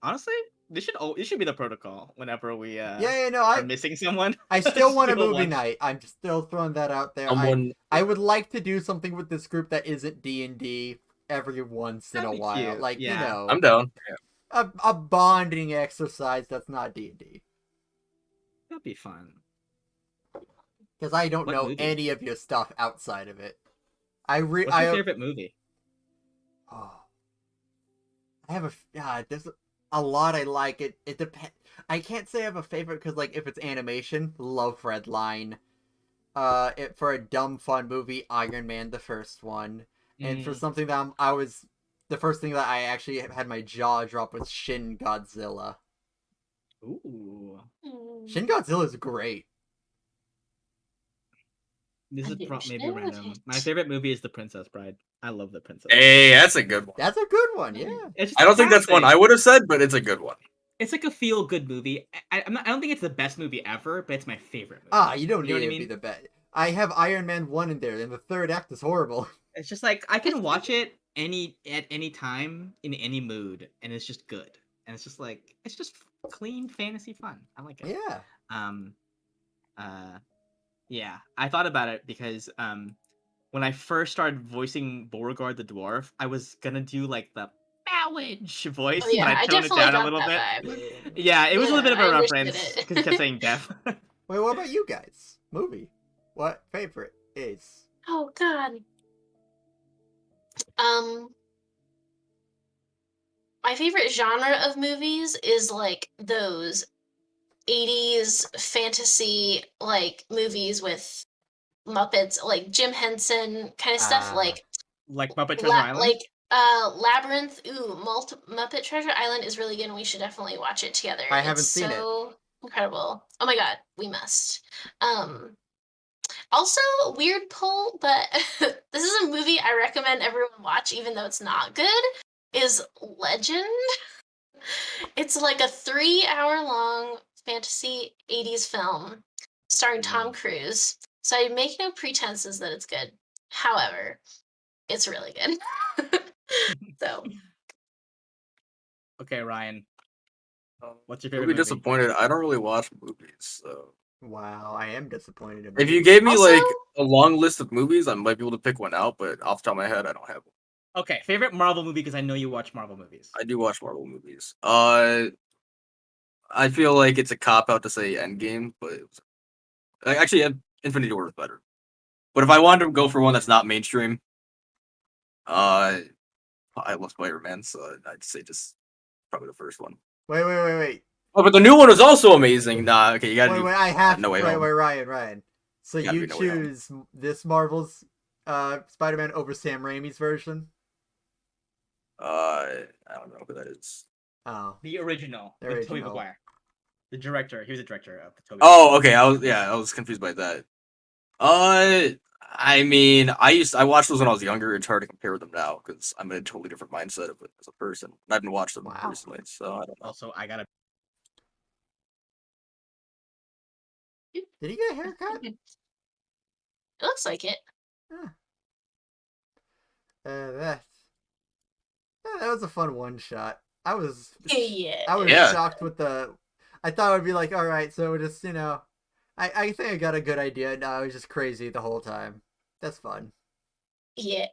Honestly, this should be the protocol whenever we Yeah, no, are missing someone. I still want a Still movie want- night. I'm just still throwing that out there. Someone, I would like to do something with this group that isn't D&D every once in That'd a be while. cute, Like, yeah. you know, I'm down. a bonding exercise that's not D&D. That'd be fun. Because I don't What know movie? any of your stuff outside of it. What's your favorite movie? Oh. I have there's a lot I like. It depends. I can't say I have a favorite because, like, if it's animation, love Redline. For a dumb fun movie, Iron Man, the first one. And for something that the first thing that I actually had my jaw drop was Shin Godzilla. Ooh, Shin Godzilla is great. this I is didn't maybe know random. that. My favorite movie is The Princess Bride. I love The Princess. Hey, that's a good one. That's a good one, yeah. It's just I don't think that's classic. one I would have said, but it's a good one. It's like a feel good movie. I don't think it's the best movie ever, but it's my favorite movie. Ah, you don't You know need what I to be mean? the best. I have Iron Man 1 in there, and the third act is horrible. It's just like I can watch it at any time in any mood, and it's just good. And it's just like it's just clean fantasy fun. I like it. Yeah. Yeah. I thought about it because when I first started voicing Beauregard the dwarf, I was gonna do like the Bowage voice, Oh, yeah, but I I toned it definitely down a got little bit. that vibe. Yeah, it was a little bit of Yeah, a I understood reference it. because he kept saying deaf. Wait, what about you guys? Movie. What favorite is? Oh god. My favorite genre of movies is like those 80s fantasy like movies with Muppets, like Jim Henson kind of stuff, Ah. like Like Muppet Treasure Island. Labyrinth. Ooh, Muppet Treasure Island is really good, and we should definitely watch it together. I haven't It's seen it. so incredible. Oh my god, we must. Also, weird pull, but this is a movie I recommend everyone watch, even though it's not good. Is Legend. It's like a 3-hour-long fantasy 80s film starring Tom Cruise. So I make no pretenses that it's good. However, it's really good. So Okay, Ryan. What's your You'll favorite be movie? disappointed. I don't really watch movies, so Wow, I am disappointed in if you movies. gave me Also- like a long list of movies, I might be able to pick one out. But off the top of my head, I don't have one. Okay, favorite Marvel movie because I know you watch Marvel movies. I do watch Marvel movies. I feel like it's a cop out to say Endgame, but actually, Infinity War is better. But if I wanted to go for one that's not mainstream, I love Spider-Man, so I'd say just probably the first one. Wait. Oh, but the new one was also amazing. Nah, okay, you gotta do. I have No Way Home. Ryan. So Gotta you be No Way Home. choose this Marvel's Spider-Man over Sam Raimi's version? I don't know who that is. Oh, The original, The with Tobey original. Maguire. The director. He was the director of the Tobey. Oh, okay. I was confused by that. I mean, I watched those when I was younger. It's hard to compare them now because I'm in a totally different mindset of it as a person. I haven't watched them Wow. recently, so I don't know. Also, I gotta. Did he get a haircut? It looks like it. Huh. That was a fun one shot. I was Yeah. shocked with the. I thought it would be like, all right, so just I think I got a good idea. No, I was just crazy the whole time. That's fun. Yeah.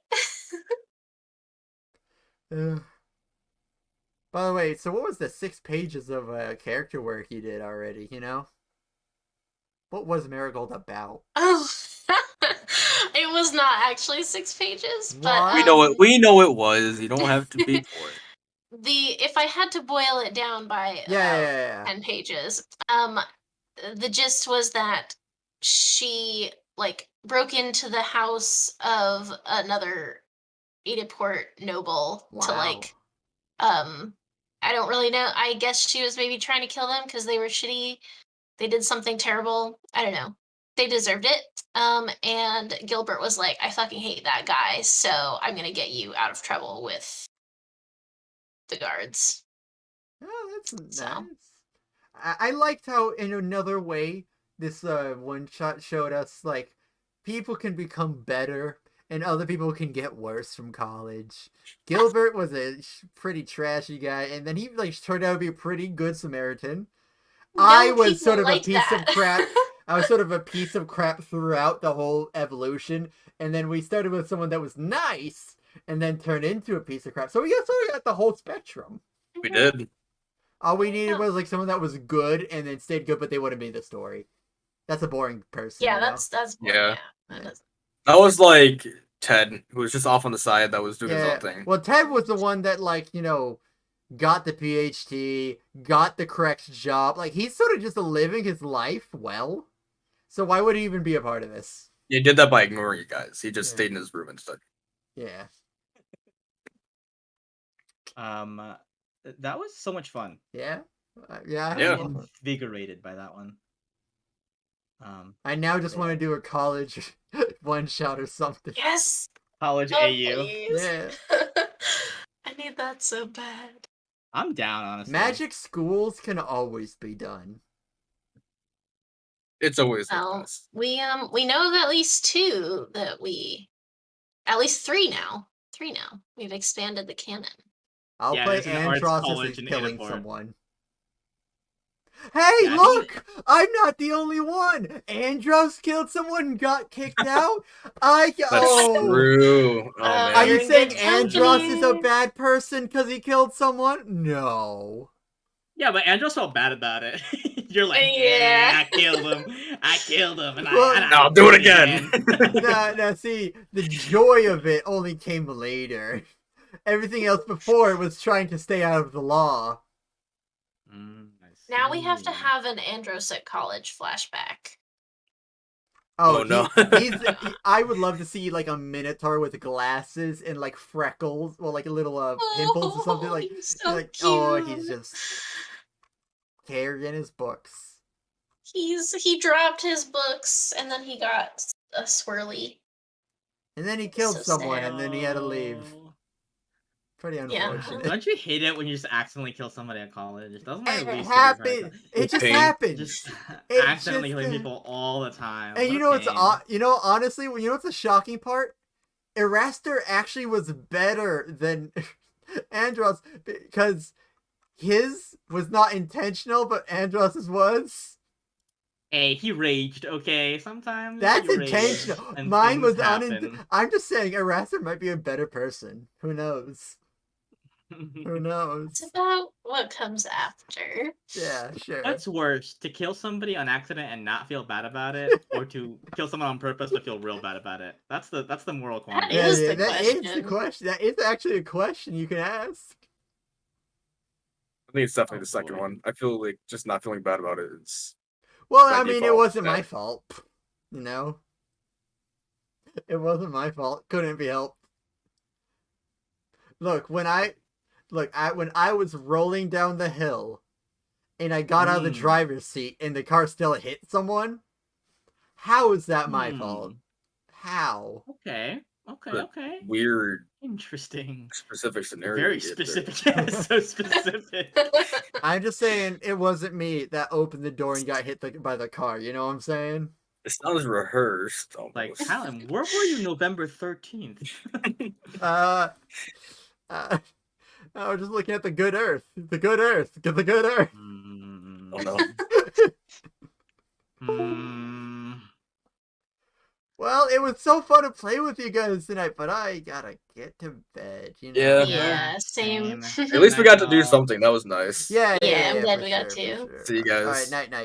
By the way, so what was the 6 pages of character work he did already? What was Marigold about? Oh. It was not actually 6 pages, but What? We know it was. You don't have to be for it. if I had to boil it down by Yeah. 10 pages, the gist was that she broke into the house of another Oediport noble to Wow. I don't really know. I guess she was maybe trying to kill them because they were shitty. They did something terrible. I don't know. They deserved it. And Gilbert was like, I fucking hate that guy, so I'm gonna get you out of trouble with the guards. Oh, that's So. nice. I liked how, in another way, this one shot showed us like people can become better and other people can get worse from college. Gilbert was a pretty trashy guy, and then he turned out to be a pretty good Samaritan. I was sort of a piece of crap. I was sort of a piece of crap throughout the whole evolution, and then we started with someone that was nice, and then turned into a piece of crap. So we sort of got the whole spectrum. We did. All we needed was someone that was good and then stayed good, but they wouldn't be the story. That's a boring person. Yeah, that's boring, Yeah. Yeah. That was like Ted, who was just off on the side that was doing his own thing. Well, Ted was the one that got the PhD, got the correct job. He's sort of just living his life well. So why would he even be a part of this? He did that by ignoring you guys. He just stayed in his room instead. Yeah. That was so much fun. Yeah. I'm invigorated by that one. I now just want to do a college one shot or something. Yes. College AU. Please. Yeah. I need that so bad. I'm down, honestly. Magic schools can always be done. It's always nice. We know of at least 2 at least 3 now. 3 now. We've expanded the canon. I'll play Andros as he's killing someone. Hey, look! I'm not the only one! Andros killed someone and got kicked out? That's true. Oh, man. Are you saying Andros is a bad person because he killed someone? No. Yeah, but Andros felt bad about it. You're like, yeah, I killed him, and I'll do it again. Now, see, the joy of it only came later. Everything else before it was trying to stay out of the law. Now we have to have an Andros at college flashback. Oh, no. I would love to see a Minotaur with glasses and freckles or little pimples or something He's so cute. Oh, he's just carrying his books. He dropped his books and then he got a swirly. And then he killed someone and then he had to leave. Pretty unfortunate. Don't you hate it when you just accidentally kill somebody at college? Doesn't it happen? It just happens. Just accidentally killing people all the time. And honestly, what's the shocking part? Eraster actually was better than Andros because his was not intentional, but Andros's was. Hey, he raged, okay? Sometimes That's he raged intentional. and Mine things was happen. I'm just saying, Eraser might be a better person. Who knows? Who knows? It's about what comes after. Yeah, sure. What's worse, to kill somebody on accident and not feel bad about it, or to kill someone on purpose but feel real bad about it? That's the moral That quandary. Yeah, is yeah, the that is the question. question. That is actually a question you can ask. I think it's definitely Oh, the second boy. one. I feel like just not feeling bad about it is Well, by I mean, it default. wasn't my fault. You know? It wasn't my fault. Couldn't be helped. Look, when I was rolling down the hill and I got out of the driver's seat and the car still hit someone, how is that my fault? How? Okay. But Okay. weird, Interesting. specific scenario. Very you get there. specific. Yeah, so specific. I'm just saying it wasn't me that opened the door and got hit by the car. You know what I'm saying? It sounds rehearsed. Like, Almost. Callum, where were you November 13th? Uh, I was just looking at the good earth. The good earth. Get the good earth. Oh no. Well, it was so fun to play with you guys tonight, but I gotta get to bed. You know. Yeah. Yeah, same. At least we got to do something. That was nice. Yeah, Yeah, I'm glad for we got sure, to. for sure. See you All right, guys. night, night.